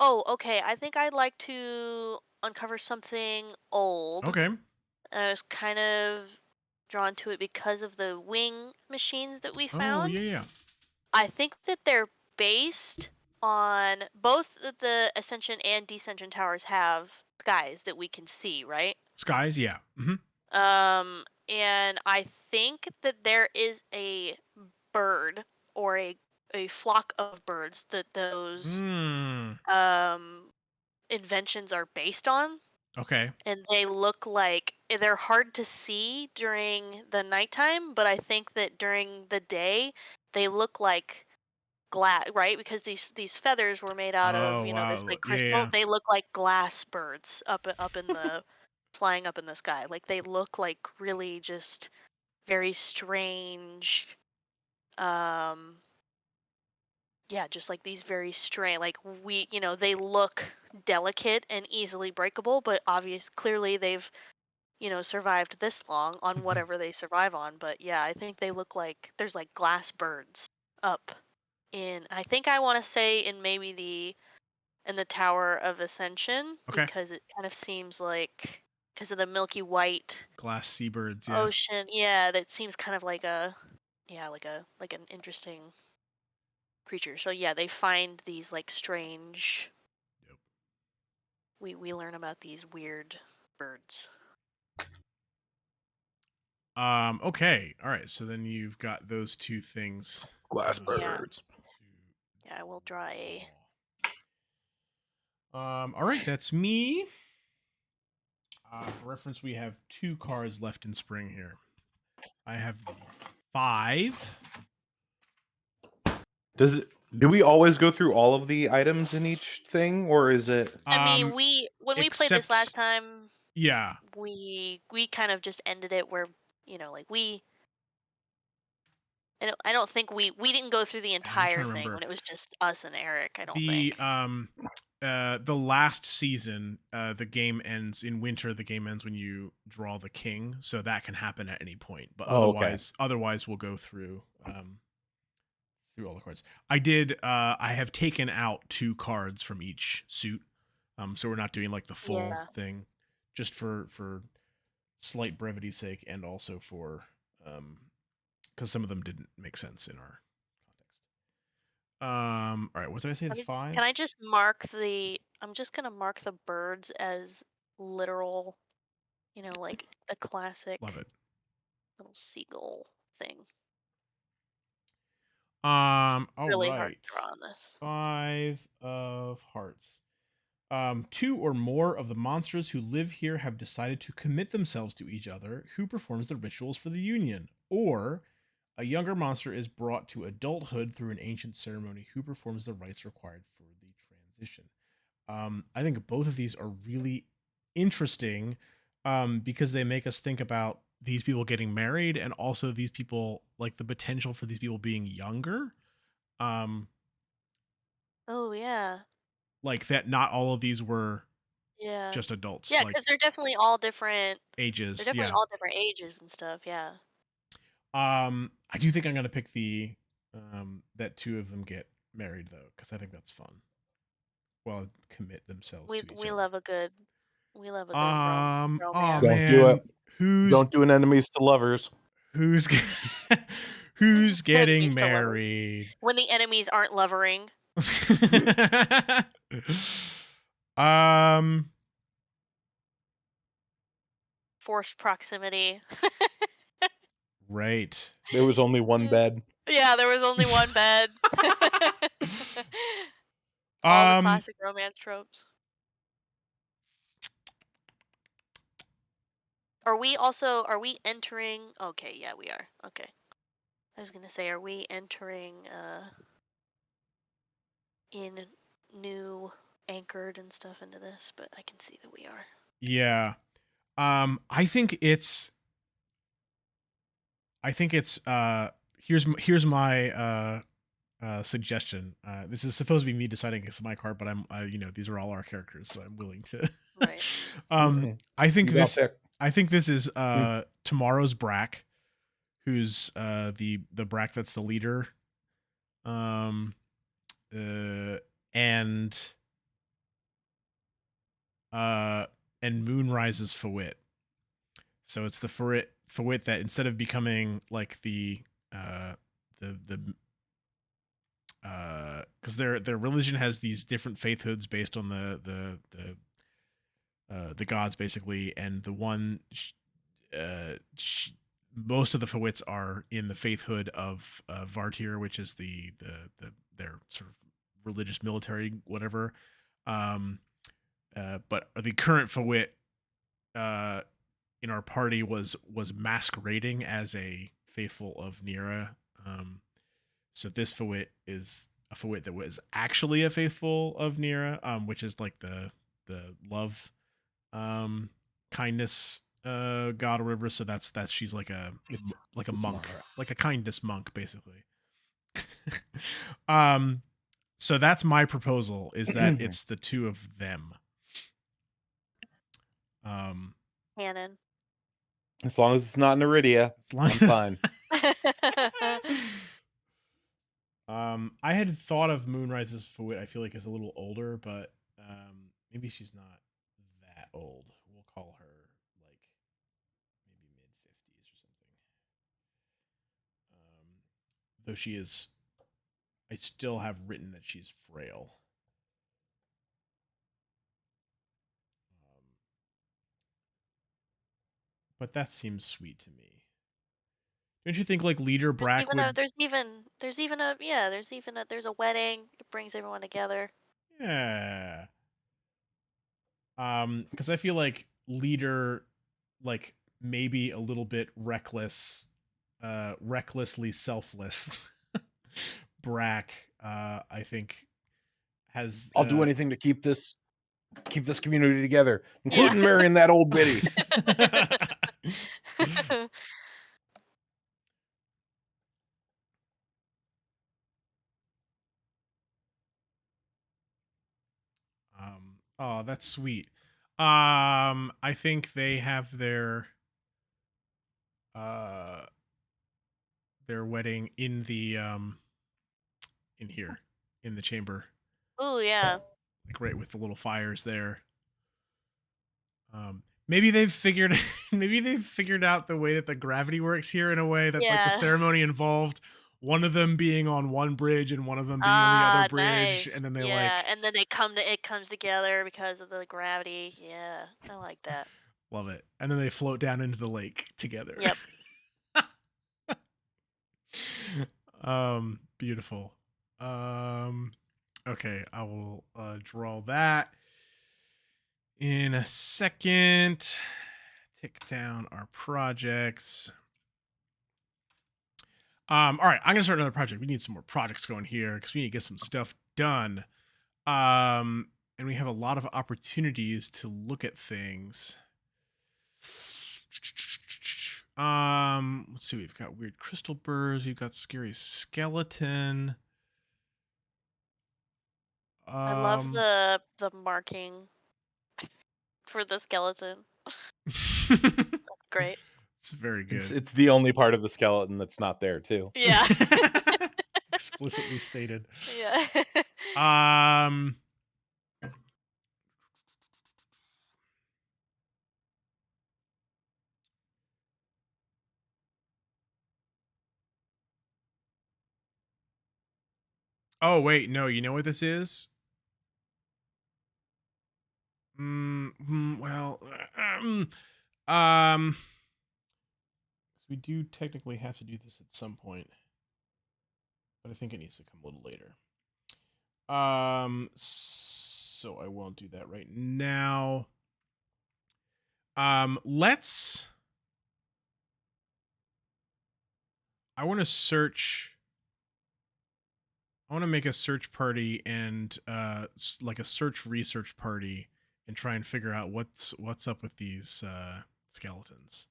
okay. I think I'd like to uncover something old. Okay. And I was kind of drawn to it because of the wing machines that we Oh, found. yeah. I think that they're based on both the Ascension and Descension towers have skies that we can see, right? Skies, yeah. And I think that there is a bird or a flock of birds that those inventions are based on. Okay. And they look like they're hard to see during the nighttime, but I think that during the day they look like glass, right? Because these feathers were made out of, Oh, this wow. like crystal. Yeah. They look like glass birds up in the flying up in the sky. Like they look like really just very strange. Um, yeah, just like these very strange, like they look delicate and easily breakable, but clearly they've survived this long on whatever they survive on. But yeah, I think they look like there's like glass birds up I think I want to say in the Tower of Ascension, Okay. because it kind of seems like because of the milky white Glass seabirds, yeah. ocean. Yeah, that seems kind of like like an interesting creature. So yeah, they find these like strange. Yep. We learn about these weird birds. Okay. All right. So then you've got those two things. Glass Yeah. birds. Yeah, I will draw a. All right, that's me. For reference, we have 2 cards left in spring here. I have the 5. Do we always go through all of the items in each thing, or is it? I mean, when we played this last Except, time, yeah. we kind of just ended it where like I don't think we didn't go through the I'm trying entire to thing remember. when it was just us and Eric. I don't The think. the last season, the game ends in winter. The game ends when you draw the king, so that can happen at any point. But Oh, okay. otherwise, we'll go through through all the cards. I have taken out 2 cards from each suit, so we're not doing like the full Yeah. thing, just for slight brevity's sake, and also for because some of them didn't make sense in our context. All right, what did I say? The 5? Can I just mark the? I'm just gonna mark the birds as literal. Like the classic Love it. little seagull thing. All Really hard right. to draw on this. 5 of hearts. 2 or more of the monsters who live here have decided to commit themselves to each other. Who performs the rituals for the union? Or a younger monster is brought to adulthood through an ancient ceremony. Who performs the rites required for the transition? I think both of these are really interesting because they make us think about these people getting married and also these people, like the potential for these people being younger. Um, Oh yeah. like that not all of these were Yeah. just adults, Yeah, like because they're definitely all different. They're ages. definitely Yeah. all different ages and stuff. Yeah. I do think I'm gonna pick the that 2 of them get married though, because I think that's fun. Well, commit themselves We to each we other. love a good Oh romance. Don't do man, it. who's Don't do an enemies to lovers. who's who's getting Enemies to lovers. married? When the enemies aren't lovering. um Forced proximity. right. There was only one bed. Yeah, there was only one bed. All the um classic romance tropes. Are we entering? Okay, yeah, we are. Okay. I was going to say, are we entering in new anchored and stuff into this, but I can see that we are. yeah. I think it's here's my suggestion. This is supposed to be me deciding against my card, but these are all our characters, so I'm willing to. Right. I think You got this. pick. I think this is tomorrow's Brack, who's the Brack that's the leader, and and Moonrise's Fawit. So it's the Fawit that instead of becoming like the because their religion has these different faithhoods based on the gods basically, and the one most of the Fawits are in the faithhood of Vartir, which is their sort of religious military whatever. But the current Fawit in our party was masquerading as a faithful of Nira. So this Fawit is a Fawit that was actually a faithful of Nira, which is like the love, kindness god or whatever. So that's she's like a monk, Mara. like a kindness monk, basically. So that's my proposal, is that it's the two of them. Canon. As long as it's not an Iridia, I'm fine. I had thought of Moonrise's Fawit. I feel like is a little older, but maybe she's not that old. We'll call her like maybe mid-50s or something. Though she is, I still have written that she's frail. But that seems sweet to me. Don't you think like Leader Brack would? There's even a wedding. It brings everyone together. Yeah. Because I feel like Leader, like maybe a little bit reckless, recklessly selfless. Brack, I think has. I'll do anything to keep this community together, including marrying that old biddy. Oh, that's sweet. I think they have their wedding in the in here in the chamber. Oh yeah. Like right with the little fires there. Maybe they've figured out the way that the gravity works here in a way that like the ceremony involved one of them being on one bridge and one of them being on the other bridge, nice. and then they and then it comes together because of the gravity. Yeah, I like that. Love it. And then they float down into the lake together. Yep. Beautiful. Okay, I will draw that in a second. Tick down our projects. All right, I'm gonna start another project. We need some more projects going here because we need to get some stuff done. And we have a lot of opportunities to look at things. Let's see. We've got weird crystal birds. We've got scary skeleton. I love the marking for the skeleton. Great. It's very good. It's the only part of the skeleton that's not there too. Yeah. Explicitly stated. Yeah. Oh wait, no. You know what this is? Well, we do technically have to do this at some point, but I think it needs to come a little later. So I won't do that right now. Let's. I want to search. I want to make a search party and like a search research party and try and figure out what's up with these skeletons.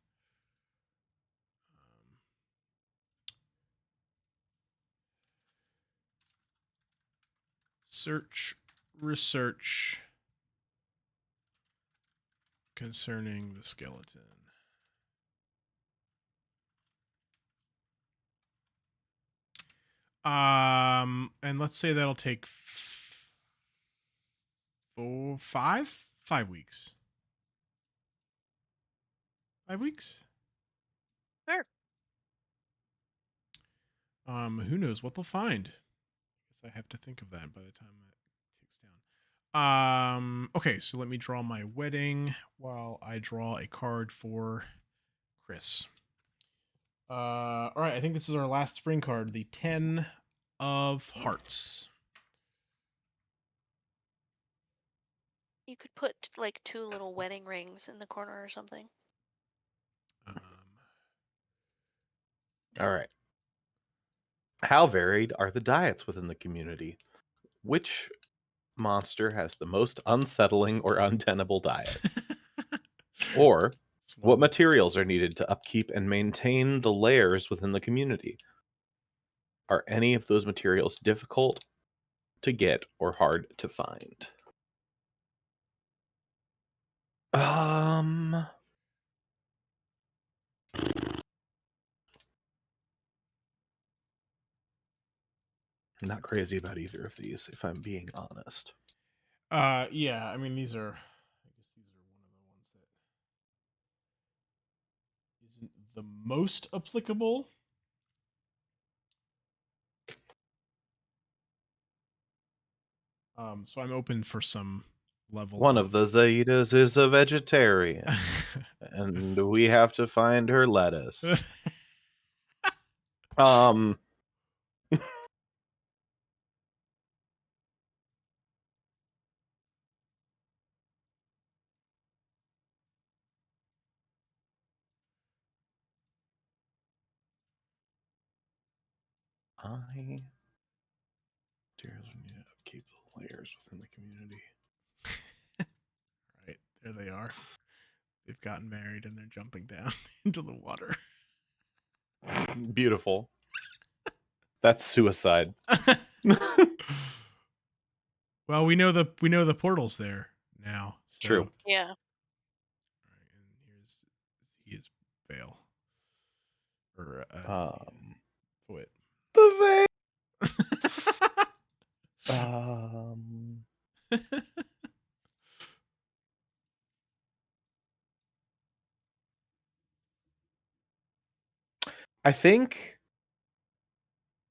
Search research concerning the skeleton. And let's say that'll take 5 weeks. 5 weeks. Sure. Who knows what they'll find? I guess I have to think of that by the time that takes down. Okay, so let me draw my wedding while I draw a card for Chris. All right, I think this is our last spring card, the 10 of Hearts. You could put like 2 little wedding rings in the corner or something. All right. How varied are the diets within the community? Which monster has the most unsettling or untenable diet? Or It's one what of the- materials are needed to upkeep and maintain the layers within the community? Are any of those materials difficult to get or hard to find? I'm not crazy about either of these, if I'm being honest. Yeah, I mean these are. I guess these are one of the ones that isn't the most applicable. So I'm open for some level. One of the Zaidas is a vegetarian, and we have to find her lettuce. Materials we need to upkeep the layers within the community. Right, there they are. They've gotten married and they're jumping down into the water. Beautiful. That's suicide. Well, we know the portal's there now. So. True. Yeah. All right, and here's Zia's veil. Or Foot. The I think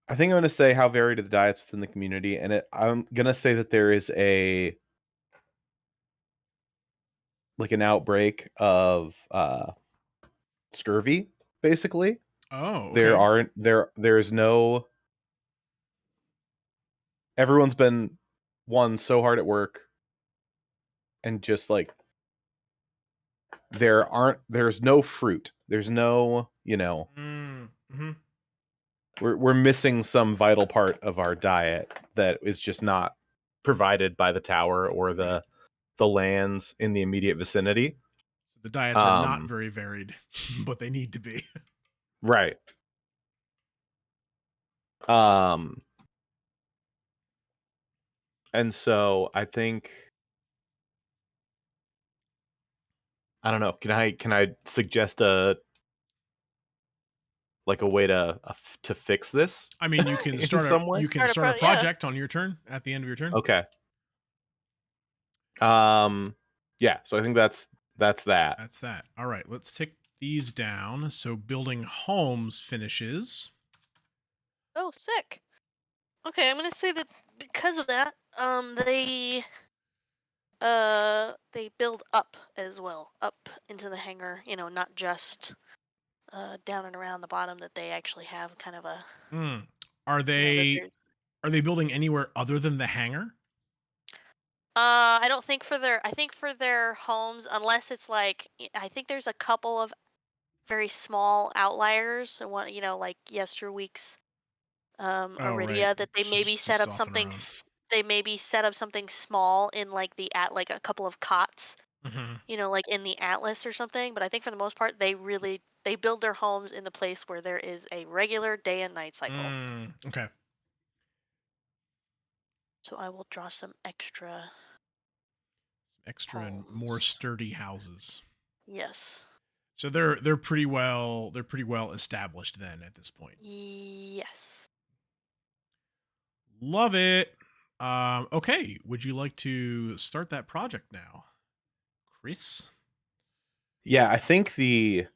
I'm going to say how varied are the diets within the community, and I'm going to say that there is an outbreak of scurvy, basically. Oh, okay. There's no. Everyone's been so hard at work, and just like there's no fruit. There's no, Mm-hmm. we're missing some vital part of our diet that is just not provided by the tower or the lands in the immediate vicinity. So the diets are not very varied, but they need to be. Right. And so I think, I don't know, can I suggest a way to fix this? I mean, you can in start some way? a Yeah. project on your turn at the end of your turn. Okay. Yeah, so I think that's that. That's that. All right, let's take these down. So building homes finishes. Oh, sick. Okay, I'm gonna say that because of that, they build up as well, up into the hangar. Not just down and around the bottom. That they actually have kind of a. Are That they there's. are they building anywhere other than the hangar? I don't think for their. I think for their homes, unless it's like I think there's a couple of very small outliers. So one, like yesterweek's Oh, right. Iridia, that they maybe set Just up off on something. our own. They maybe set up something small in like like a couple of cots. Mm-hmm. Like in the atlas or something. But I think for the most part, they build their homes in the place where there is a regular day and night cycle. Okay. So I will draw some extra. Some extra and more homes. sturdy houses. Yes. So they're pretty well established then at this point. Yes. Love it. Okay, would you like to start that project now, Chris? Yeah, I think the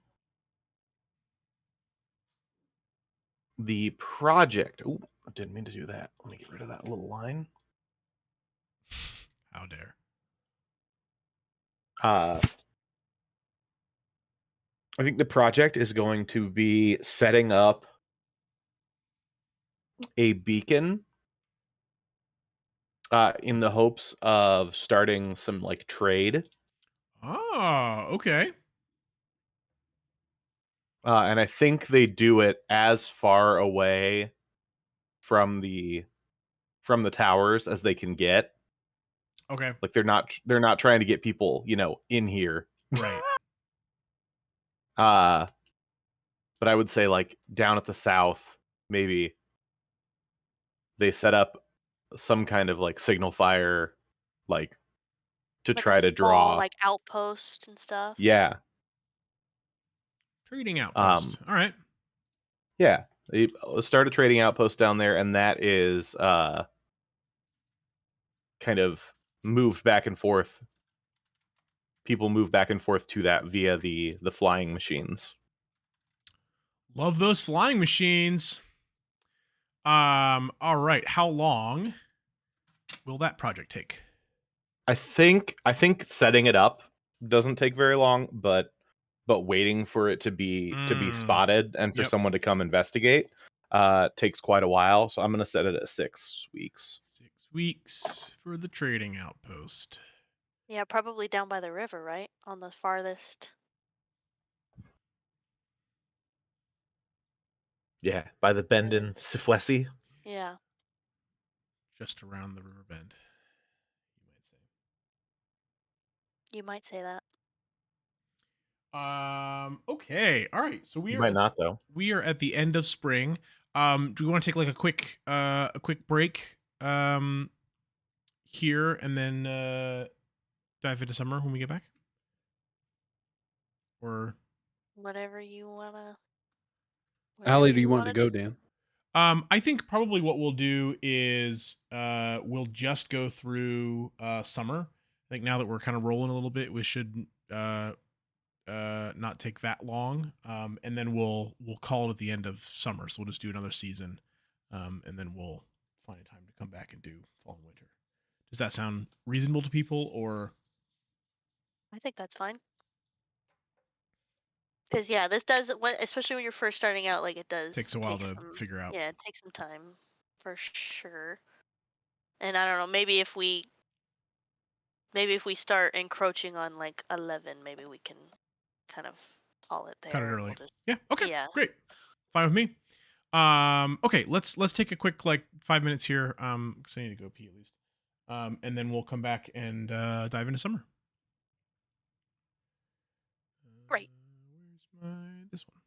project. Ooh, I didn't mean to do that. Let me get rid of that little line. How dare. I think the project is going to be setting up a beacon in the hopes of starting some like trade. Oh, okay. And I think they do it as far away from the towers as they can get. Okay. Like they're not trying to get people, in here. Right. But I would say like down at the south, maybe they set up some kind of like signal fire, like to Like a try to small draw. like outpost and stuff. Yeah. Trading outpost. All right. Yeah. They start a trading outpost down there, and that is kind of moved back and forth. People move back and forth to that via the flying machines. Love those flying machines. All right. How long will that project take? I think setting it up doesn't take very long, but waiting for it to be spotted and for Yep. someone to come investigate takes quite a while. So I'm going to set it at 6 weeks. 6 weeks for the trading outpost. Yeah, probably down by the river, right? On the farthest. Yeah, by the bend in Furthest. Siflesi. Yeah. Just around the river bend, you might say. You might say that. Okay. All right. So You might not though. we are at the end of spring. Do we want to take like a quick break here and then dive into summer when we get back? Or Whatever you wanna. Allie, Whatever do you you want to wanna go, do. Dan? I think probably what we'll do is we'll just go through summer. I think now that we're kind of rolling a little bit, we should not take that long. And then we'll call it at the end of summer. So we'll just do another season. And then we'll find a time to come back and do fall and winter. Does that sound reasonable to people, or I think that's fine. Because yeah, this does especially when you're first starting out, like it takes does a while take to some. figure out? Yeah, it takes some time for sure. And I don't know, maybe if we start encroaching on like 11, maybe we can kind of call it Cut it there, and we'll early. just Yeah. Okay. yeah. Great. Fine with me. Okay. Let's take a quick like 5 minutes here. Because I need to go pee at least. And then we'll come back and dive into summer. Great. Where's my this one?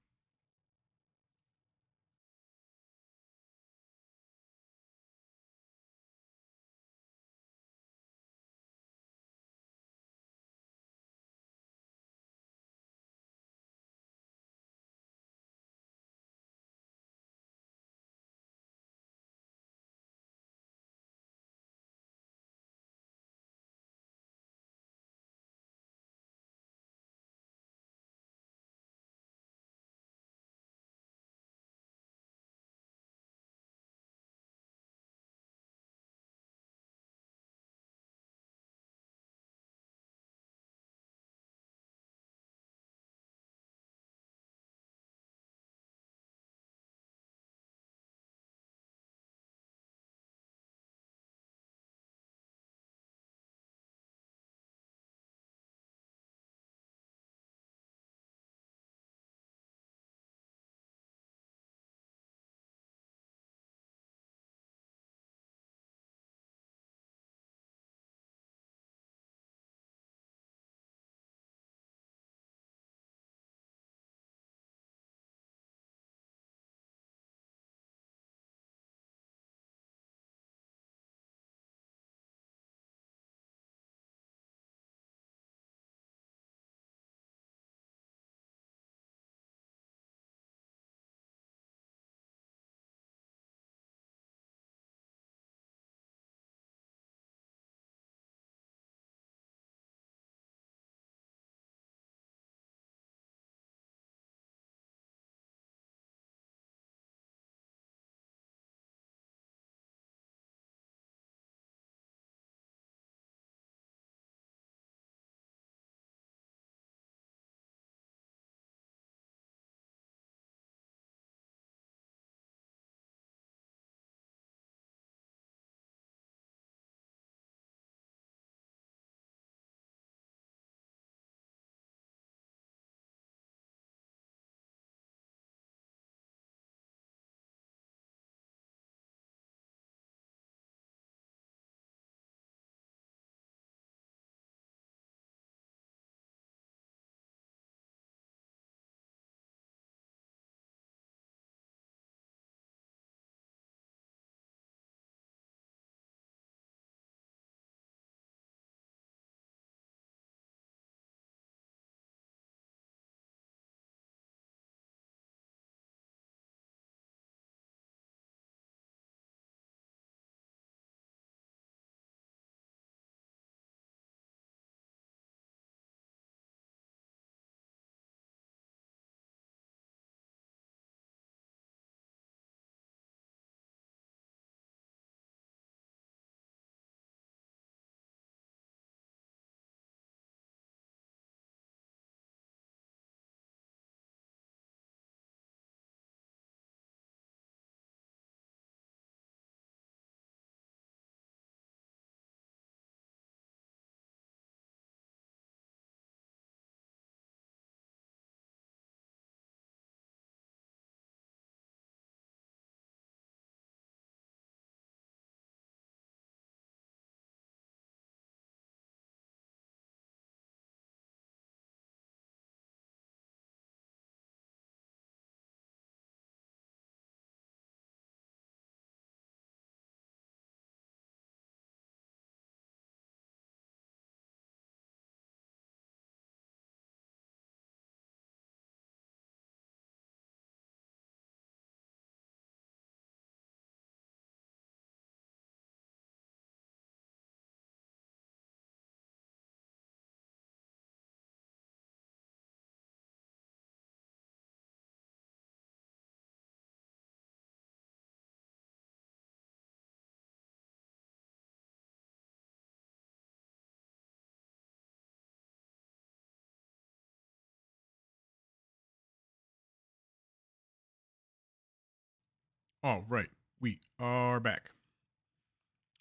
All right, we are back.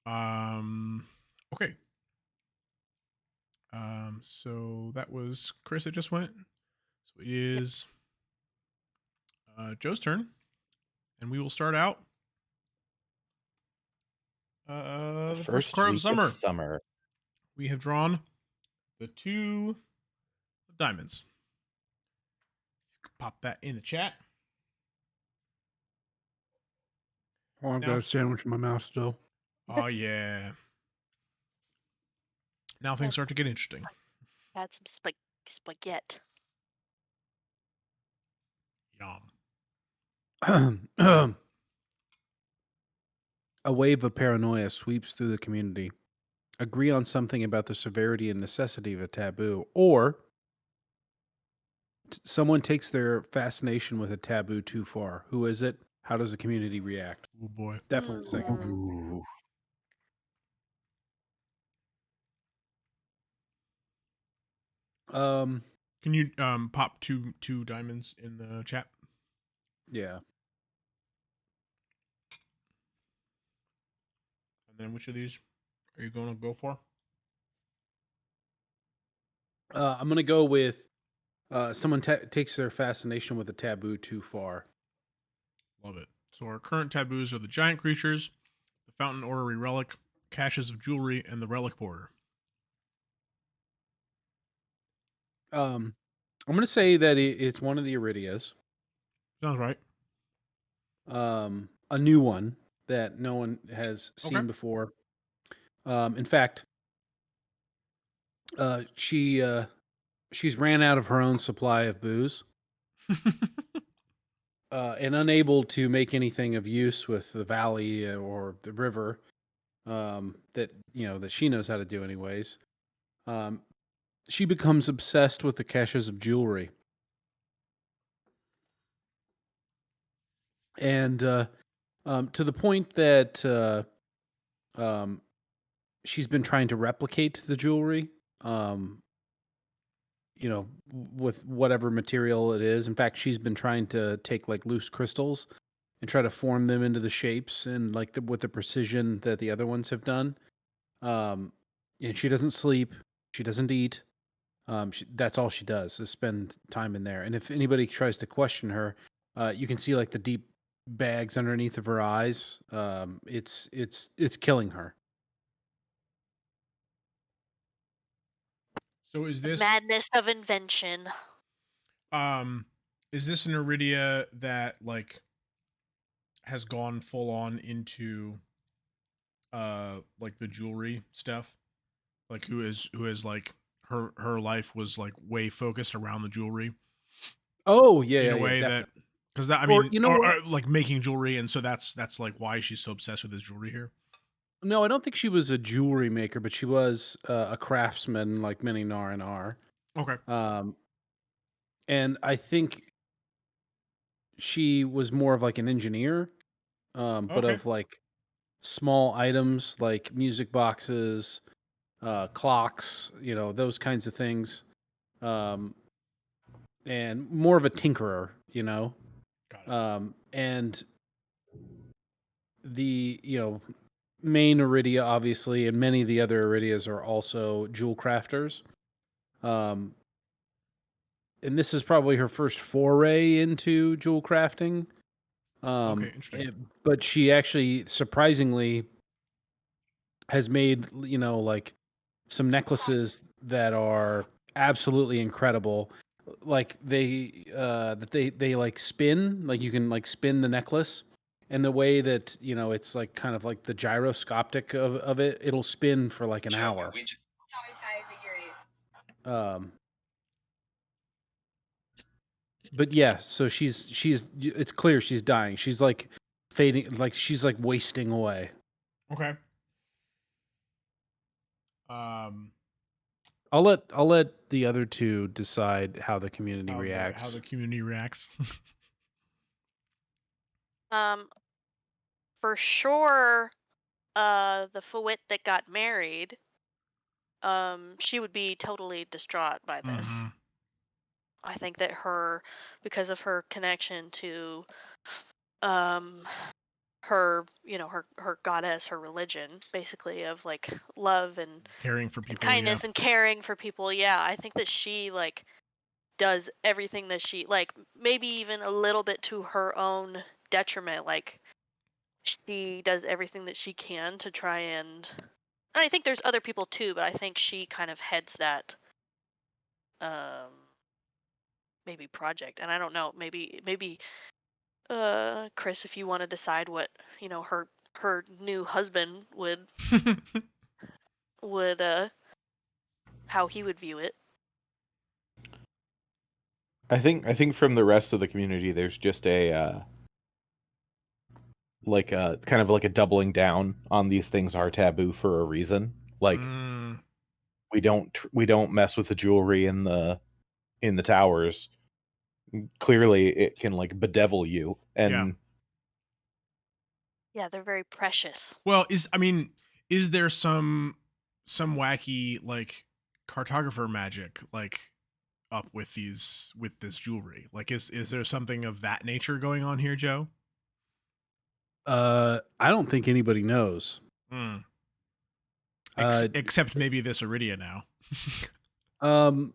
Okay. So that was Chris that just went. So it is Joe's turn, and we will start out The the first first card of the week of summer. summer. We have drawn the 2 diamonds. Pop that in the chat. Oh, I've got a sandwich in my mouth still. Oh yeah. Now things start to get interesting. Had some spaghetti. Yum. A wave of paranoia sweeps through the community. Agree on something about the severity and necessity of a taboo, or someone takes their fascination with a taboo too far. Who is it? How does the community react? Oh boy. Definitely the second. Ooh. Can you pop two diamonds in the chat? Yeah. And then which of these are you going to go for? I'm gonna go with someone takes their fascination with a taboo too far. Love it. So our current taboos are the giant creatures, the fountain orrery relic, caches of jewelry, and the relic border. I'm gonna say that it's one of the Iridias. Sounds right. A new one that no one has seen Okay. before. In fact, she's ran out of her own supply of booze, and unable to make anything of use with the valley or the river that that she knows how to do anyways. She becomes obsessed with the caches of jewelry, and to the point that she's been trying to replicate the jewelry. With whatever material it is. In fact, she's been trying to take like loose crystals and try to form them into the shapes and like with the precision that the other ones have done. Um, and she doesn't sleep. She doesn't eat. That's all she does is spend time in there. And if anybody tries to question her, you can see like the deep bags underneath of her eyes. It's killing her. So is The this madness of invention. um is this an Iridia that like has gone full on into like the jewelry stuff? Like who is like her life was like way focused around the jewelry Oh yeah, in yeah, a yeah, way that definitely. because that I Or mean you know what? or like making jewelry and so that's like why she's so obsessed with this jewelry here. No, I don't think she was a jewelry maker, but she was a craftsman, like many Nar are. Okay. Um, and I think she was more of like an engineer, but Okay. of like small items like music boxes, clocks, those kinds of things, um, and more of a tinkerer, Got it. and the main Iridia, obviously, and many of the other Iridias are also jewel crafters. Um, and this is probably her first foray into jewel crafting. Okay, interesting. But she actually surprisingly has made like some necklaces that are absolutely incredible. Like they like spin, like you can like spin the necklace, and the way that it's like kind of like the gyroscopic of it, it'll spin for like an hour. Um, but yeah, so she's it's clear she's dying. She's like fading, like she's like wasting away. Okay. Um I'll let the other two decide how the community how reacts. the community reacts. Um, for sure, the Fawit that got married, she would be totally distraught by this. Mhm. I think that because of her connection to, um, her, her goddess, her religion, basically, of like love Caring for and people. kindness and caring for people. Yeah, I think that she like does everything that she like, maybe even a little bit to her own detriment. Like she does everything that she can to try and I think there's other people too, but I think she kind of heads that um maybe project. And I don't know, maybe Chris, if you want to decide what, her new husband Yeah. would how he would view it. I think from the rest of the community, there's just a like a kind of like a doubling down on these things are taboo for a reason. Like Mm, we don't mess with the jewelry in the towers. Clearly, it can like bedevil you, yeah. and Yeah, they're very precious. Well, is there some wacky like cartographer magic like up with this jewelry? Like is there something of that nature going on here, Joe? I don't think anybody knows. Mm. Uh, Except maybe this Iridia now. um,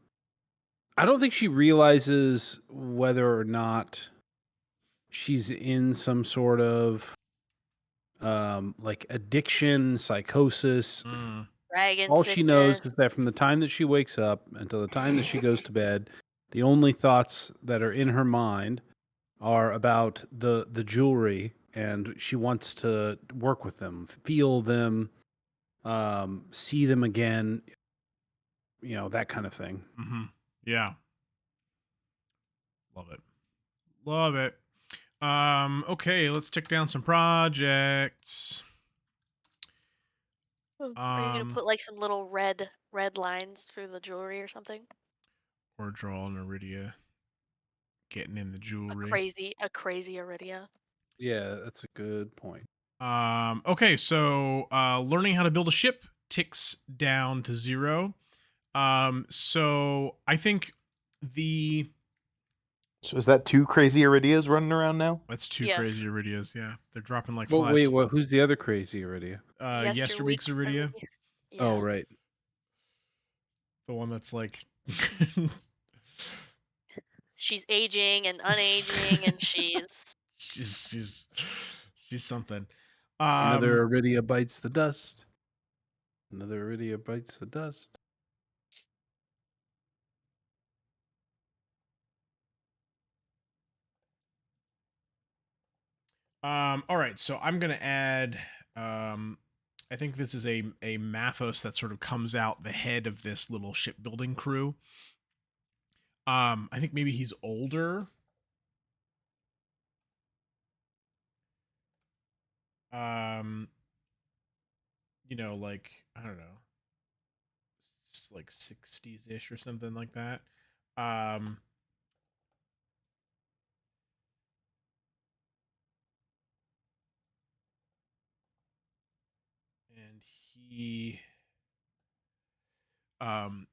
I don't think she realizes whether or not she's in some sort of like addiction, psychosis. Mm. Dragon All she knows sickness. is that from the time that she wakes up until the time that she goes to bed, the only thoughts that are in her mind are about the jewelry, and she wants to work with them, feel them, see them again, that kind of thing. Mm-hmm. Yeah. Love it. Love it. Okay, let's tick down some projects. Are you gonna put like some little red lines through the jewelry or something? Or draw an Iridia getting in the A jewelry. crazy Iridia. Yeah, that's a good point. Okay, so learning how to build a ship ticks down to 0. So I think so is that 2 crazy Iridias running around now? that's 2 Yes. crazy Iridias. Yeah, they're dropping like Well, flies. wait, who's the other crazy already? Yesterweek's Iridia, Yeah. Oh, right. the one that's like She's aging and unaging, and she's she's something. Another Iridia bites the dust. Another Iridia bites the dust. All right, so I'm gonna add. I think this is a Matthos that sort of comes out the head of this little shipbuilding crew. I think maybe he's older. Um, like I don't know, like 60s ish or something like that. Um, and um,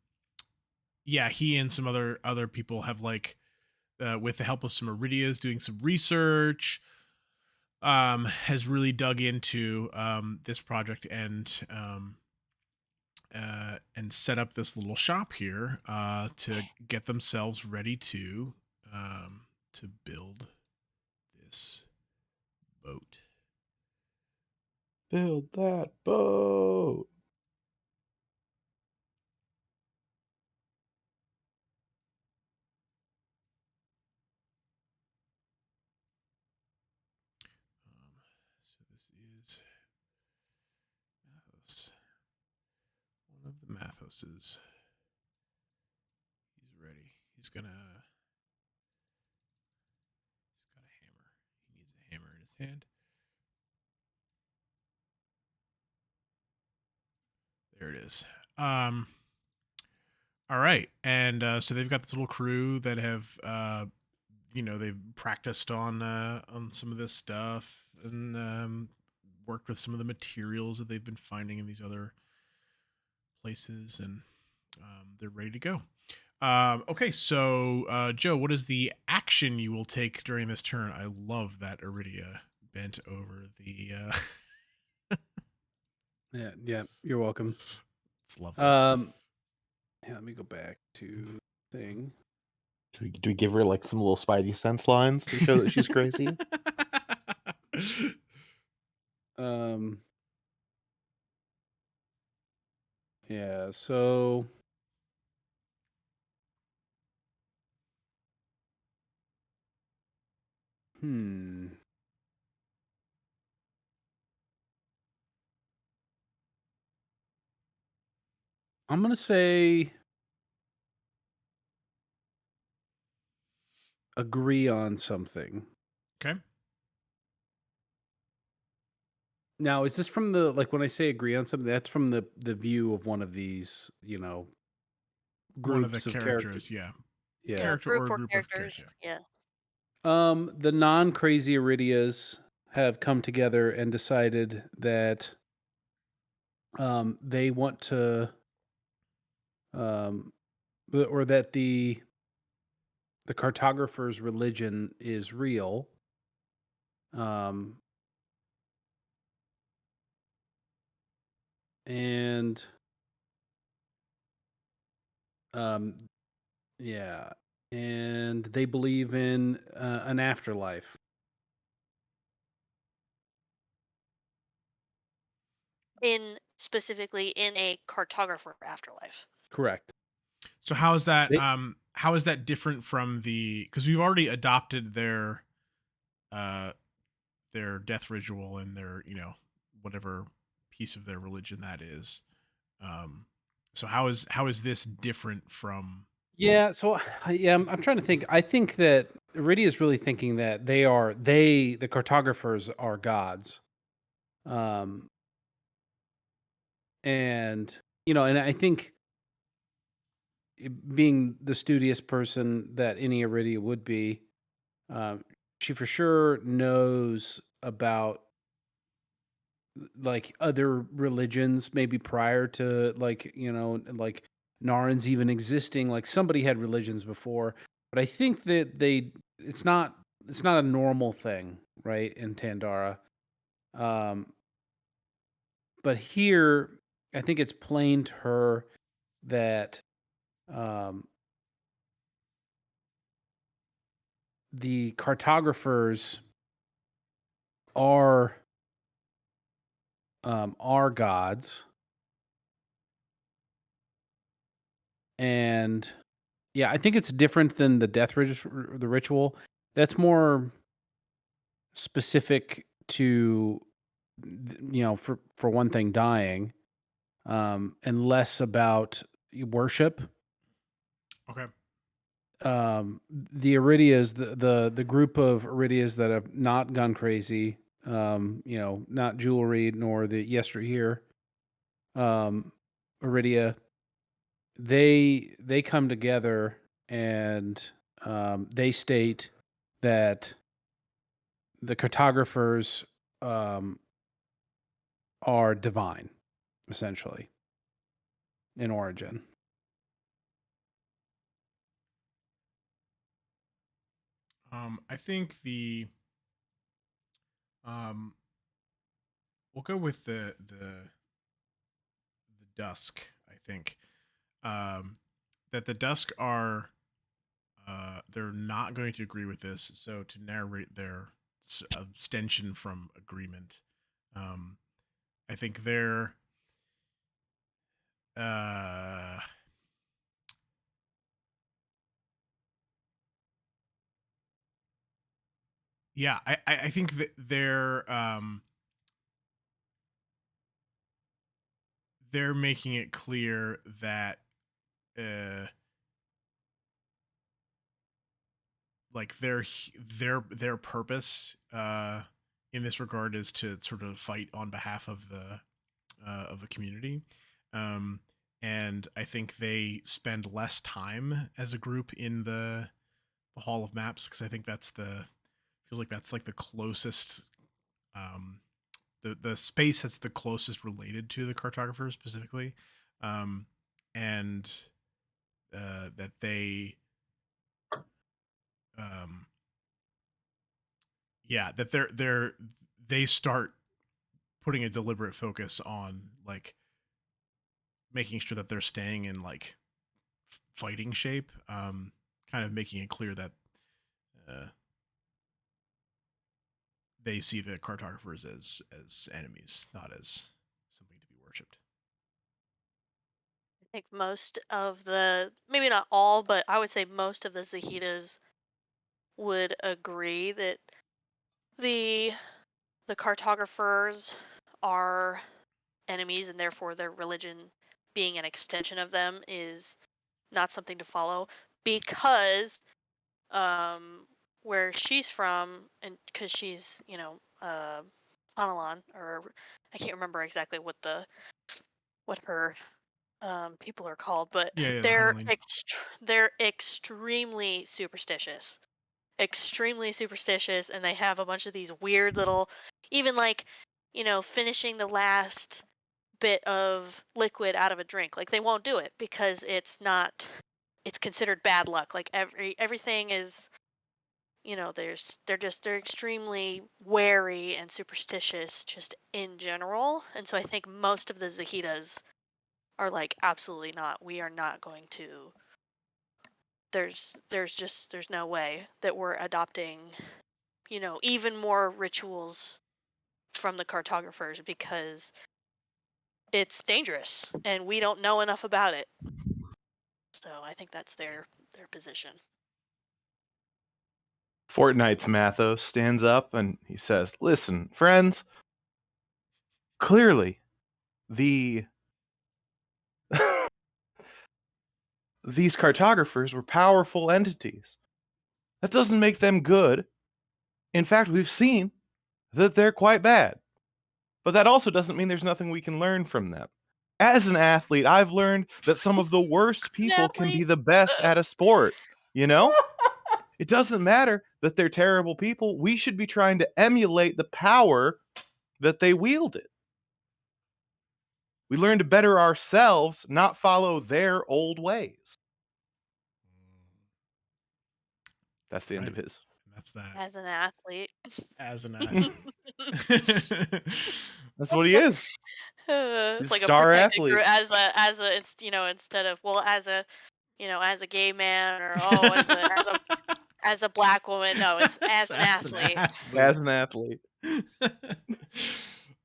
he and some other people have like, with the help of some Iridias, doing some research. Has really dug into this project and set up this little shop here to get themselves ready to build this boat. Build that boat. So this is Matthos, one of the Mathoses. He's ready. He's got a hammer. He needs a hammer in his hand. There it is. All right, and so they've got this little crew that have, they've practiced on some of this stuff and worked with some of the materials that they've been finding in these other places, and they're ready to go. Okay, so Joe, what is the action you will take during this turn? I love that Iridia bent over the. Yeah, you're welcome. It's lovely. Yeah, let me go back to thing. Do we give her like some little Spidey sense lines to show that she's crazy? Yeah, so I'm gonna say agree on something. Okay. Now, is this from the like when I say agree on something, that's from the view of one of these, One of the groups of characters, characters. yeah. Yeah. Character Group or a or group of characters. characters. Yeah. The non-crazy Iridias have come together and decided that they want to or that the cartographers' religion is real. Um and um yeah, and they believe in an afterlife. Specifically in a cartographer afterlife. Correct. So how is that They, different from because we've already adopted uh their death ritual and their, whatever piece of their religion that is. Um so how is this different from? yeah, so yeah, I'm trying to think. I think that Iridia is really thinking that the cartographers are gods. Um and and I think being the studious person that any Iridia would be, um, she for sure knows about like other religions, maybe prior to like Narns even existing. Like somebody had religions before, but I think that it's not a normal thing, right, in Tandara. Um, but here, I think it's plain to her that um, the cartographers are gods, and yeah, I think it's different than the the ritual. That's more specific to for one thing dying, and less about worship. Okay. The Iridias, the group of Iridias that have not gone crazy, not jewelry nor the yesteryear, Iridia, they come together and they state that the cartographers um, are divine, essentially, in origin. I think we'll go with the dusk. I think that the dusk are they're not going to agree with this. So to narrate their abstention from agreement, um, I think they're uh, yeah, I think that they're making it clear that uh like their purpose in this regard is to sort of fight on behalf of the community. um and I think they spend less time as a group in the hall of maps, because I think that's the feels like that's like the closest um the space that's the closest related to the cartographers specifically. um and that they um yeah, that they start putting a deliberate focus on like making sure that they're staying in like fighting shape, kind of making it clear that uh, they see the cartographers as enemies, not as something to be worshipped. I think most of the, maybe not all, but I would say most of the Zahitas would agree that the the cartographers are enemies, and therefore their religion being an extension of them is not something to follow, because um where she's from, and because she's, Hanalon, or I can't remember exactly what her people are called, but Yeah, the Hunterling. they're extremely superstitious, and they have a bunch of these weird little, even like, finishing the last bit of liquid out of a drink, like they won't do it because it's considered bad luck. Like everything is, they're extremely wary and superstitious just in general. And so I think most of the Zahitas are like, absolutely not, we are not going to, there's no way that we're adopting, even more rituals from the cartographers, because it's dangerous and we don't know enough about it. So I think that's their position. Fortnite's Matthos stands up and he says, "Listen, friends, clearly the these cartographers were powerful entities. That doesn't make them good. In fact, we've seen that they're quite bad. But that also doesn't mean there's nothing we can learn from them. As an athlete, I've learned that some of the worst people can be Athlete. the best at a sport, you know? It doesn't matter that they're terrible people. We should be trying to emulate the power that they wielded. We learn to better ourselves, not follow their old ways." That's the end Right. of his. And that's that. As an athlete. As an athlete. That's what he is. It's He's a like a star protected group, athlete. instead of, well, as a gay man, or, oh, as a black woman. No, it's as an As an athlete. athlete. As an athlete.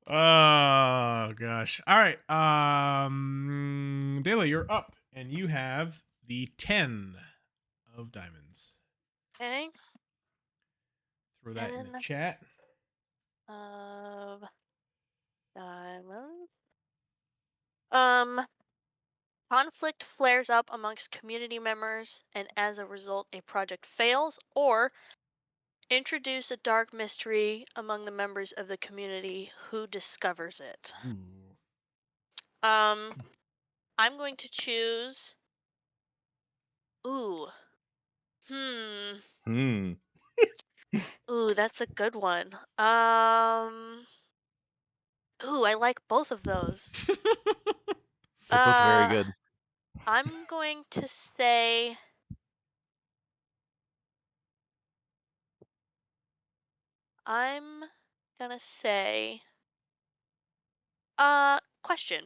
Oh gosh. All right. Dela, you're up, and you have the 10 of diamonds. Okay. Throw that in the 10 chat. of diamonds. Um, Conflict flares up amongst community members, and as a result, a project fails, or introduce a dark mystery among the members of the community who discovers it. Ooh. Um, I'm going to choose. Ooh. Hmm. Ooh, that's a good one. Ooh, I like both of those. They're both very Uh, good. I'm going to say. I'm gonna say. Question.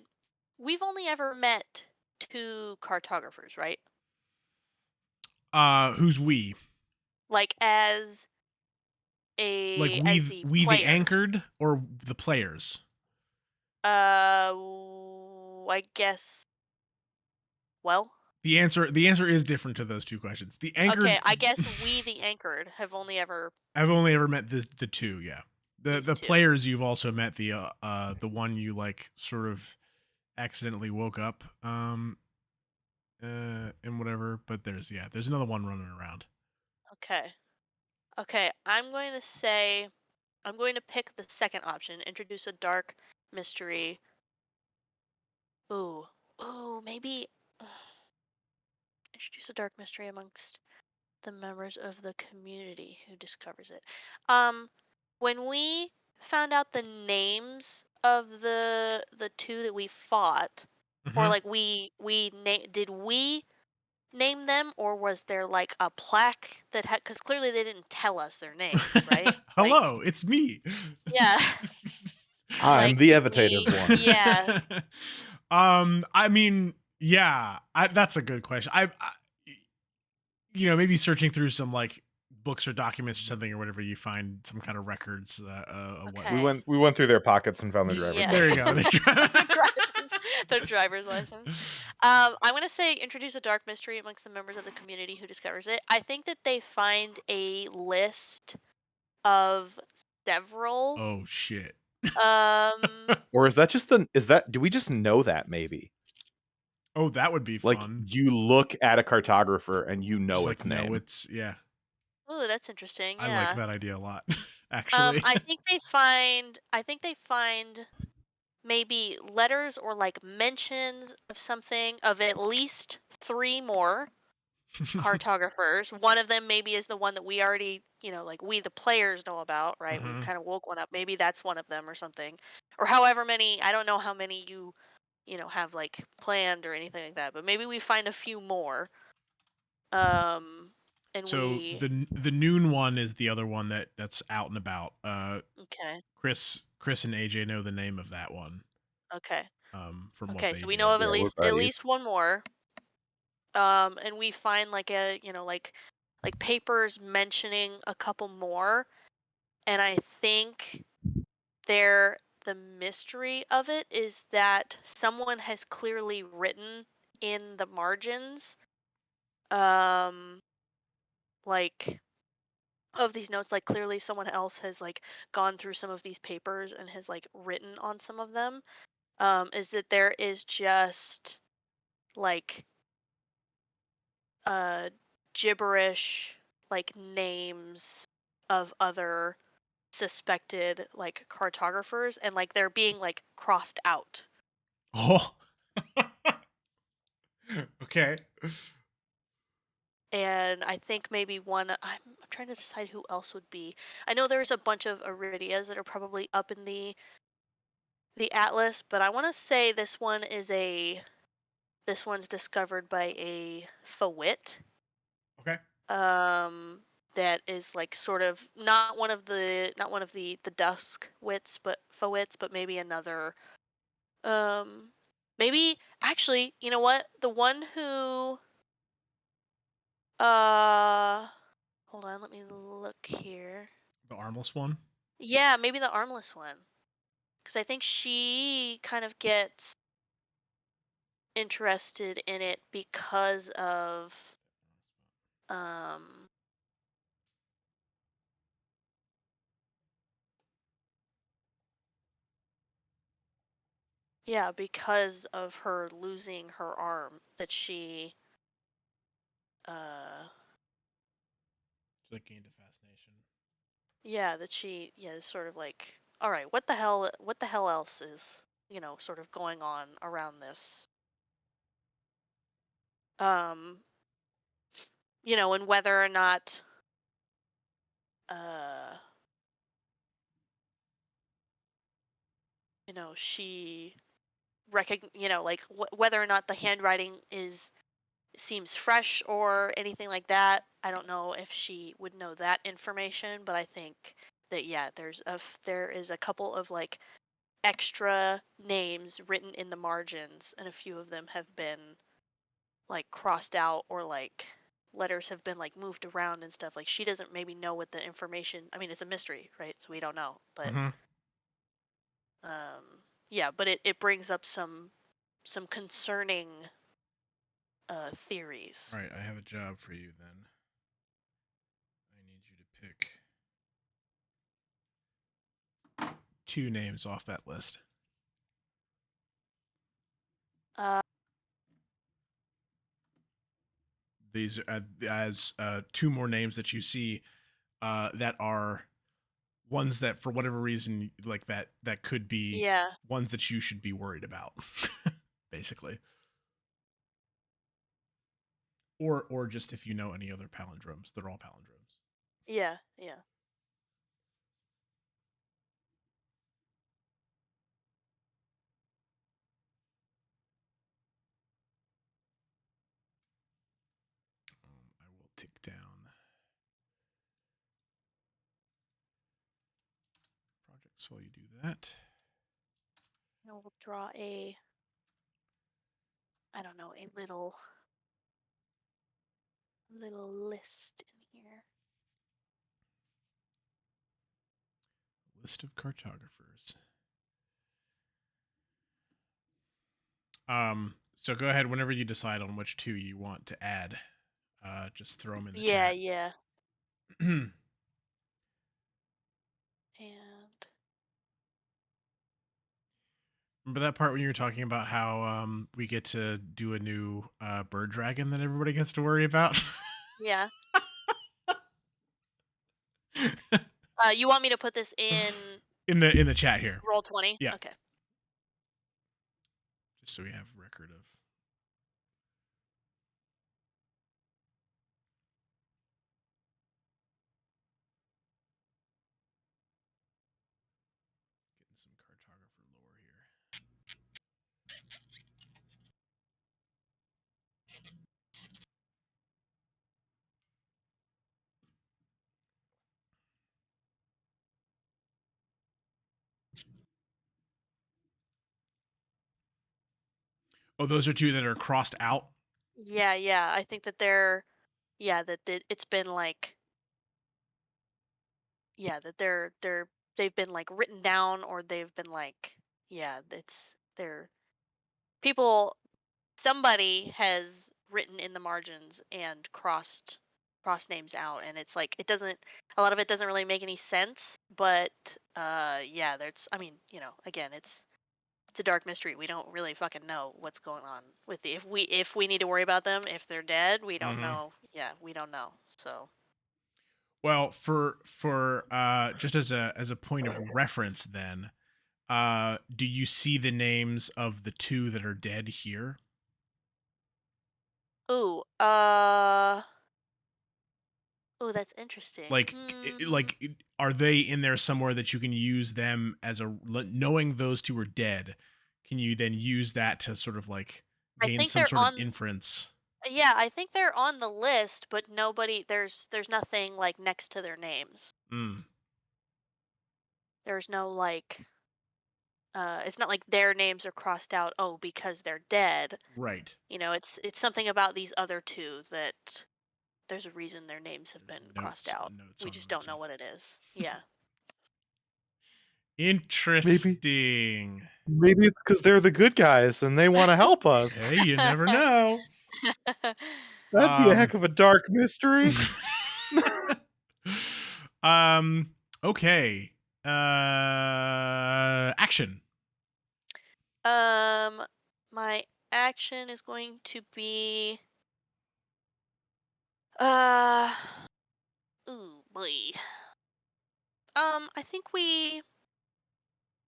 We've only ever met two cartographers, right? Who's we? Like Like as we the the players. anchored or the players? I guess. Well, The answer is different to those two questions. The anchored okay. I guess we, the anchored, have only ever I've only ever met the two, yeah. these The two. players you've also met the one you like sort of accidentally woke up and whatever, but there's another one running around. Okay. Okay. I'm going to pick the second option. Introduce a dark mystery. Ooh. Ooh. Maybe. Introduce a dark mystery amongst the members of the community who discovers it. Um, when we found out the names of the two that we fought, or Mhm. like did we name them, or was there like a plaque that had? Because clearly they didn't tell us their names, right? Like, Hello, it's me. yeah, I'm like the did evitative we? one. Yeah, I mean, yeah, that's a good question. Maybe searching through some like books or documents or something or whatever, you find some kind of records of what. We okay, went through their pockets and found their driver's yeah. There you go. license. Their driver's license. I'm gonna say introduce a dark mystery amongst the members of the community who discovers it. I think that they find a list of several. Oh shit. Um, Or do we just know that maybe? Oh, that would be Like fun. you look at a cartographer and you know Just its like no, name. it's yeah. oh, that's interesting. I like Yeah. that idea a lot, actually. I think they find. I think they find maybe letters or like mentions of something of at least three more cartographers. One of them maybe is the one that we already, like we the players know about, right? We Mhm. kind of woke one up. Maybe that's one of them or something. Or however many, I don't know how many have like planned or anything like that, but maybe we find a few more. Um and So we the noon one is the other one that's out and about. okay. Chris and AJ know the name of that one. Okay. From what Okay, they so we know did. of at Yeah, we're least buddies. one more. And we find like like papers mentioning a couple more, and I think there the mystery of it is that someone has clearly written in the margins, um like of these notes, like clearly someone else has like gone through some of these papers and has like written on some of them. Is that there is just like uh gibberish, like names of other suspected like cartographers, and like they're being like crossed out. Oh. Okay. And I think maybe I'm trying to decide who else would be. I know there's a bunch of Iridias that are probably up in the atlas, but I want to say this one's discovered by a Fawit. Okay. Um that is like sort of not one of the dusk wits, but Fawits, but maybe another. Maybe actually, you know what? The one who uh hold on, let me look here. The armless one. Yeah, maybe the armless one. Because I think she kind of gets interested in it because of um yeah, because of her losing her arm, that she uh That gained a fascination. yeah, is sort of like, all right, what the hell else is, sort of going on around this. Um and whether or not uh she like whether or not the handwriting is seems fresh or anything like that. I don't know if she would know that information, but I think that yeah, there is a couple of like extra names written in the margins, and a few of them have been like crossed out, or like letters have been like moved around and stuff. Like she doesn't maybe know what the information. I mean, it's a mystery, right? So we don't know, but Mm-hmm. yeah, but it brings up some concerning theories. All right, I have a job for you then. I need you to pick two names off that list. Uh, These are as two more names that you see that are ones that for whatever reason like that could be yeah, ones that you should be worried about, basically. Or just if you know any other palindromes, they're all palindromes. yeah, yeah. So while you do that, And we'll draw a, I don't know, a little list in here. list of cartographers. So go ahead whenever you decide on which two you want to add. Just throw them in the Yeah, chat. yeah. And Remember that part when you were talking about how we get to do a new bird dragon that everybody gets to worry about? yeah. You want me to put this in in the chat here. roll 20? Yeah. Okay. Just so we have record of. Getting some cartographer lore here. Oh, those are two that are crossed out. Yeah, yeah. I think that it's been like, they've been like written down, or they've been like, yeah, they're people, somebody has written in the margins and crossed names out, and it's like, it doesn't, a lot of it doesn't really make any sense, but yeah, there's, I mean, again, it's a dark mystery. We don't really fucking know what's going on with the, if we need to worry about them, if they're dead, we don't know. Yeah, we don't know. So Well, for just as a point of reference, then, do you see the names of the two that are dead here? ooh, oh, that's interesting. Like, are they in there somewhere that you can use them as knowing those two are dead? Can you then use that to sort of like I gain think some they're sort of on. inference? Yeah, I think they're on the list, but nobody, there's nothing like next to their names. Mm, There's no like, it's not like their names are crossed out, oh, because they're dead. right. It's something about these other two that there's a reason their names have There's been crossed out. notes We on just them. don't know what it is. Yeah. Interesting. Maybe it's because they're the good guys and they want to help us. Hey, you never know. That'd be a heck of a dark mystery. um. Okay. Action. My action is going to be, uh, ooh boy.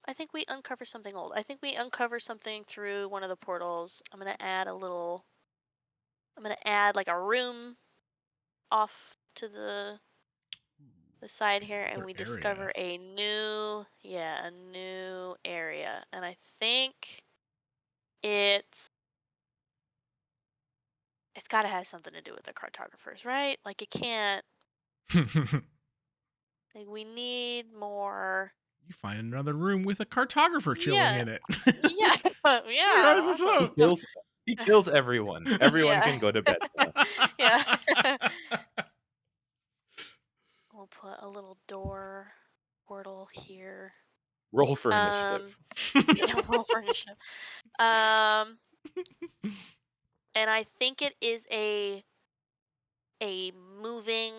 I think we uncover something old. I think we uncover something through one of the portals. I'm gonna add like a room off to the side here, and Another we area. discover a new area. And I think it's got to have something to do with the cartographers, right? Like, it can't, like, we need more. You find another room with a cartographer chilling Yeah, in it. yeah. Hey Yeah, guys, what's awesome. up? He kills everyone. Everyone Yeah. can go to bed now. Yeah. We'll put a little portal here. Roll for Um, initiative. yeah, roll for initiative. Um, and I think it is a moving.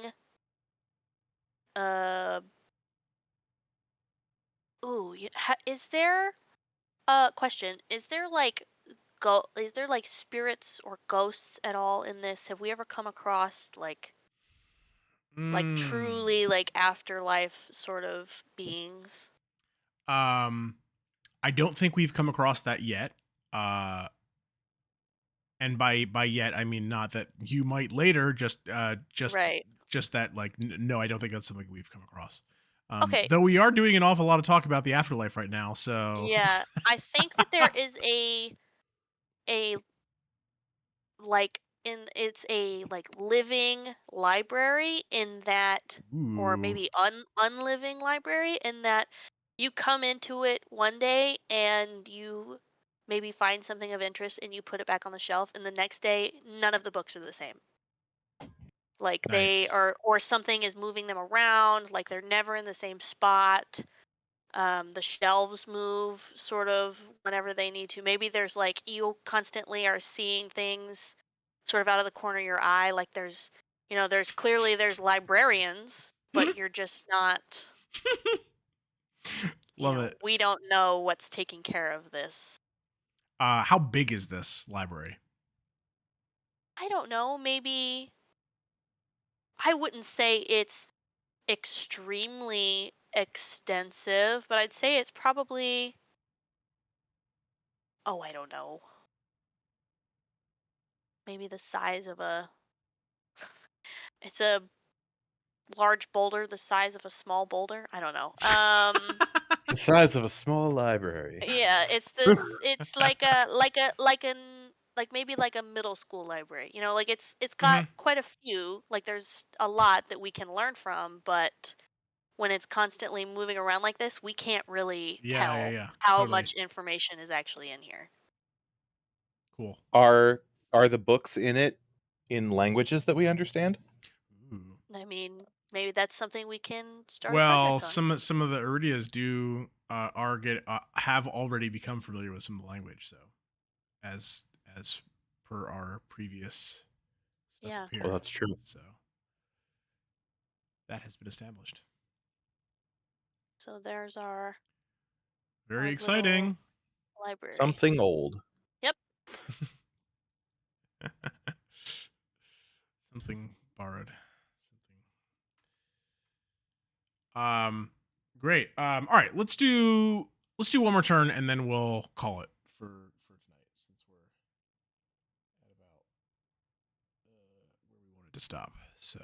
Uh, ooh, is there? Question: Is there like Is there like spirits or ghosts at all in this? Have we ever come across like Mm. truly like afterlife sort of beings? Um, I don't think we've come across that yet. And by yet I mean not that you might later. Right. Just that like no, I don't think that's something we've come across. Okay. Though we are doing an awful lot of talk about the afterlife right now, so Yeah, I think that there is a like in it's a like living library in that, or ooh, maybe unliving library in that you come into it one day and you maybe find something of interest and you put it back on the shelf, and the next day none of the books are the same. Like they Nice. are, or something is moving them around, like they're never in the same spot. The shelves move sort of whenever they need to. Maybe there's like you constantly are seeing things sort of out of the corner of your eye. Like there's clearly there's librarians, but you're just not, Love it. we don't know what's taking care of this. How big is this library? I don't know. Maybe I wouldn't say it's extremely extensive, but I'd say it's probably, oh, I don't know. Maybe the size of it's a large boulder the size of a small boulder. I don't know. The size of a small library. Yeah, it's like maybe like a middle school library. Like it's got Mhm. quite a few, like there's a lot that we can learn from, but when it's constantly moving around like this, we can't really Yeah, yeah, tell yeah. how Totally. much information is actually in here. Cool. Are the books in it in languages that we understand? Ooh. I mean, maybe that's something we can start a Well, project on. some of the Iridias do have already become familiar with some of the language, so as as per our previous stuff Yeah. up here. Well, that's true. So that has been established. So there's our Very little exciting. library. Something old. Yep. Something borrowed. Something. Great. All right, let's do one more turn and then we'll call it for tonight since we're at about where we wanted to stop. So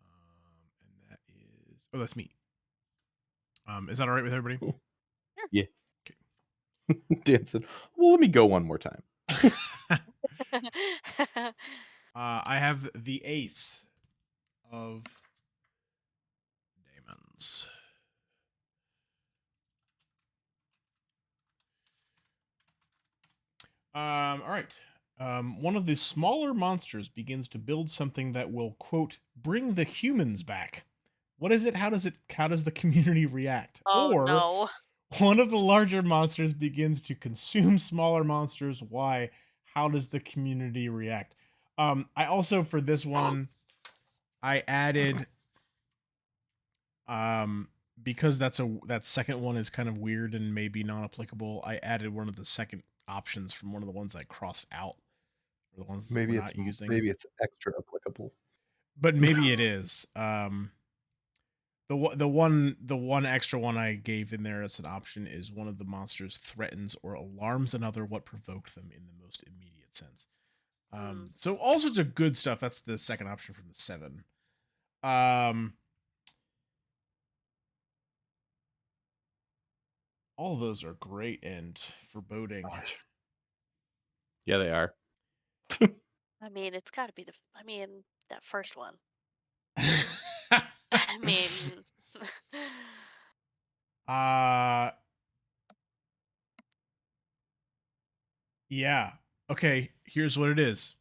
and that is, oh, that's me. Is that all right with everybody? Yeah. Okay. Dan said, well, let me go one more time. I have the ace of diamonds. All right. One of the smaller monsters begins to build something that will, quote, bring the humans back. What is it? How does the community react? Oh Or no. one of the larger monsters begins to consume smaller monsters. Why? How does the community react? I also, for this one, I added, because that second one is kind of weird and maybe non-applicable. I added one of the second options from one of the ones I crossed out, or the ones we're not using. Maybe it's extra applicable. But maybe it is. The one extra one I gave in there as an option is one of the monsters threatens or alarms another. What provoked them in the most immediate sense. So all sorts of good stuff. That's the second option from the 7. All of those are great and foreboding. Yeah, they are. I mean, it's got to be that first one. I mean, uh yeah. Okay, here's what it is.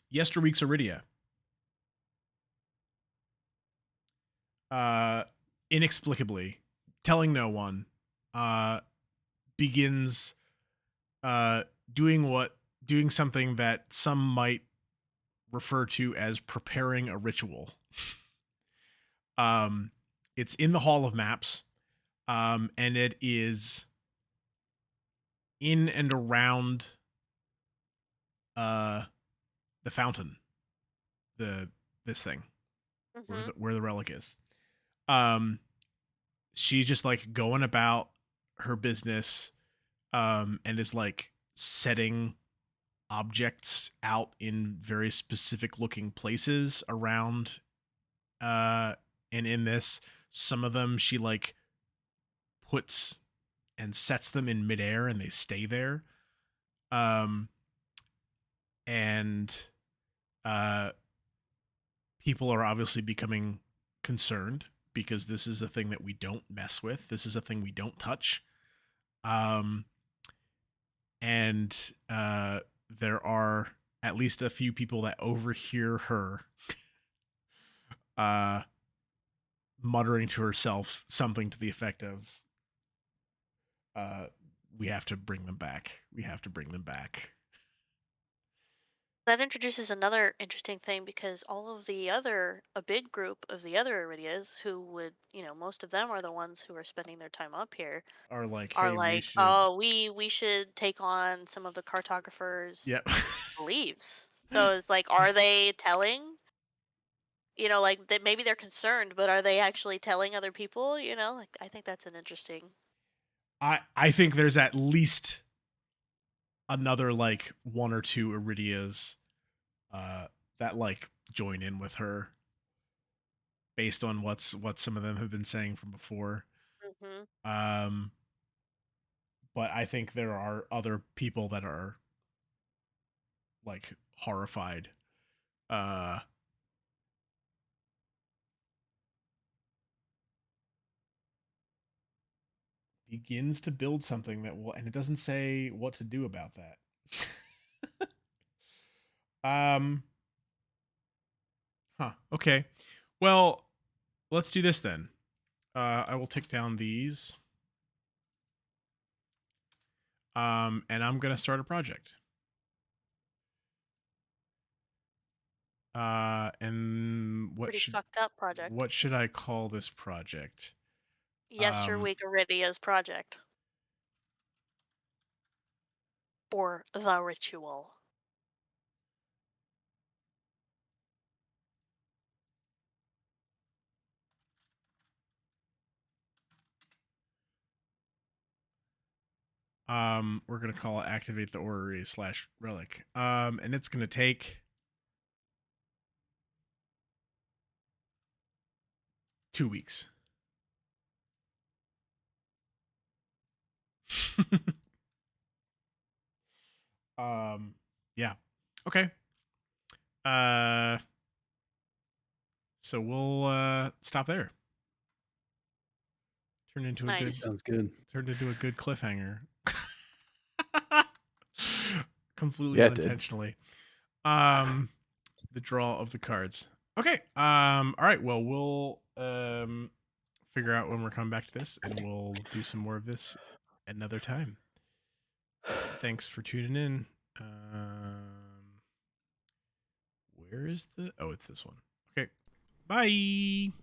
Yesterweek's Iridia. Inexplicably, telling no one, begins doing something that some might refer to as preparing a ritual. It's in the Hall of Maps, and it is in and around the fountain, this thing where the relic is. She's just like going about her business, and is like setting objects out in very specific looking places around, and in this, some of them she like puts and sets them in midair and they stay there. And people are obviously becoming concerned because this is a thing that we don't mess with. This is a thing we don't touch. And there are at least a few people that overhear her muttering to herself something to the effect of, we have to bring them back. We have to bring them back. That introduces another interesting thing because a big group of the other Iridias who would, most of them are the ones who are spending their time up here, Are like, are hey, we like, should. oh, we should take on some of the cartographers' Yep. beliefs. So it's like, are they telling? Like that maybe they're concerned, but are they actually telling other people? Like I think that's an interesting. I think there's at least another like one or two Iridias that like join in with her based on what some of them have been saying from before. Hmm. Um, but I think there are other people that are like horrified. Uh, begins to build something that will, and it doesn't say what to do about that. um, huh. Okay. Well, let's do this then. I will take down these. And I'm gonna start a project. And Pretty fucked up project. what should I call this project? Yesterweek Iridia's project. Or the ritual. We're gonna call it activate the orrery / relic. And it's gonna take 2 weeks. Yeah. Okay. So we'll stop there. Turned into Nice. Sounds good. Turned into a good cliffhanger. Completely Yeah, it did. unintentionally. The draw of the cards. Okay. All right. Well, we'll figure out when we're coming back to this, and we'll do some more of this another time. Thanks for tuning in. Where is the? Oh, it's this one. Okay. Bye.